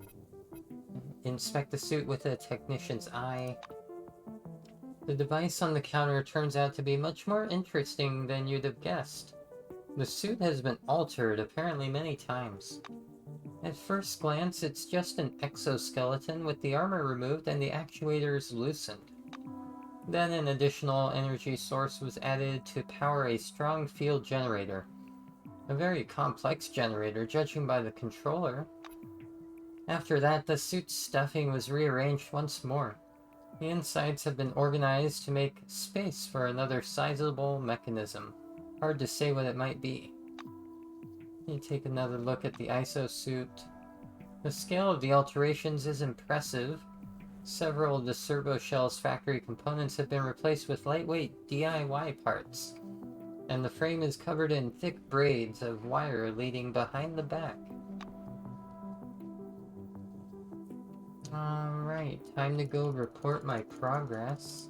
Inspect the suit with a technician's eye. The device on the counter turns out to be much more interesting than you'd have guessed. The suit has been altered apparently many times. At first glance, it's just an exoskeleton with the armor removed and the actuators loosened. Then an additional energy source was added to power a strong field generator. A very complex generator, judging by the controller. After that, the suit's stuffing was rearranged once more. The insides have been organized to make space for another sizable mechanism. Hard to say what it might be. You take another look at the isosuit. The scale of the alterations is impressive. Several of the servo shell's factory components have been replaced with lightweight DIY parts, and the frame is covered in thick braids of wire leading behind the back. Alright, time to go report my progress.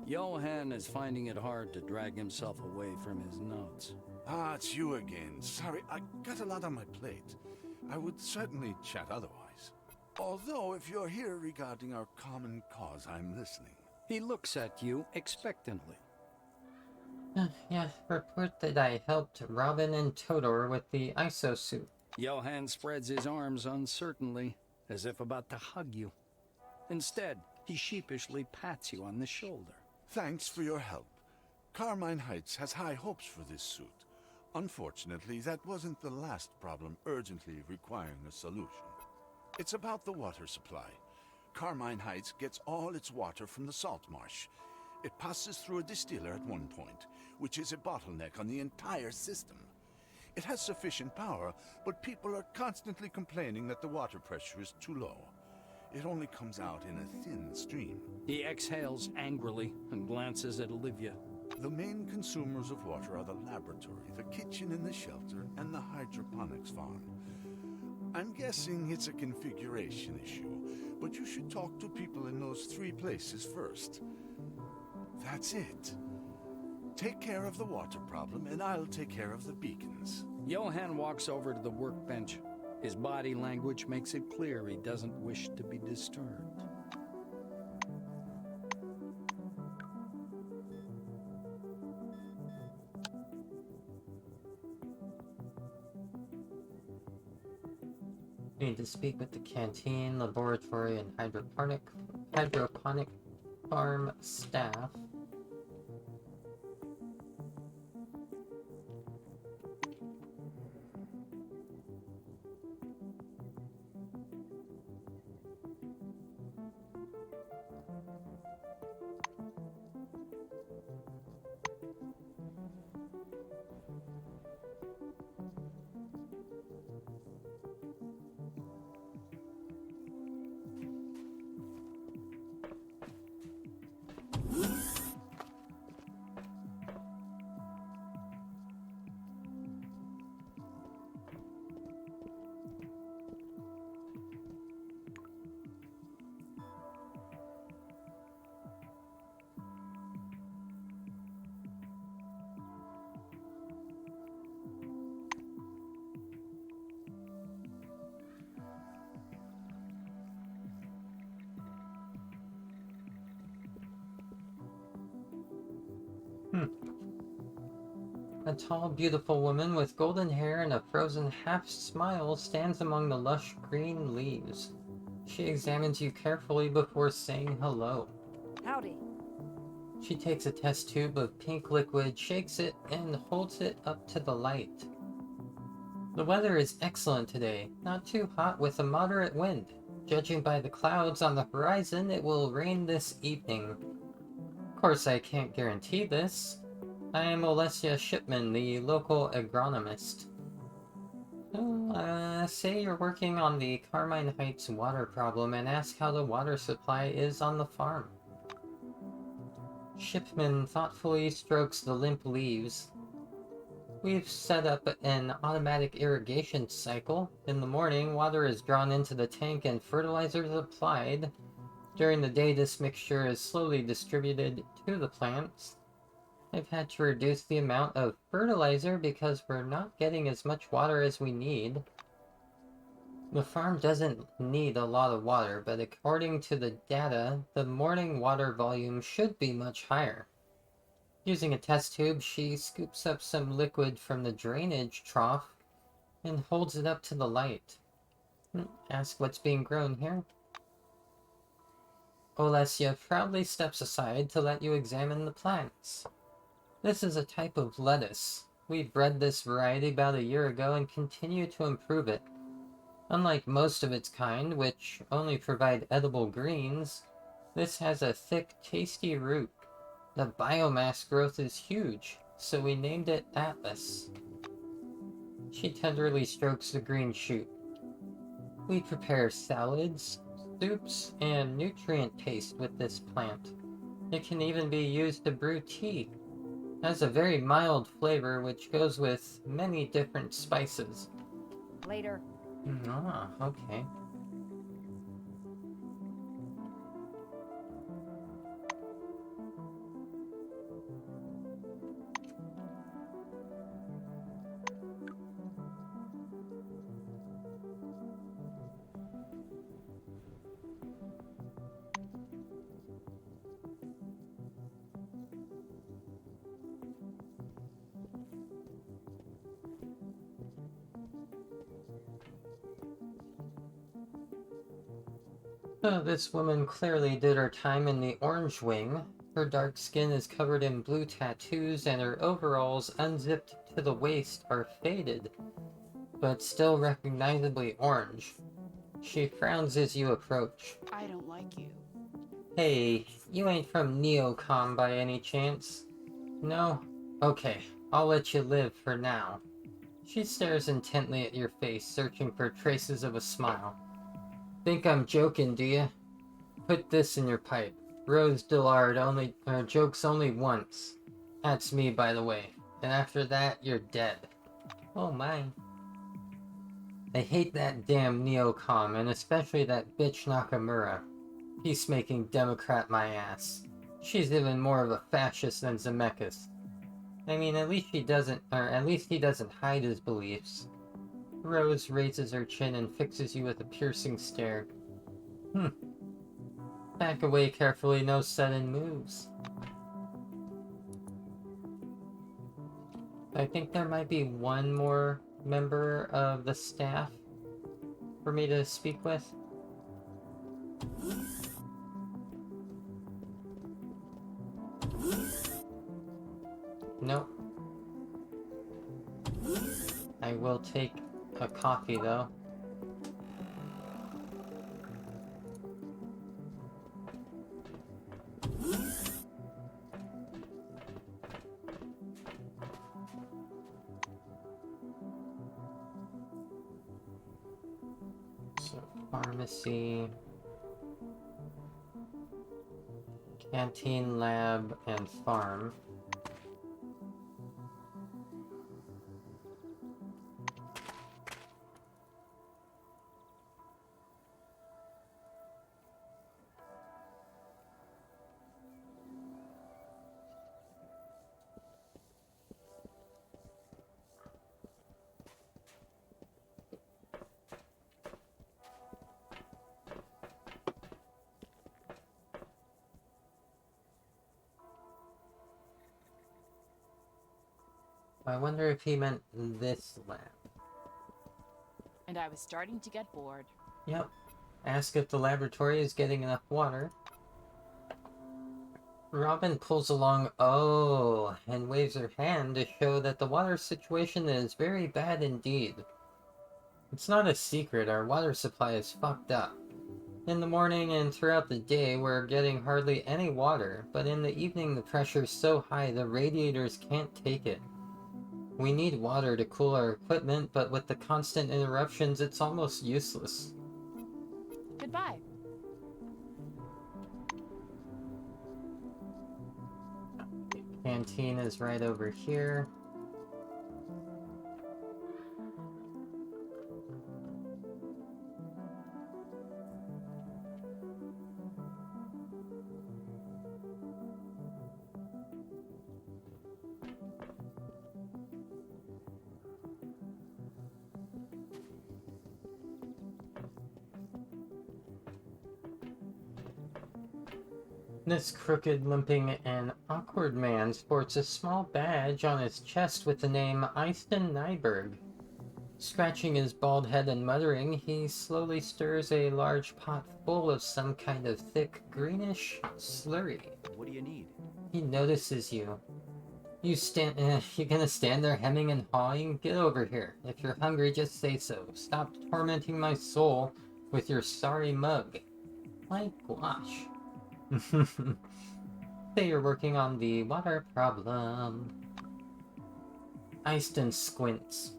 Johann is finding it hard to drag himself away from his notes. Ah, it's you again. Sorry, I got a lot on my plate. I would certainly chat otherwise. Although, if you're here regarding our common cause, I'm listening. He looks at you expectantly. Yeah, report that I helped Robin and Todor with the isosuit. Johann spreads his arms uncertainly, as if about to hug you. Instead, he sheepishly pats you on the shoulder. Thanks for your help. Carmine Heights has high hopes for this suit. Unfortunately, that wasn't the last problem urgently requiring a solution. It's about the water supply. Carmine Heights gets all its water from the salt marsh. It passes through a distiller at one point, which is a bottleneck on the entire system. It has sufficient power, but people are constantly complaining that the water pressure is too low. It only comes out in a thin stream. He exhales angrily and glances at Olivia. The main consumers of water are the laboratory, the kitchen and the shelter, and the hydroponics farm. I'm guessing it's a configuration issue, but you should talk to people in those 3 places first. That's it. Take care of the water problem, and I'll take care of the beacons. Johann walks over to the workbench. His body language makes it clear he doesn't wish to be disturbed. Need to speak with the canteen, laboratory, and hydroponic farm staff. A tall, beautiful woman with golden hair and a frozen half-smile stands among the lush green leaves. She examines you carefully before saying hello. Howdy. She takes a test tube of pink liquid, shakes it, and holds it up to the light. The weather is excellent today, not too hot with a moderate wind. Judging by the clouds on the horizon, it will rain this evening. Of course, I can't guarantee this. I am Olesia Shipman, the local agronomist. Say you're working on the Carmine Heights water problem and ask how the water supply is on the farm. Shipman thoughtfully strokes the limp leaves. We've set up an automatic irrigation cycle. In the morning, water is drawn into the tank and fertilizer is applied. During the day, this mixture is slowly distributed to the plants. I've had to reduce the amount of fertilizer because we're not getting as much water as we need. The farm doesn't need a lot of water, but according to the data, the morning water volume should be much higher. Using a test tube, she scoops up some liquid from the drainage trough and holds it up to the light. Ask what's being grown here. Olesia proudly steps aside to let you examine the plants. This is a type of lettuce. We bred this variety about a year ago and continue to improve it. Unlike most of its kind, which only provide edible greens, this has a thick, tasty root. The biomass growth is huge, so we named it Atlas. She tenderly strokes the green shoot. We prepare salads, soups, and nutrient paste with this plant. It can even be used to brew tea. It has a very mild flavor which goes with many different spices. Later. Ah, okay. This woman clearly did her time in the Orange Wing. Her dark skin is covered in blue tattoos, and her overalls, unzipped to the waist, are faded, but still recognizably orange. She frowns as you approach. I don't like you. Hey, you ain't from Neocom by any chance? No? Okay, I'll let you live for now. She stares intently at your face, searching for traces of a smile. Think I'm joking, do ya? Put this in your pipe. Rose Dillard jokes only once. That's me, by the way. And after that, you're dead. Oh my. I hate that damn Neocom, and especially that bitch Nakamura. Peacemaking Democrat my ass. She's even more of a fascist than Zemeckis. I mean, at least he doesn't hide his beliefs. Rose raises her chin and fixes you with a piercing stare. Back away carefully, no sudden moves. I think there might be one more member of the staff for me to speak with. Nope. I will take a coffee though. So, pharmacy, canteen, lab, and farm. I wonder if he meant this lab. And I was starting to get bored. Yep. Ask if the laboratory is getting enough water. Robin pulls along and waves her hand to show that the water situation is very bad indeed. It's not a secret, our water supply is fucked up. In the morning and throughout the day, we're getting hardly any water, but in the evening the pressure's so high the radiators can't take it. We need water to cool our equipment, but with the constant interruptions, it's almost useless. Goodbye. Canteen is right over here. This crooked, limping, and awkward man sports a small badge on his chest with the name Easton Nyberg. Scratching his bald head and muttering, he slowly stirs a large pot full of some kind of thick, greenish slurry. What do you need? He notices you. You gonna stand there hemming and hawing? Get over here. If you're hungry, just say so. Stop tormenting my soul with your sorry mug. My gosh. Say you're working on the water problem. Easton squints.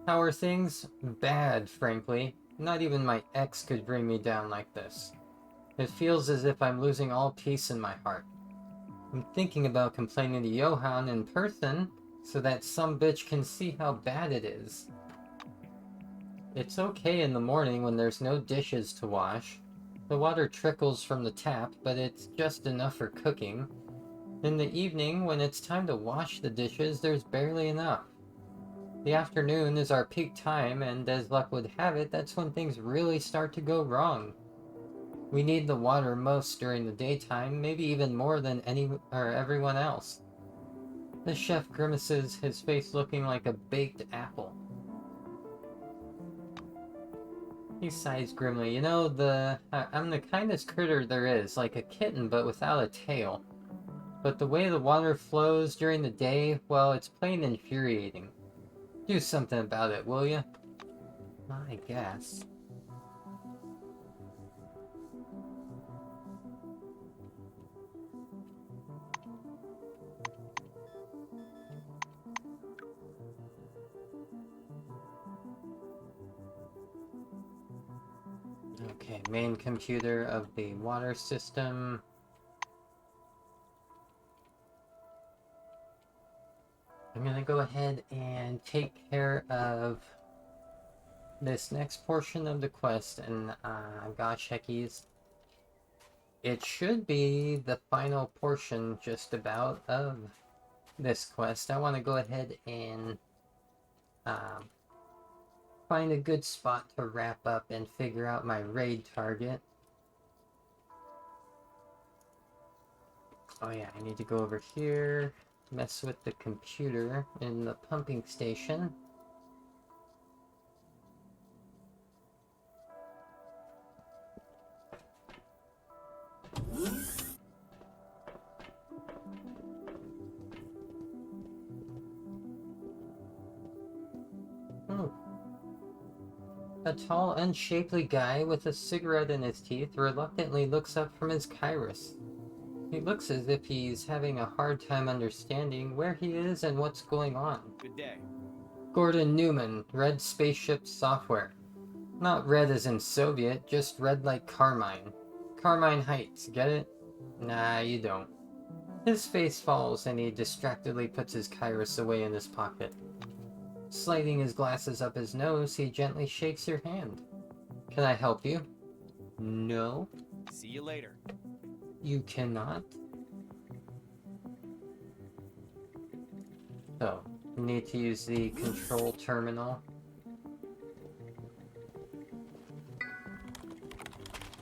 How are things? Bad, frankly. Not even my ex could bring me down like this. It feels as if I'm losing all peace in my heart. I'm thinking about complaining to Johan in person, so that some bitch can see how bad it is. It's okay in the morning when there's no dishes to wash. The water trickles from the tap, but it's just enough for cooking. In the evening, when it's time to wash the dishes, there's barely enough. The afternoon is our peak time, and as luck would have it, that's when things really start to go wrong. We need the water most during the daytime, maybe even more than everyone else. The chef grimaces, his face looking like a baked apple. He sighs grimly. You know, I'm the kindest critter there is, like a kitten but without a tail. But the way the water flows during the day, well, it's plain infuriating. Do something about it, will ya? I guess. Okay, main computer of the water system. I'm gonna go ahead and take care of this next portion of the quest, and gosh heckies, it should be the final portion just about of this quest. I want to go ahead and find a good spot to wrap up and figure out my raid target. Oh yeah, I need to go over here, mess with the computer in the pumping station. Oh. A tall, unshapely guy with a cigarette in his teeth reluctantly looks up from his Kairos. He looks as if he's having a hard time understanding where he is and what's going on. Good day. Gordon Newman, Red Spaceship Software. Not red as in Soviet, just red like Carmine. Carmine Heights, get it? Nah, you don't. His face falls and he distractedly puts his Kairos away in his pocket. Sliding his glasses up his nose, he gently shakes your hand. Can I help you? No. See you later. You cannot? So, you need to use the control terminal.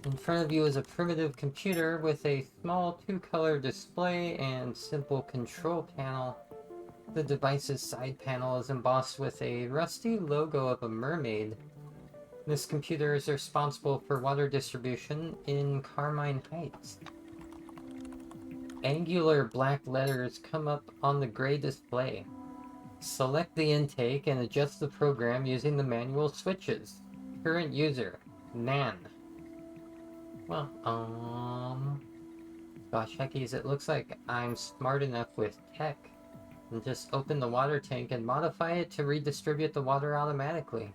In front of you is a primitive computer with a small two-color display and simple control panel. The device's side panel is embossed with a rusty logo of a mermaid. This computer is responsible for water distribution in Carmine Heights. Angular black letters come up on the gray display. Select the intake and adjust the program using the manual switches. Current user, Nan. Well, gosh heckies, it looks like I'm smart enough with tech. And just open the water tank and modify it to redistribute the water automatically.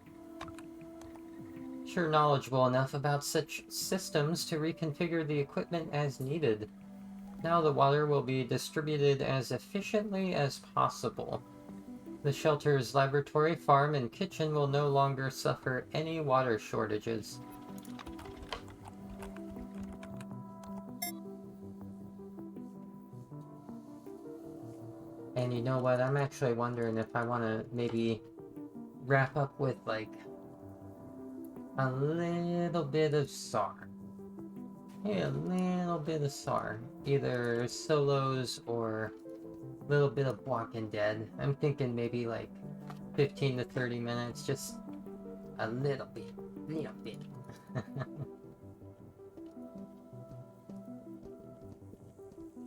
Sure knowledgeable enough about such systems to reconfigure the equipment as needed. Now the water will be distributed as efficiently as possible. The shelter's laboratory, farm, and kitchen will no longer suffer any water shortages. And you know what? I'm actually wondering if I want to maybe wrap up with, like, a little bit of SAR. Yeah, a little bit of SAR. Either solos or a little bit of Bwoking Dead. I'm thinking maybe, like, 15 to 30 minutes. Just a little bit. Little bit.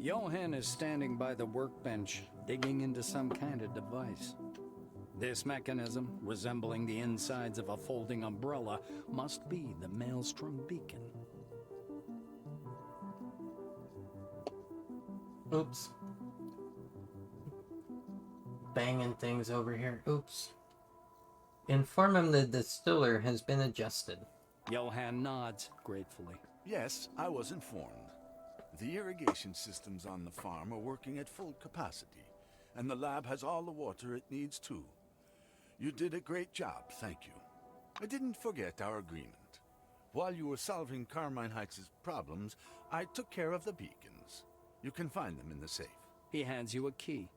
Johan is standing by the workbench, digging into some kind of device. This mechanism, resembling the insides of a folding umbrella, must be the Maelstrom beacon. Oops. Banging things over here. Oops. Inform him the distiller has been adjusted. Johan nods gratefully. Yes, I was informed. The irrigation systems on the farm are working at full capacity, and the lab has all the water it needs too. You did a great job, thank you. I didn't forget our agreement. While you were solving Carmine Heights' problems, I took care of the beacons. You can find them in the safe. He hands you a key.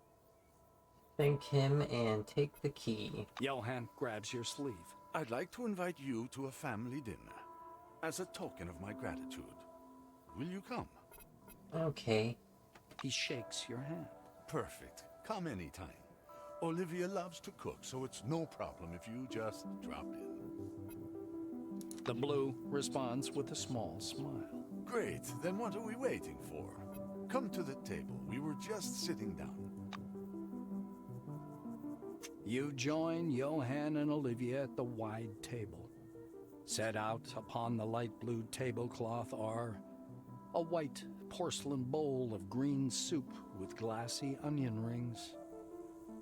Thank him and take the key. Johan grabs your sleeve. I'd like to invite you to a family dinner, as a token of my gratitude. Will you come? Okay. He shakes your hand. Perfect. Come anytime. Olivia loves to cook, so it's no problem if you just drop in. The blue responds with a small smile. Great. Then what are we waiting for? Come to the table. We were just sitting down. You join Johann and Olivia at the wide table. Set out upon the light blue tablecloth are a white porcelain bowl of green soup with glassy onion rings,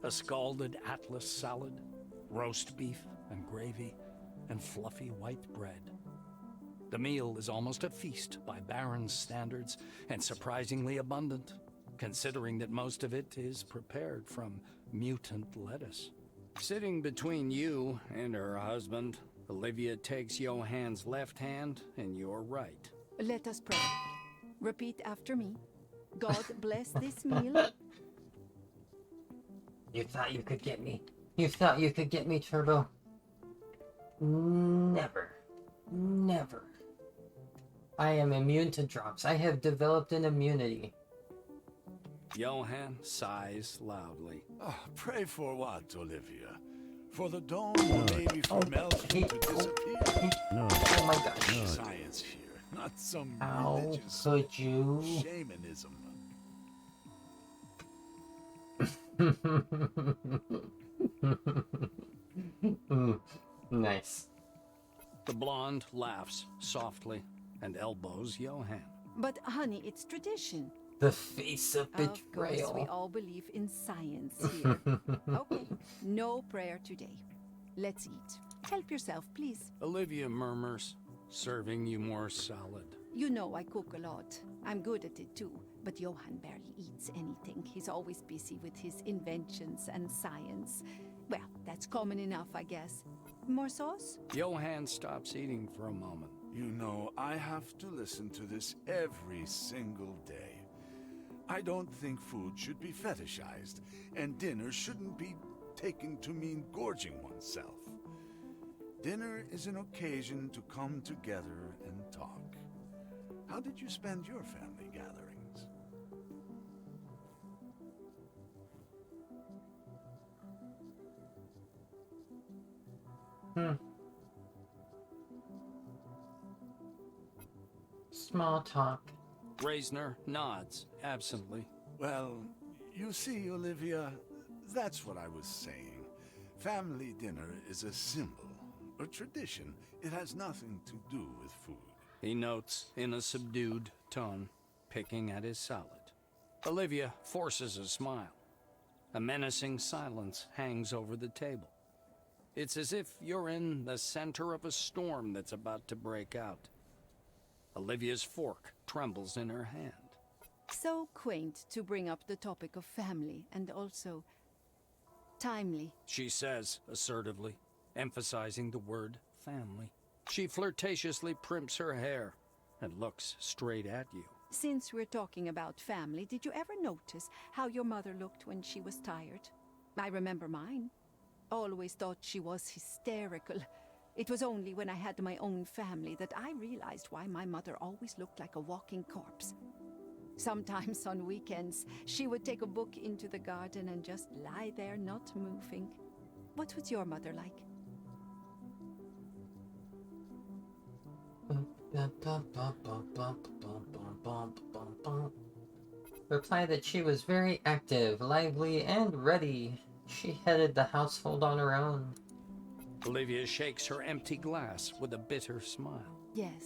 a scalded Atlas salad, roast beef and gravy, and fluffy white bread. The meal is almost a feast by Baron's standards, and surprisingly abundant, considering that most of it is prepared from mutant lettuce. Sitting between you and her husband, Olivia takes Johann's left hand and your right. Let us pray. Repeat after me. God bless this meal. You thought you could get me. You thought you could get me, Turbo. Never. Never. I am immune to drops. I have developed an immunity. Johann sighs loudly. Oh, pray for what, Olivia? For the dome or maybe for Maelstrom to disappear? No. Oh my gosh. No. Science here, not some How religious could you? shamanism. Nice. The blonde laughs softly and elbows Johann. But honey, it's tradition. The face of Of course, betrayal. we all believe in science here. Okay, no prayer today. Let's eat. Help yourself, please. Olivia murmurs, serving you more salad. You know I cook a lot. I'm good at it too. But Johann barely eats anything. He's always busy with his inventions and science. Well, that's common enough, I guess. More sauce? Johann stops eating for a moment. You know, I have to listen to this every single day. I don't think food should be fetishized, and dinner shouldn't be taken to mean gorging oneself. Dinner is an occasion to come together and talk. How did you spend your family gatherings? Small talk. Raysner nods absently. Well, you see, Olivia, that's what I was saying. Family dinner is a symbol, a tradition. It has nothing to do with food. He notes in a subdued tone, picking at his salad. Olivia forces a smile. A menacing silence hangs over the table. It's as if you're in the center of a storm that's about to break out. Olivia's fork trembles in her hand. So quaint to bring up the topic of family, and also timely. She says assertively, emphasizing the word family. She flirtatiously primps her hair and looks straight at you. Since we're talking about family, did you ever notice how your mother looked when she was tired? I remember mine. Always thought she was hysterical. It was only when I had my own family that I realized why my mother always looked like a walking corpse. Sometimes on weekends, she would take a book into the garden and just lie there not moving. What was your mother like? Reply that she was very active, lively, and ready. She headed the household on her own. Olivia shakes her empty glass with a bitter smile. Yes.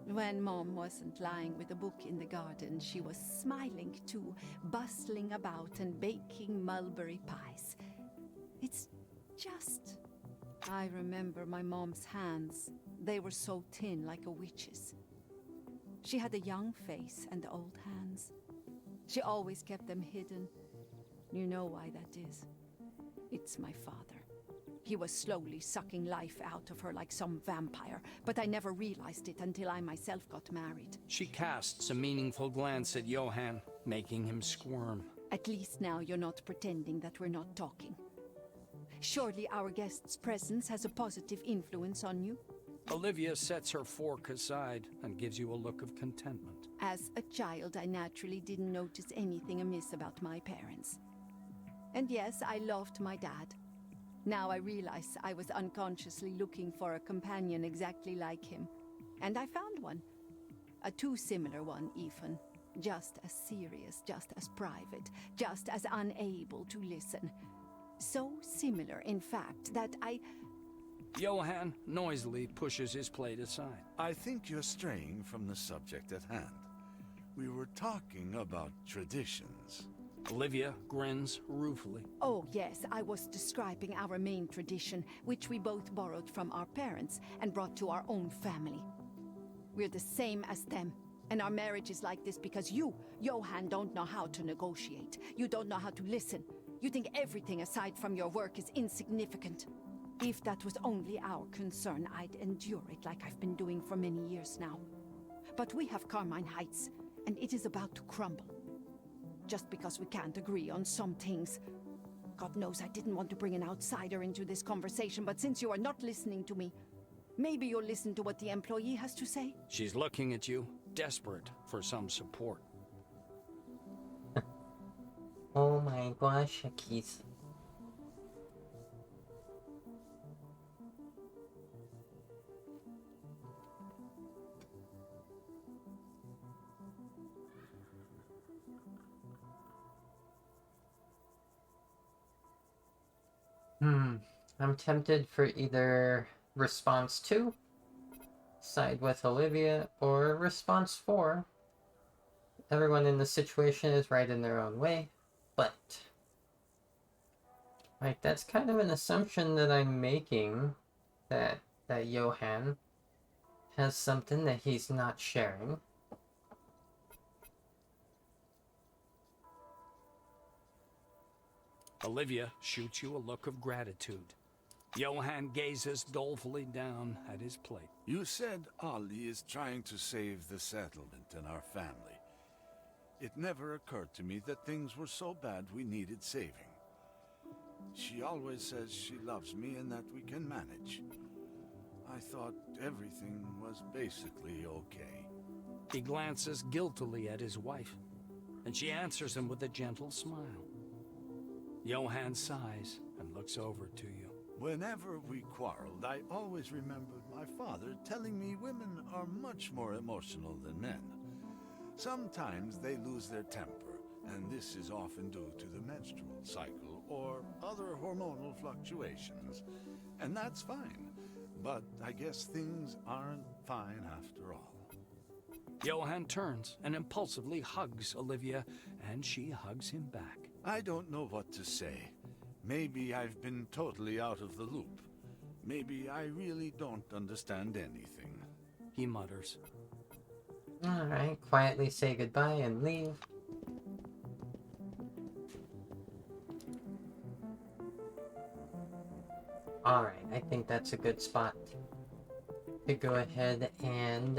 When Mom wasn't lying with a book in the garden, she was smiling too, bustling about and baking mulberry pies. It's just... I remember my mom's hands. They were so thin like a witch's. She had a young face and old hands. She always kept them hidden. You know why that is. It's my father. He was slowly sucking life out of her like some vampire, but I never realized it until I myself got married. She casts a meaningful glance at Johann, making him squirm. At least now you're not pretending that we're not talking. Surely our guest's presence has a positive influence on you? Olivia sets her fork aside and gives you a look of contentment. As a child, I naturally didn't notice anything amiss about my parents. And yes, I loved my dad. Now I realize I was unconsciously looking for a companion exactly like him. And I found one. A too similar one, even. Just as serious, just as private, just as unable to listen. So similar, in fact, that Johan noisily pushes his plate aside. I think you're straying from the subject at hand. We were talking about traditions. Olivia grins ruefully. Oh, yes, I was describing our main tradition, which we both borrowed from our parents and brought to our own family. We're the same as them, and our marriage is like this because you, Johan, don't know how to negotiate. You don't know how to listen. You think everything aside from your work is insignificant. If that was only our concern, I'd endure it like I've been doing for many years now. But we have Carmine Heights, and it is about to crumble. Just because we can't agree on some things. God knows I didn't want to bring an outsider into this conversation, but since you are not listening to me, maybe you'll listen to what the employee has to say? She's looking at you, desperate for some support. Oh my gosh, Keith. I'm tempted for either response 2, side with Olivia, or response 4. Everyone in the situation is right in their own way, but like that's kind of an assumption that I'm making, that Johan has something that he's not sharing. Olivia shoots you a look of gratitude. Johan gazes dolefully down at his plate. You said Ollie is trying to save the settlement and our family. It never occurred to me that things were so bad we needed saving. She always says she loves me and that we can manage. I thought everything was basically okay. He glances guiltily at his wife, and she answers him with a gentle smile. Johan sighs and looks over to you. Whenever we quarreled, I always remembered my father telling me women are much more emotional than men. Sometimes they lose their temper, and this is often due to the menstrual cycle or other hormonal fluctuations. And that's fine, but I guess things aren't fine after all. Johan turns and impulsively hugs Olivia, and she hugs him back. I don't know what to say. Maybe I've been totally out of the loop. Maybe I really don't understand anything. He mutters. Alright, quietly say goodbye and leave. Alright, I think that's a good spot to go ahead and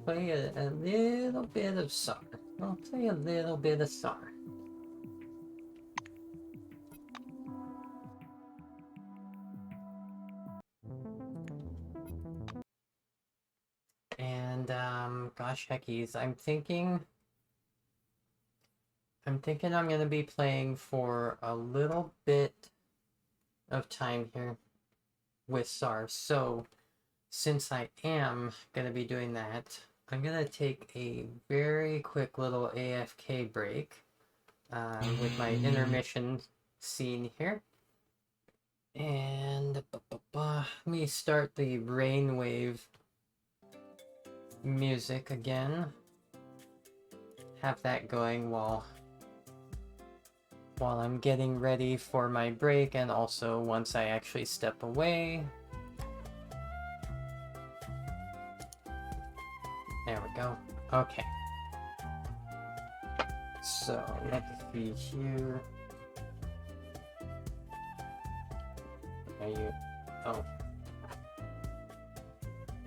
play a little bit of SAR. I'll play a little bit of SAR. And gosh heckies, I'm thinking I'm gonna be playing for a little bit of time here with SAR. So since I am gonna be doing that, I'm gonna take a very quick little AFK break with my intermission scene here. And let me start the rainwave music again. Have that going while I'm getting ready for my break, and also once I actually step away. There we go. Okay. So let's see here. Are you? Oh.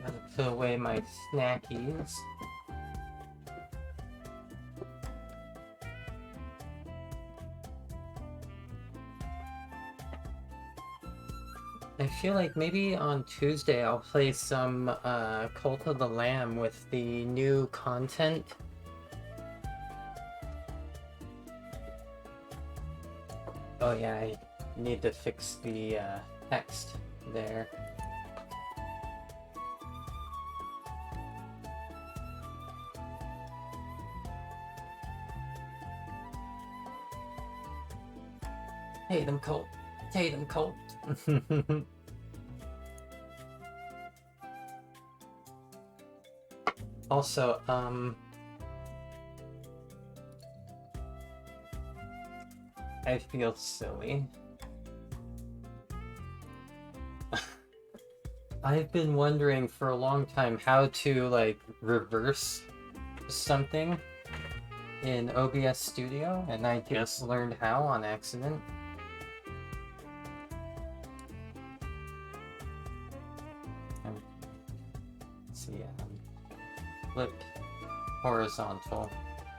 Gotta put away my snackies. I feel like maybe on Tuesday I'll play some Cult of the Lamb with the new content. Oh yeah, I need to fix the text there. Tatum Colt. Tatum Colt. Also, I feel silly. I've been wondering for a long time how to, like, reverse something in OBS Studio, and I just learned how on accident. Let's see, flip horizontal.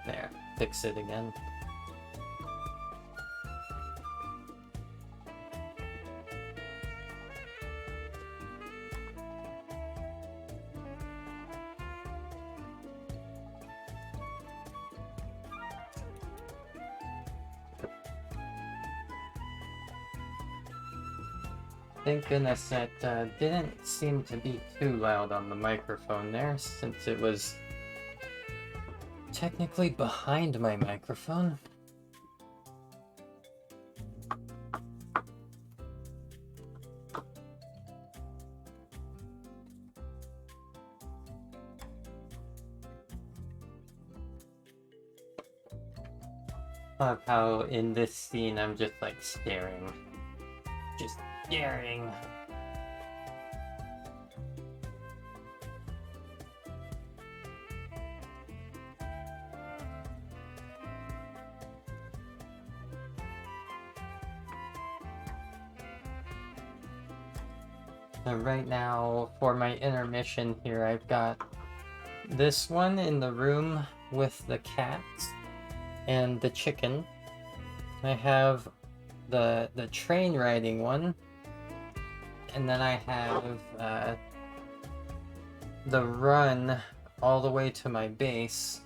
There, fix it again. Thank goodness that didn't seem to be too loud on the microphone there, since it was technically behind my microphone. Love how in this scene I'm just like staring. Just staring. And right now, for my intermission here, I've got this one in the room with the cats and the chicken. I have the train riding one, and then I have the run all the way to my base.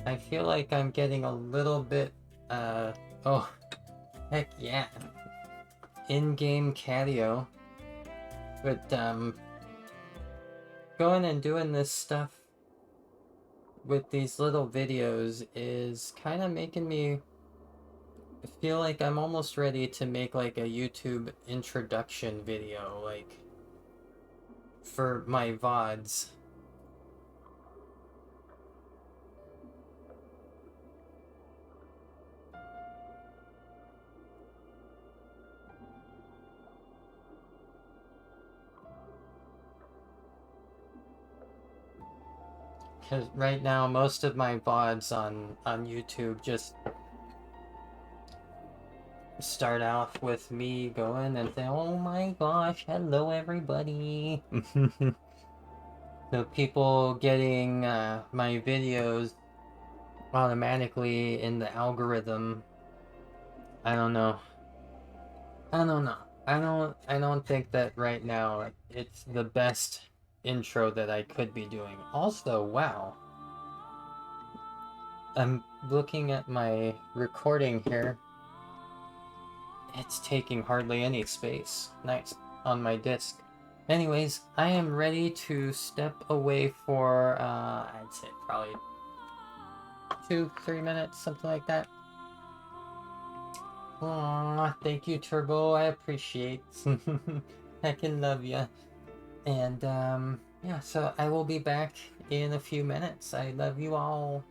I feel like I'm getting a little bit, oh, heck yeah, in-game catio, but, going and doing this stuff with these little videos is kind of making me feel like I'm almost ready to make, like, a YouTube introduction video, like, for my VODs. Because right now, most of my VODs on YouTube just start off with me going and saying, oh my gosh, hello everybody. So people getting my videos automatically in the algorithm. I don't know. I don't know. I don't think that right now it's the best intro that I could be doing. Also, wow. I'm looking at my recording here. It's taking hardly any space. Nice. On my disk. Anyways, I am ready to step away for, I'd say probably 2-3 minutes, something like that. Aw, thank you, Turbo. I appreciate. I can love ya. And, yeah, so I will be back in a few minutes. I love you all.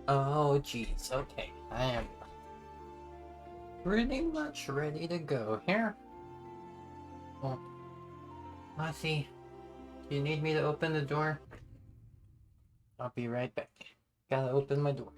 Oh, jeez. Okay, I am pretty much ready to go here. Oh, Ozzy, do you need me to open the door? I'll be right back. Gotta open my door.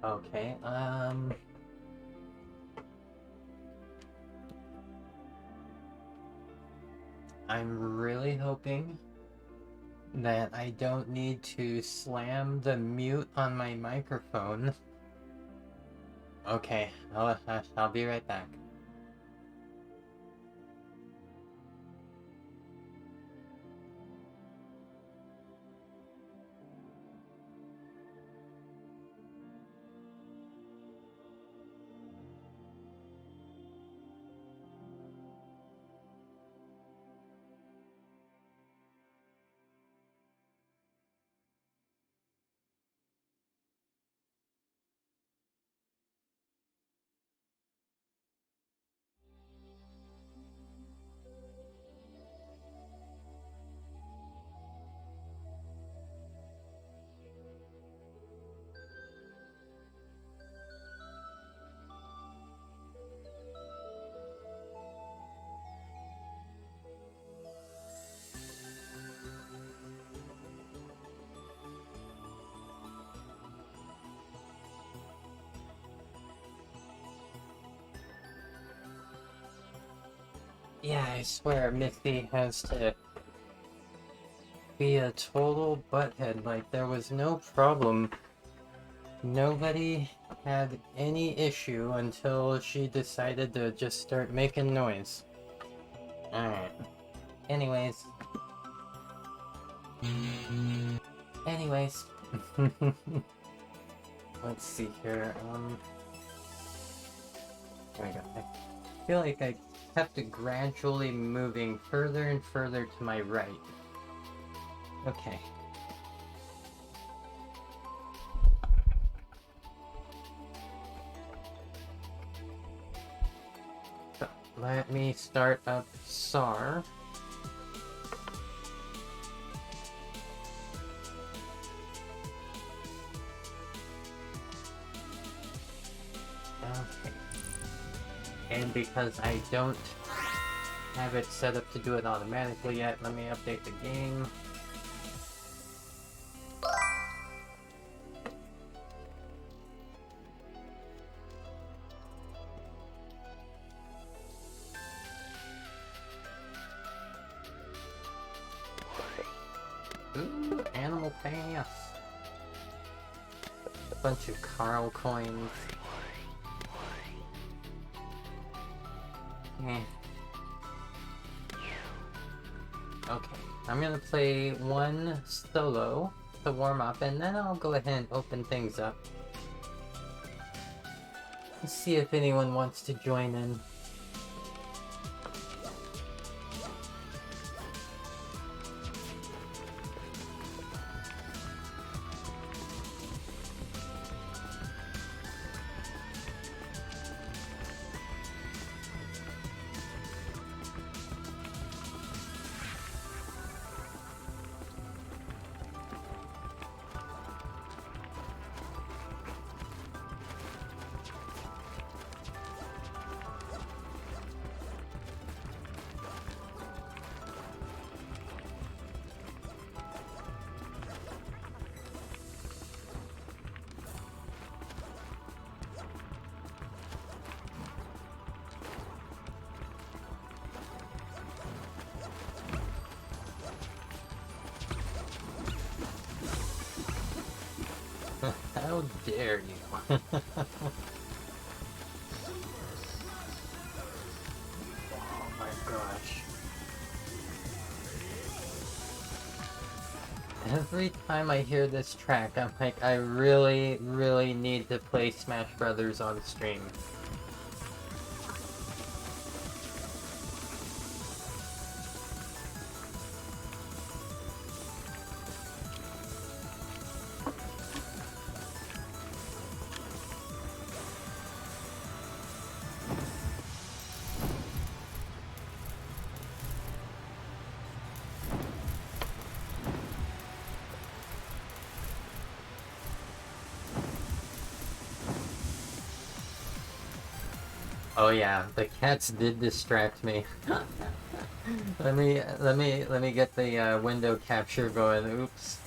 Okay, I'm really hoping that I don't need to slam the mute on my microphone. Okay, I'll be right back. Yeah, I swear Misty has to be a total butthead. Like, there was no problem. Nobody had any issue until she decided to just start making noise. Alright. Anyways. Let's see here, there we go. I feel like I have to gradually moving further and further to my right. Okay. So, let me start up SAR. Okay. And because I don't have it set up to do it automatically yet, let me update the game. Ooh, animal pass. Bunch of Carl coins. Okay, I'm gonna play one solo to warm up, and then I'll go ahead and open things up. Let's see if anyone wants to join in. How dare you? Oh my gosh. Every time I hear this track, I'm like, I really, really need to play Smash Brothers on stream. Oh yeah, the cats did distract me. let me get the window capture going. Oops.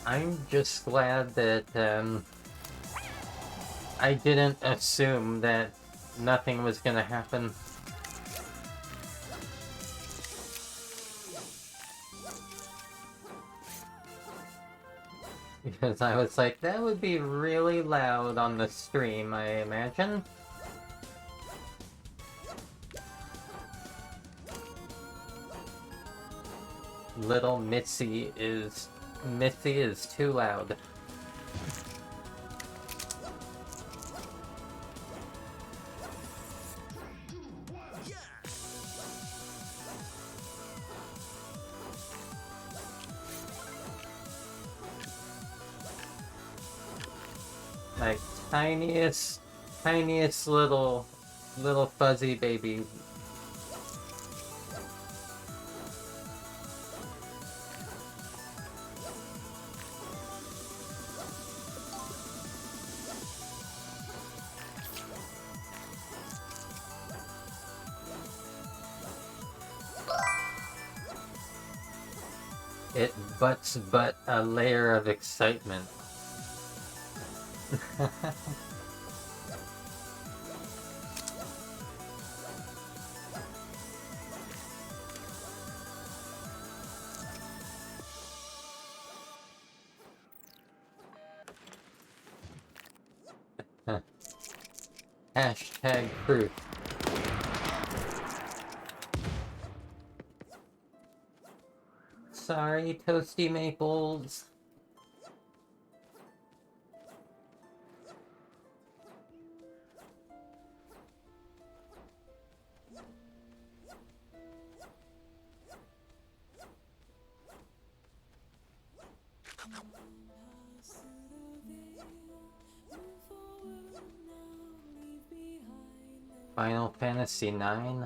I'm just glad that I didn't assume that nothing was gonna happen. Because I was like, that would be really loud on the stream, I imagine. Little Mitzi is too loud. Like tiniest little fuzzy baby. It butts but a layer of excitement. Hashtag proof. Sorry, Toasty Maples. Final Fantasy IX?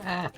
Ah.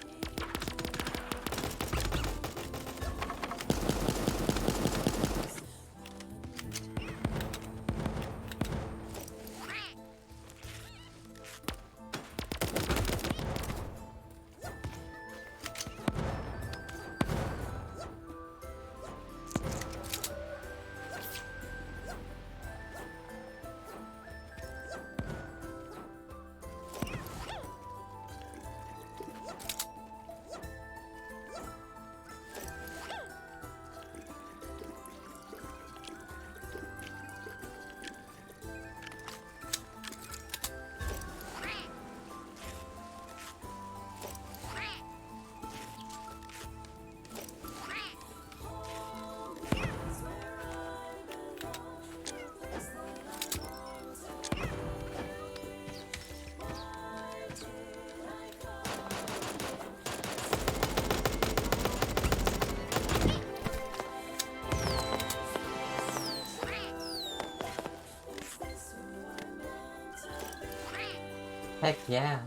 Heck yeah.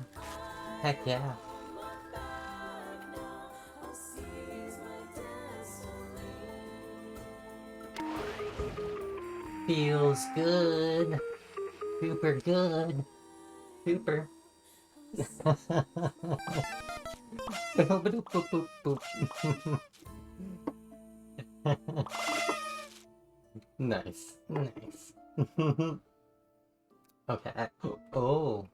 Heck yeah. Feels good. Super good. Super. Nice. Nice. Okay. Oh.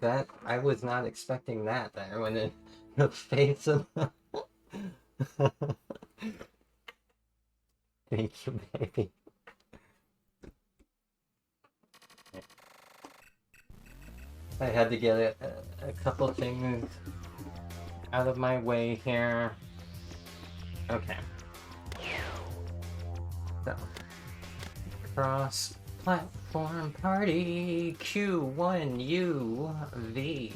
That, I was not expecting that there when it the face of Thank you, baby. I had to get a couple things out of my way here. Okay. So, cross-platform party Q1UV.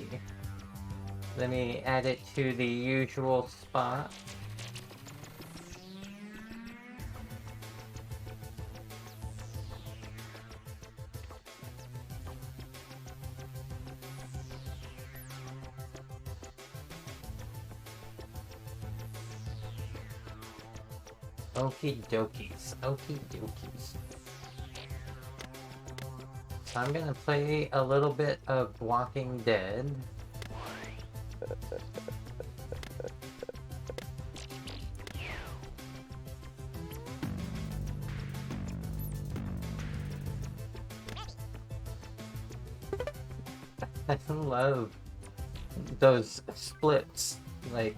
Let me add it to the usual spot. Okie dokies. Okie dokies. So I'm gonna play a little bit of Bwoking Dead. I love those splits, like...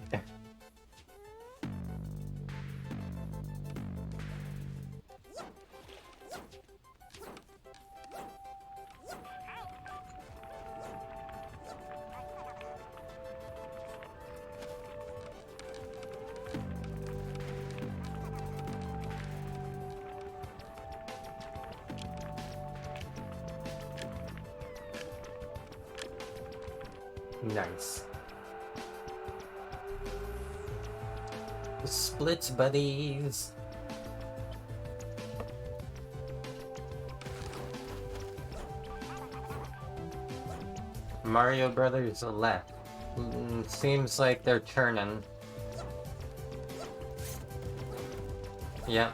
Nice. Splits, buddies. Mario Brothers left. Seems like they're turning. Yep.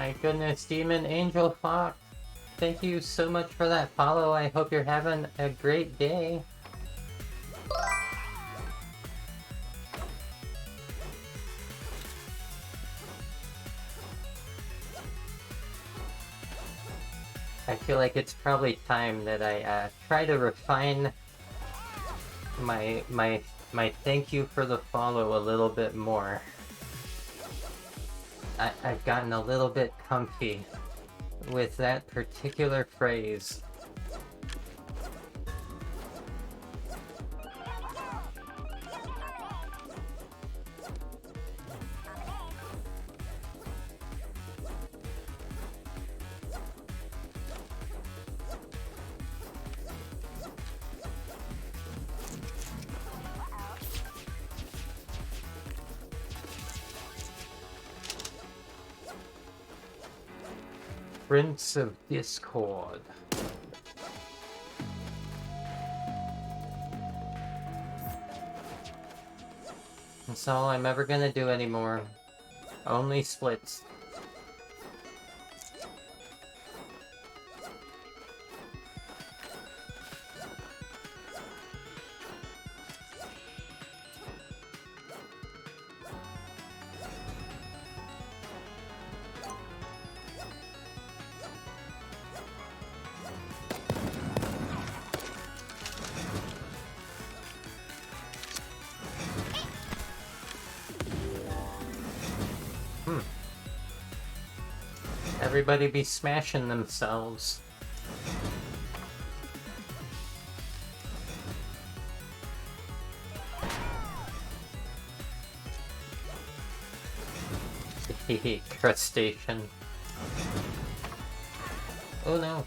my goodness, Demon Angel Fox. Thank you so much for that follow. I hope you're having a great day. I feel like it's probably time that I try to refine my thank you for the follow a little bit more. I've gotten a little bit comfy with that particular phrase. Prince of Discord. That's all I'm ever gonna do anymore. Only splits. Everybody be smashing themselves. Hehe, crustacean. Oh no.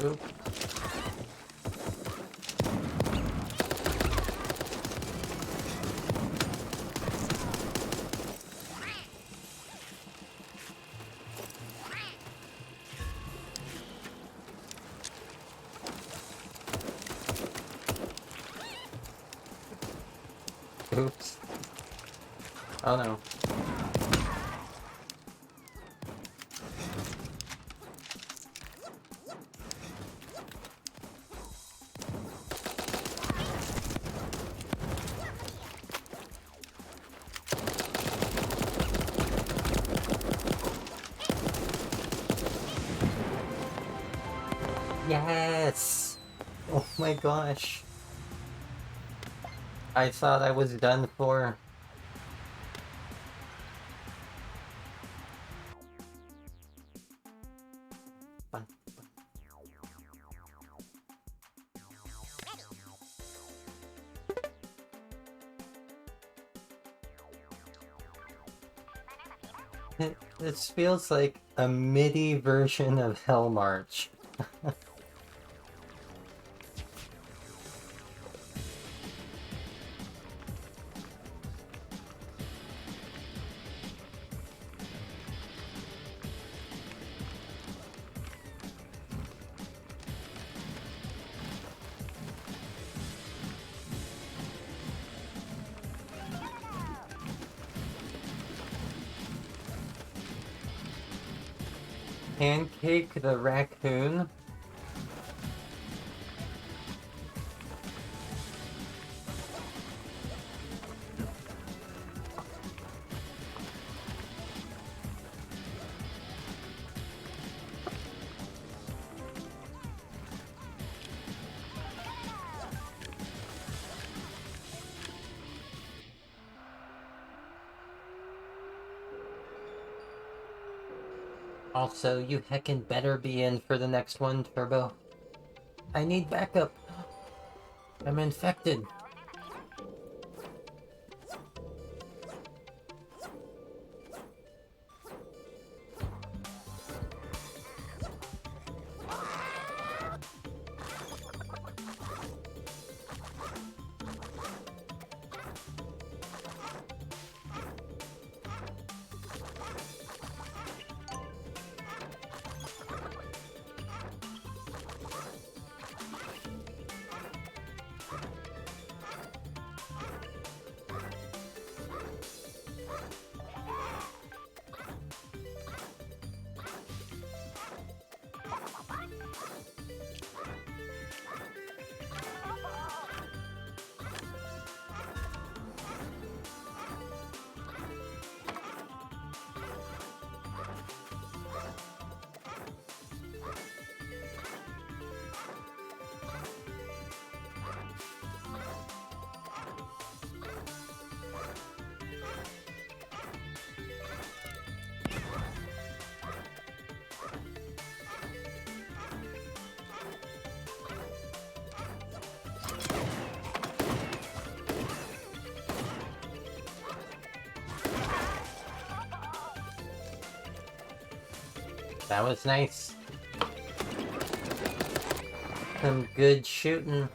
Oop. Oops. Oh no. Yes! Oh my gosh. I thought I was done for. Fun. This feels like a MIDI version of Hell March. Pancake the raccoon. Also, you heckin' better be in for the next one, Turbo. I need backup. I'm infected. That was nice. Some good shooting.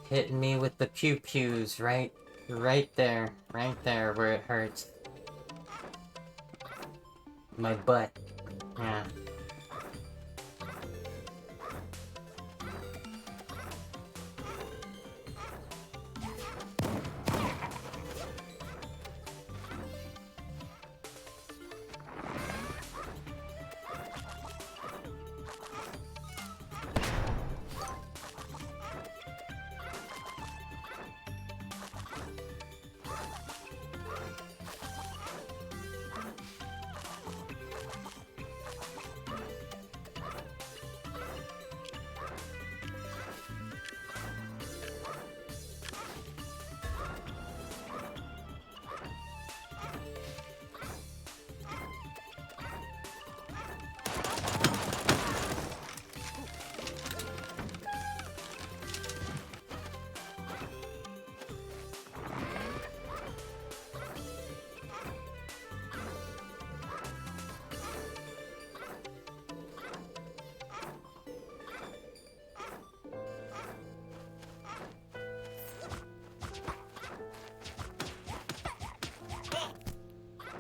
Hitting me with the pew-pews right there where it hurts. My butt. Yeah.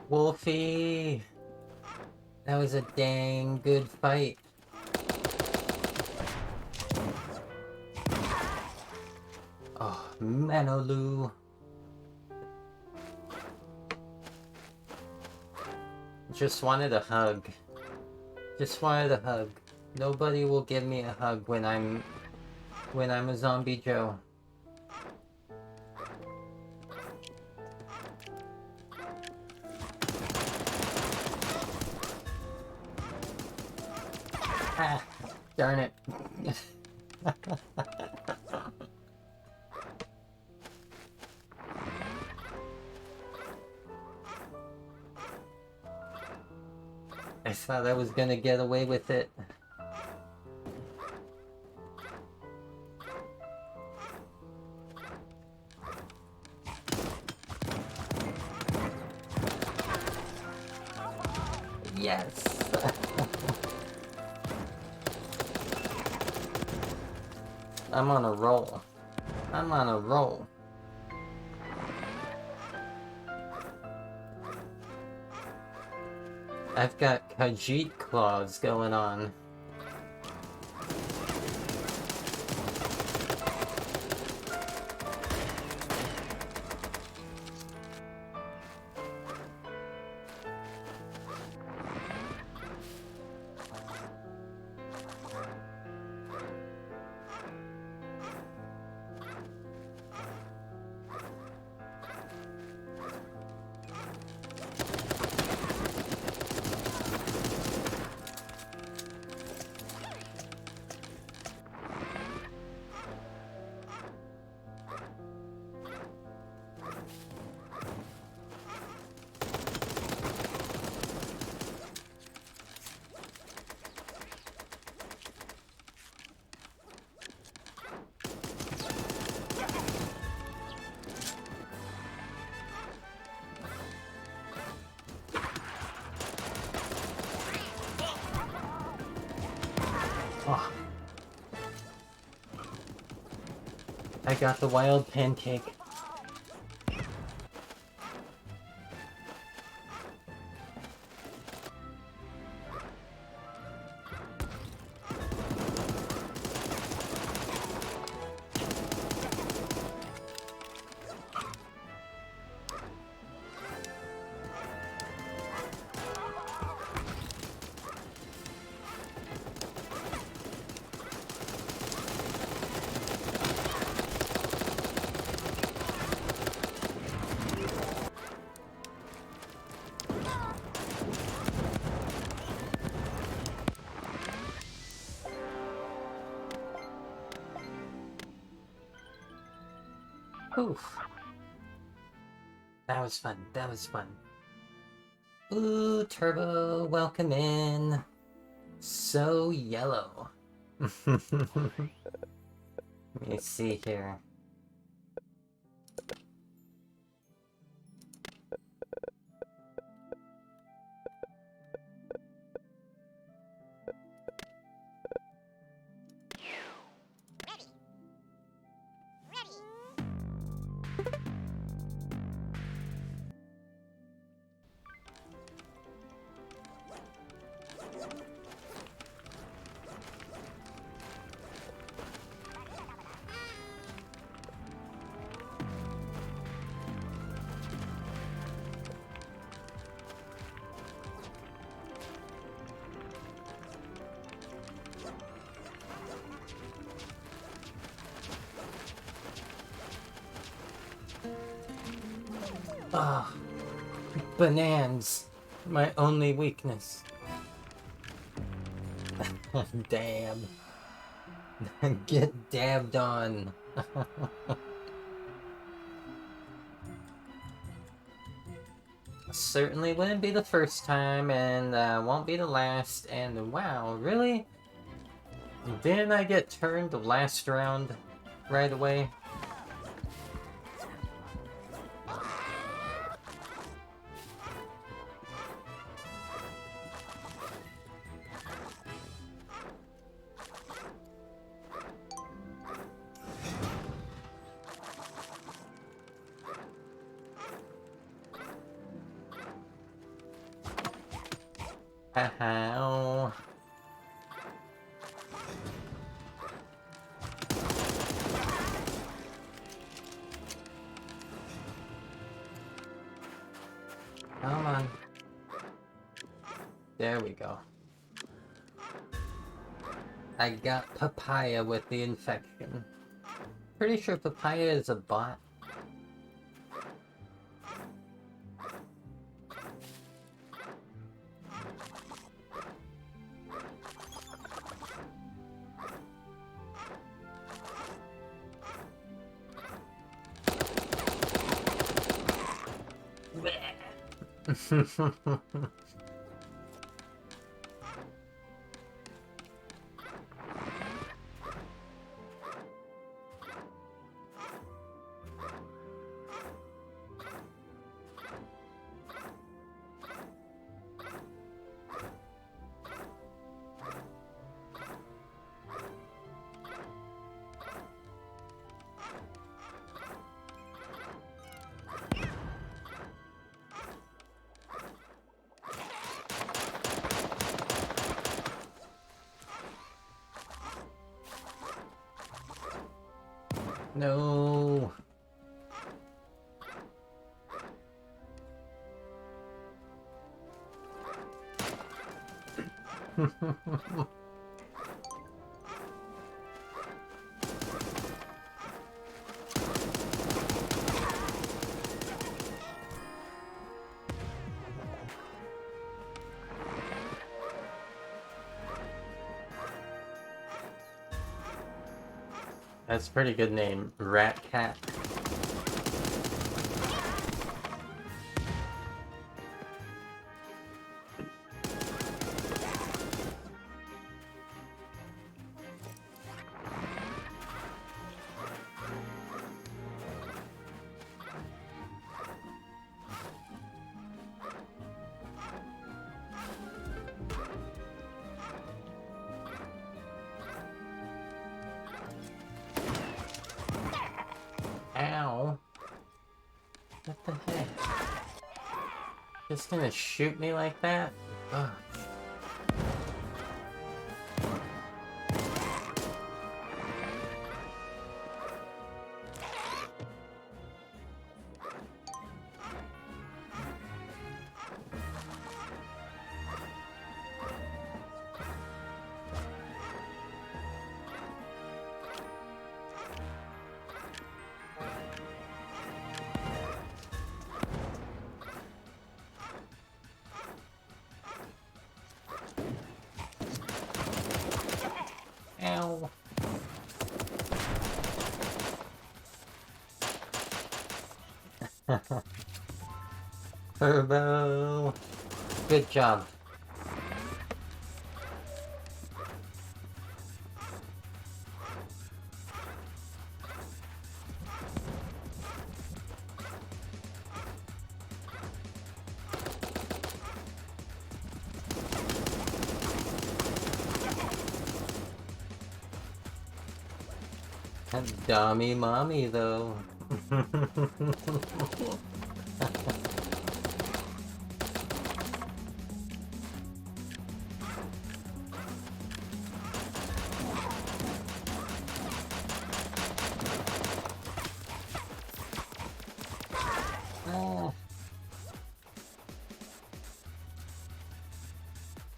Wolfie! That was a dang good fight. Oh, Manolu. Just wanted a hug. Just wanted a hug. Nobody will give me a hug when I'm a zombie Joe. Ah, darn it. I thought I was gonna get away with it. Yes! I'm on a roll. I'm on a roll. I've got Khajiit claws going on. I got the wild pancake. Oof. That was fun. That was fun. Ooh, Turbo, welcome in. So yellow. Let me see here. Ah, bananas. My only weakness. Dab. Get dabbed on. Certainly wouldn't be the first time, and won't be the last, and wow, really? Didn't I get turned the last round right away? Ow. Come on. There we go. I got Papaya with the infection. Pretty sure Papaya is a bot. No. That's a pretty good name, Rat Cat. What the heck? Just gonna shoot me like that? Ugh. Ow. Turbo. Good job. That dummy mommy though.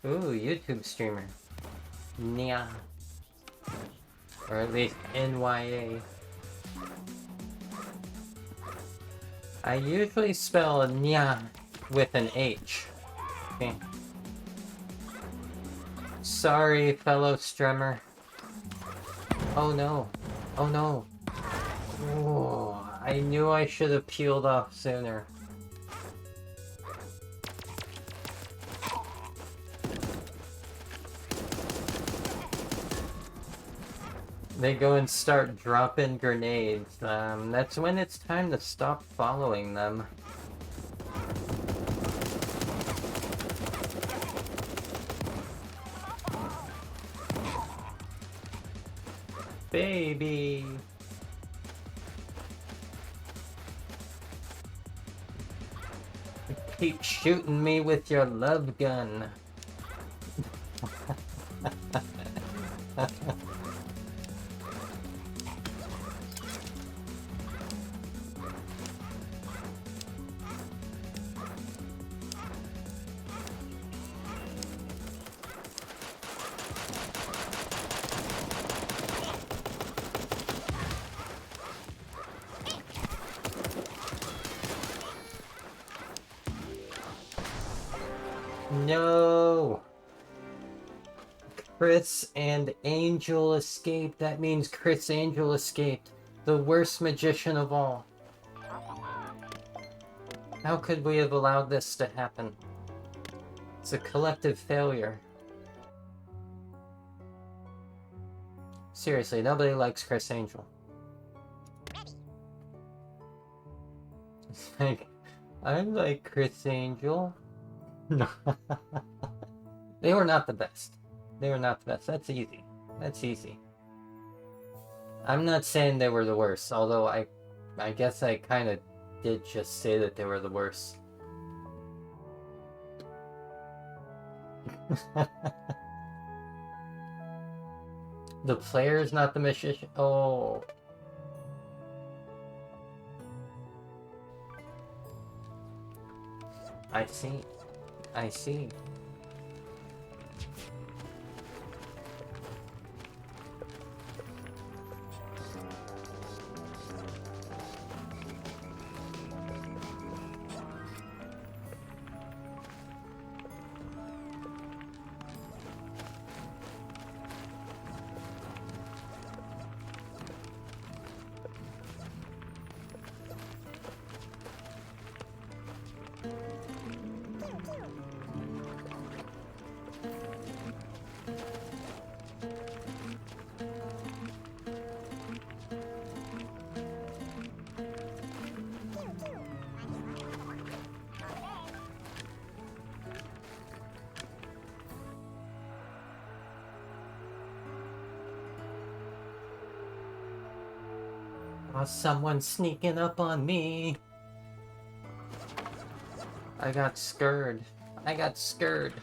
Ooh, YouTube streamer. Nya. Or at least NYA. I usually spell Nya with an H. Okay. Sorry, fellow stremmer. Oh no. Oh no. Ooh, I knew I should have peeled off sooner. They go and start dropping grenades. That's when it's time to stop following them. Baby! Keep shooting me with your love gun. No! Chris and Angel escaped. That means Chris Angel escaped. The worst magician of all. How could we have allowed this to happen? It's a collective failure. Seriously, nobody likes Chris Angel. It's like, I like Chris Angel. No. They were not the best. They were not the best. That's easy. That's easy. I'm not saying they were the worst, although I guess I kind of did just say that they were the worst. The player is not the magician. Oh. I see. I see. Oh, someone's sneaking up on me. I got scared. I got scared.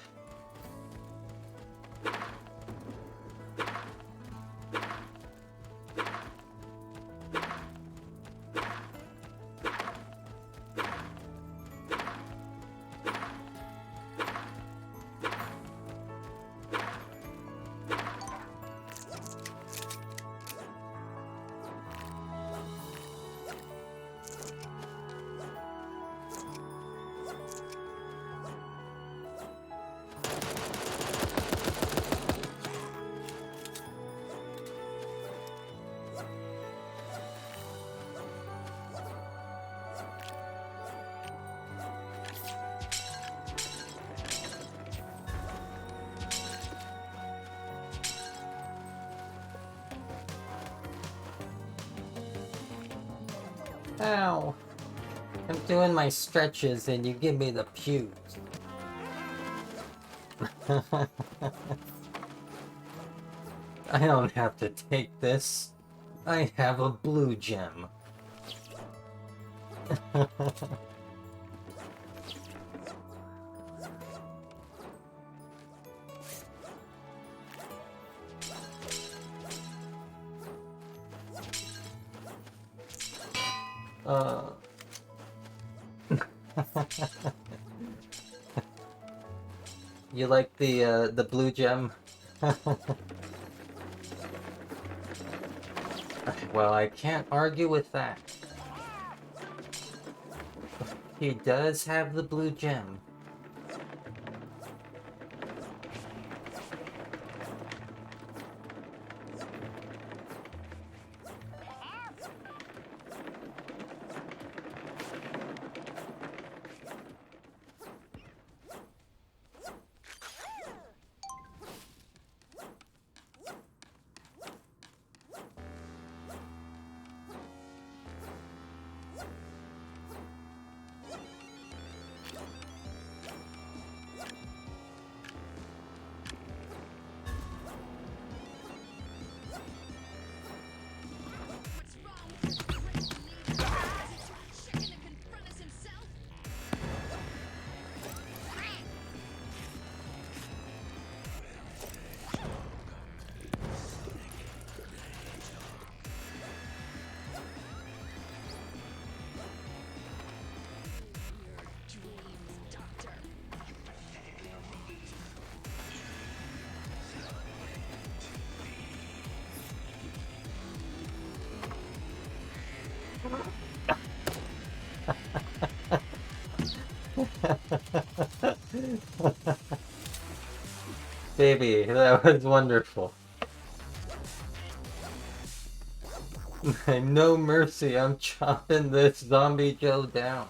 Ow! I'm doing my stretches and you give me the pews. I don't have to take this. I have a blue gem. You like the blue gem? Well, I can't argue with that. He does have the blue gem. Baby, that was wonderful. No mercy, I'm chopping this zombie Joe down.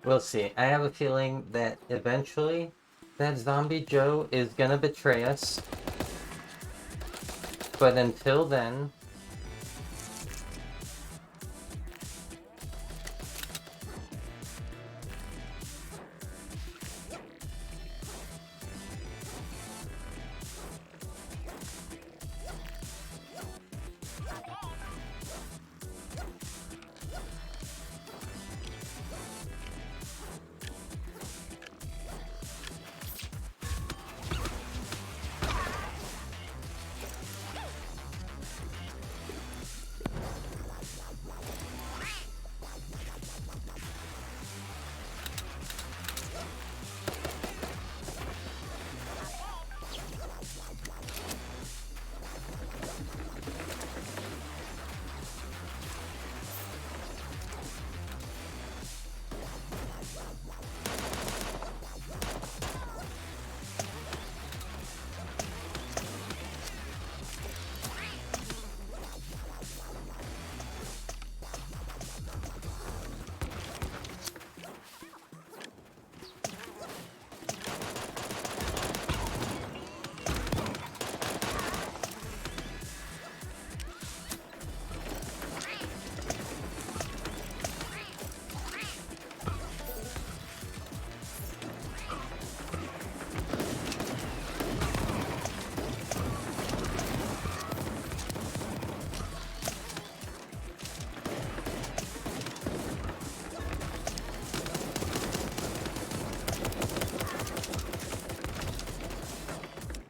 We'll see. I have a feeling that eventually that zombie Joe is gonna betray us. But until then...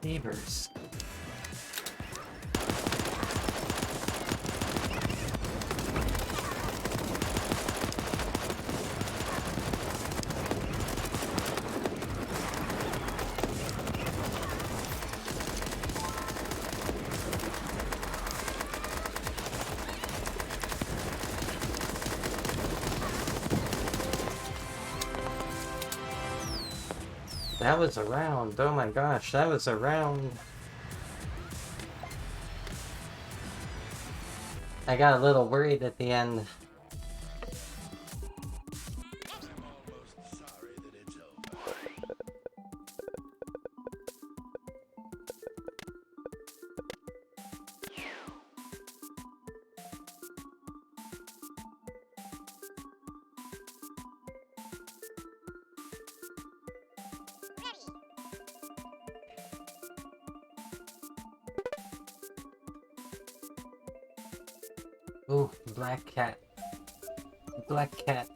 Beavers. That was a round. Oh my gosh, that was a round. I got a little worried at the end. Ooh, black cat. Black cat.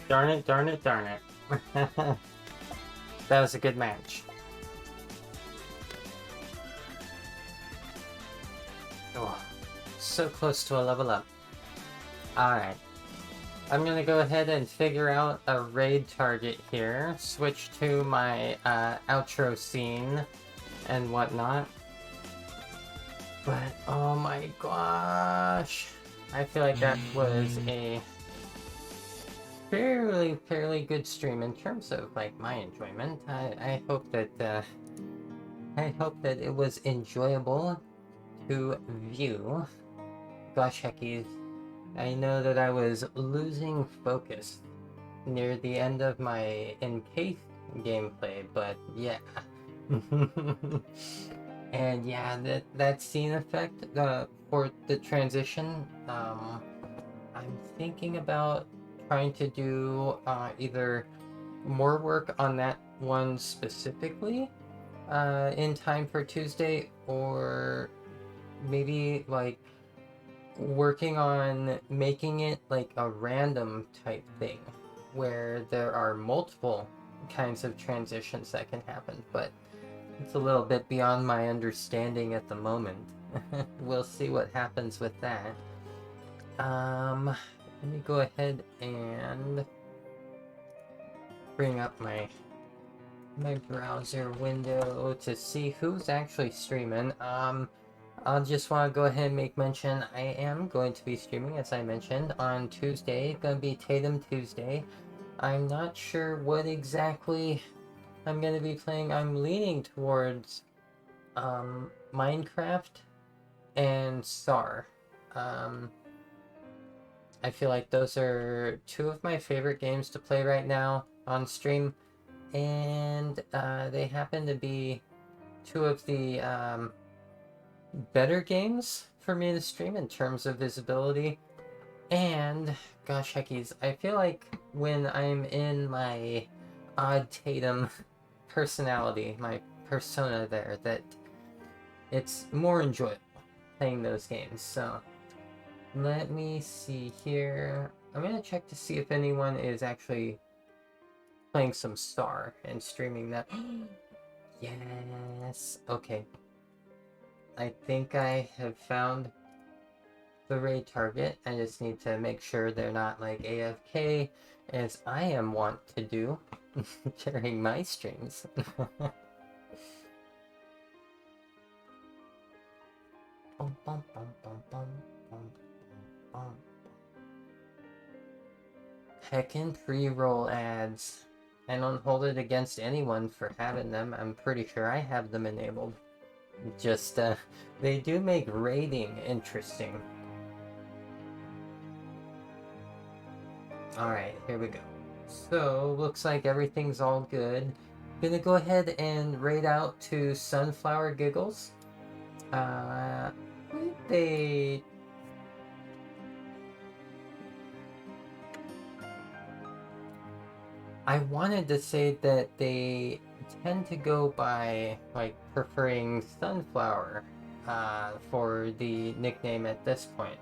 Darn it, darn it, darn it. That was a good match. Oh, so close to a level up. Alright. I'm gonna go ahead and figure out a raid target here. Switch to my outro scene and whatnot. But, oh my gosh. I feel like that was a fairly good stream in terms of like my enjoyment. I hope that it was enjoyable to view. Gosh heckies, I know that I was losing focus near the end of my Encased gameplay, but yeah. And yeah, that scene effect for the transition, I'm thinking about trying to do either more work on that one specifically in time for Tuesday, or maybe like working on making it like a random type thing where there are multiple kinds of transitions that can happen, but it's a little bit beyond my understanding at the moment. We'll see what happens with that. Let me go ahead and bring up my browser window to see who's actually streaming. I'll just want to go ahead and make mention I am going to be streaming, as I mentioned, on Tuesday. Gonna be Tatum Tuesday. I'm not sure what exactly I'm gonna be playing. I'm leaning towards Minecraft and Star. I feel like those are two of my favorite games to play right now on stream, and they happen to be two of the better games for me to stream in terms of visibility. And gosh heckies, I feel like when I'm in my odd Tatum personality, my persona there, that it's more enjoyable playing those games. So let me see here. I'm gonna check to see if anyone is actually playing some Star and streaming that. Yes. Okay. I think I have found the raid target. I just need to make sure they're not like AFK, as I am wont to do during my streams. Heckin' pre-roll ads. I don't hold it against anyone for having them. I'm pretty sure I have them enabled. Just, they do make raiding interesting. Alright, here we go. So, looks like everything's all good. Gonna go ahead and raid out to Sunflower Giggles. They... I wanted to say that they tend to go by, like, preferring Sunflower for the nickname at this point.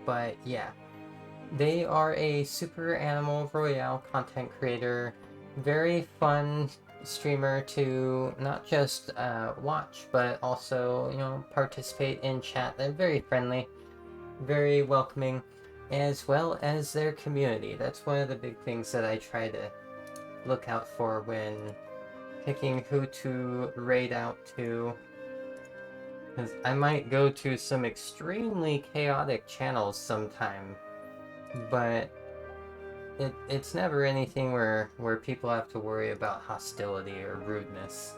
But yeah. They are a Super Animal Royale content creator. Very fun streamer to not just watch, but also, you know, participate in chat. They're very friendly, very welcoming, as well as their community. That's one of the big things that I try to look out for when picking who to raid out to. Because I might go to some extremely chaotic channels sometime, but it's never anything where people have to worry about hostility or rudeness.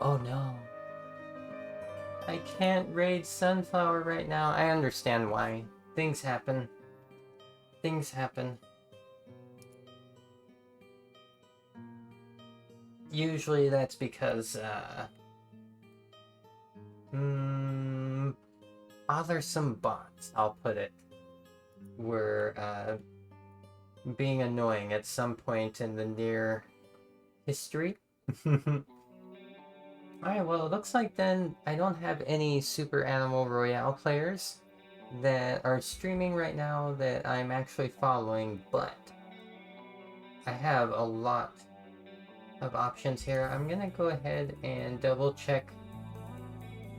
Oh no. I can't raid Sunflower right now. I understand why. Things happen. Things happen. Usually that's because, bothersome bots, I'll put it, were, being annoying at some point in the near history. Alright, well, it looks like then I don't have any Super Animal Royale players that are streaming right now that I'm actually following, but I have a lot of options here. I'm gonna go ahead and double check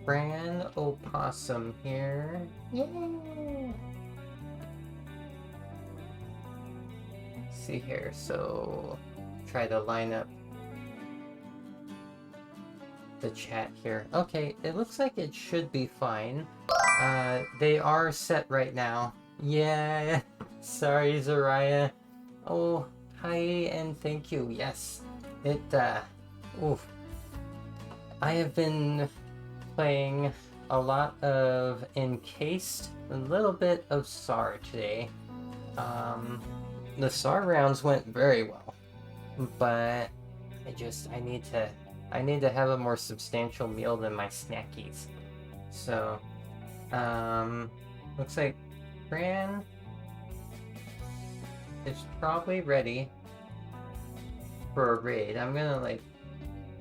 Fran Opossum here. Yay! See here, so try to line up the chat here. Okay, it looks like it should be fine. They are set right now. Yeah, sorry, Zariah. Oh, hi and thank you. Yes, oof. I have been playing a lot of Encased, a little bit of SAR today. The SAR rounds went very well, but I need to have a more substantial meal than my snackies. So, looks like Fran is probably ready for a raid. I'm gonna like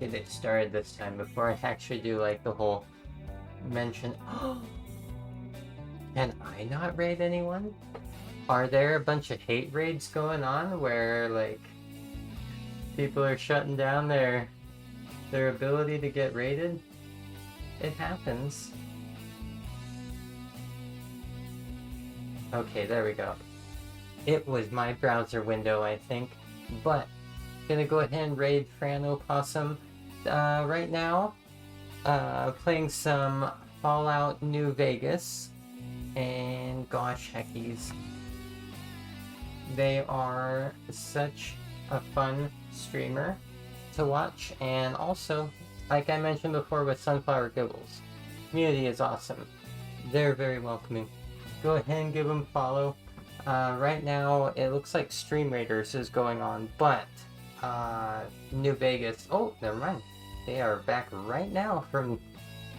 get it started this time before I actually do like the whole mention. Can I not raid anyone? Are there a bunch of hate raids going on where like people are shutting down their ability to get raided? It happens. Okay, there we go. It was my browser window, I think. But gonna go ahead and raid Fran Opossum right now. Playing some Fallout New Vegas. And gosh heckies. They are such a fun streamer to watch, and also, like I mentioned before with Sunflower Gibbles, community is awesome. They're very welcoming. Go ahead and give them a follow. Right now, it looks like Stream Raiders is going on, but New Vegas. Oh, never mind. They are back right now from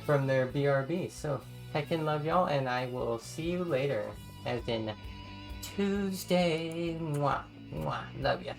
their BRB. So heckin' love y'all, and I will see you later, as in Tuesday. Mwah, mwah, love ya.